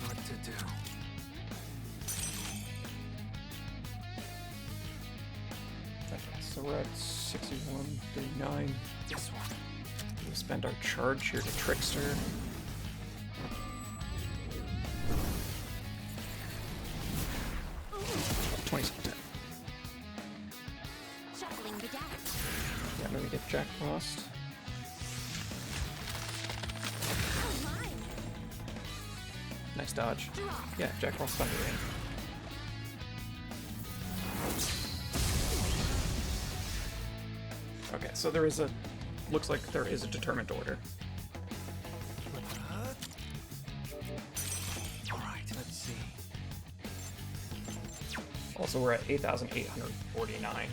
What to do? Okay, so we're at 61:39. This one. We spend our charge here to Trickster. Oh, 27. Shuffling the deck. Yeah, then we get Jack Frost. Oh my. Nice dodge. Draw. Yeah, Jack Frost Thunder Rain. Okay, so there is a... Looks like there is a determined order. Alright, let's see. Also, we're at 8,849.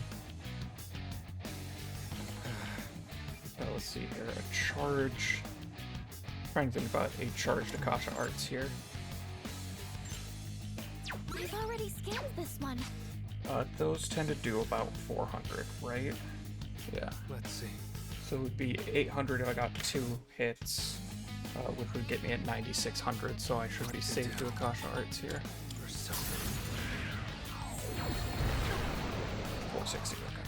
Let's see here. A charge. Trying to think about a charged Akasha Arts here. I've already scanned this one. Those tend to do about 400, right? Yeah. Let's see. So it would be 800 if I got 2 hits, which would get me at 9,600, so I should be safe to Akasha Arts here. For so 460, okay.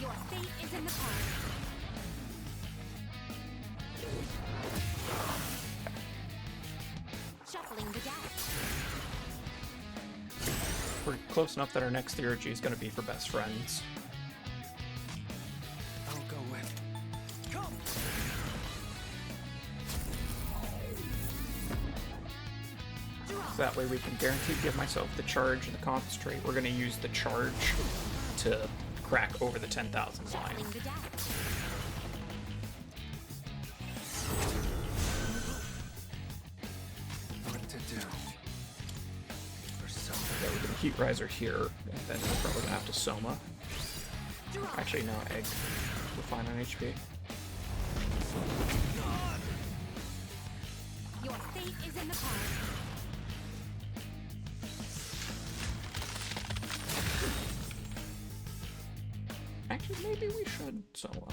Your fate is in the cards. Shuffling the deck. We're close enough that our next theurgy is going to be for best friends. I'll go with. Come. So that way we can guarantee give myself the charge and the concentrate. We're going to use the charge to crack over the 10,000 line. Shuffling the deck. What to do? For so Yeah, we're going to heat riser here, and then we're probably going to have to Soma. Actually, no, egg. We're fine on HP. Your fate is in the cards. Actually, maybe we should Soma.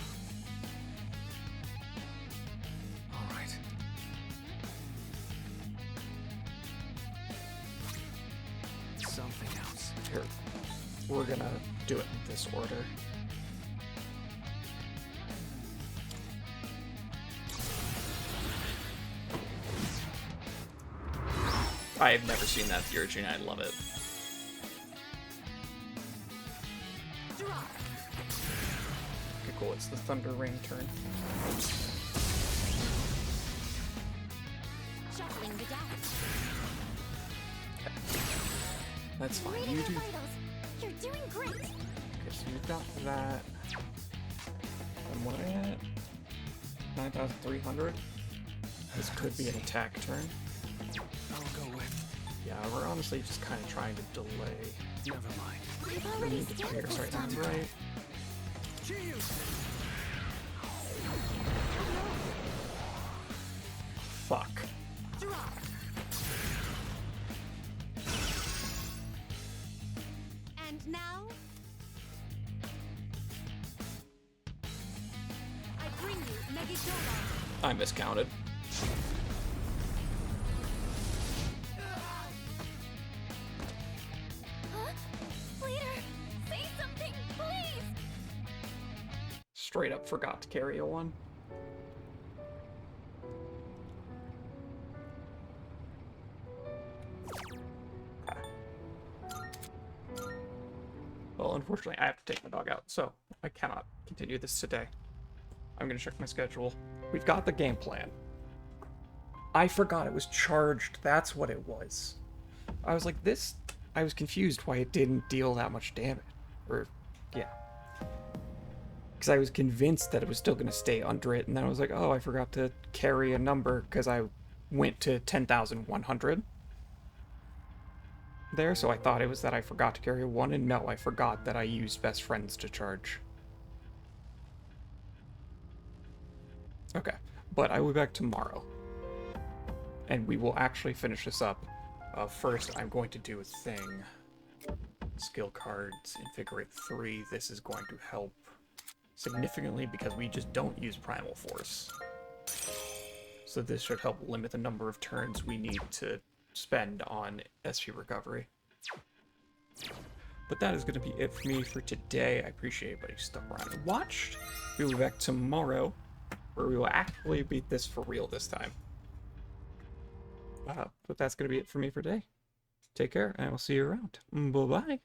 Alright. Something else. Here, we're gonna do it in this order. I've never seen that theurgy and I love it. Draw. Okay, cool, it's the Thunder Rain turn. Shuffling the deck. That's fine, Reading you your do. vitals. You're You're doing great. Okay, so you've got that. And what am I at? 9,300? This could be an attack turn. I'll go with. Yeah, we're honestly just kind of trying to delay. Never mind. I've We already need to scanned clear this right one. now, right? Fuck. And now, I bring you Megadola. I miscounted. Huh? Leader, say something, please. Straight up forgot to carry a 1. Well, unfortunately, I have to take my dog out, so I cannot continue this today. I'm gonna check my schedule. We've got the game plan. I forgot it was charged. That's what it was. I was like, this... I was confused why it didn't deal that much damage. Or, yeah. Because I was convinced that it was still going to stay under it, and then I was like, oh, I forgot to carry a number because I went to 10,100 there, so I thought it was that I forgot to carry a 1, and no, I forgot that I used Best Friends to charge. Okay, but I will be back tomorrow, and we will actually finish this up. First, I'm going to do a thing. Skill cards, Invigorate 3. This is going to help significantly because we just don't use Primal Force. So this should help limit the number of turns we need to spend on SP recovery. But that is going to be it for me for today. I appreciate everybody who stuck around and watched. We will be back tomorrow, where we will actually beat this for real this time. But that's going to be it for me for today. Take care, and I will see you around. Bye-bye.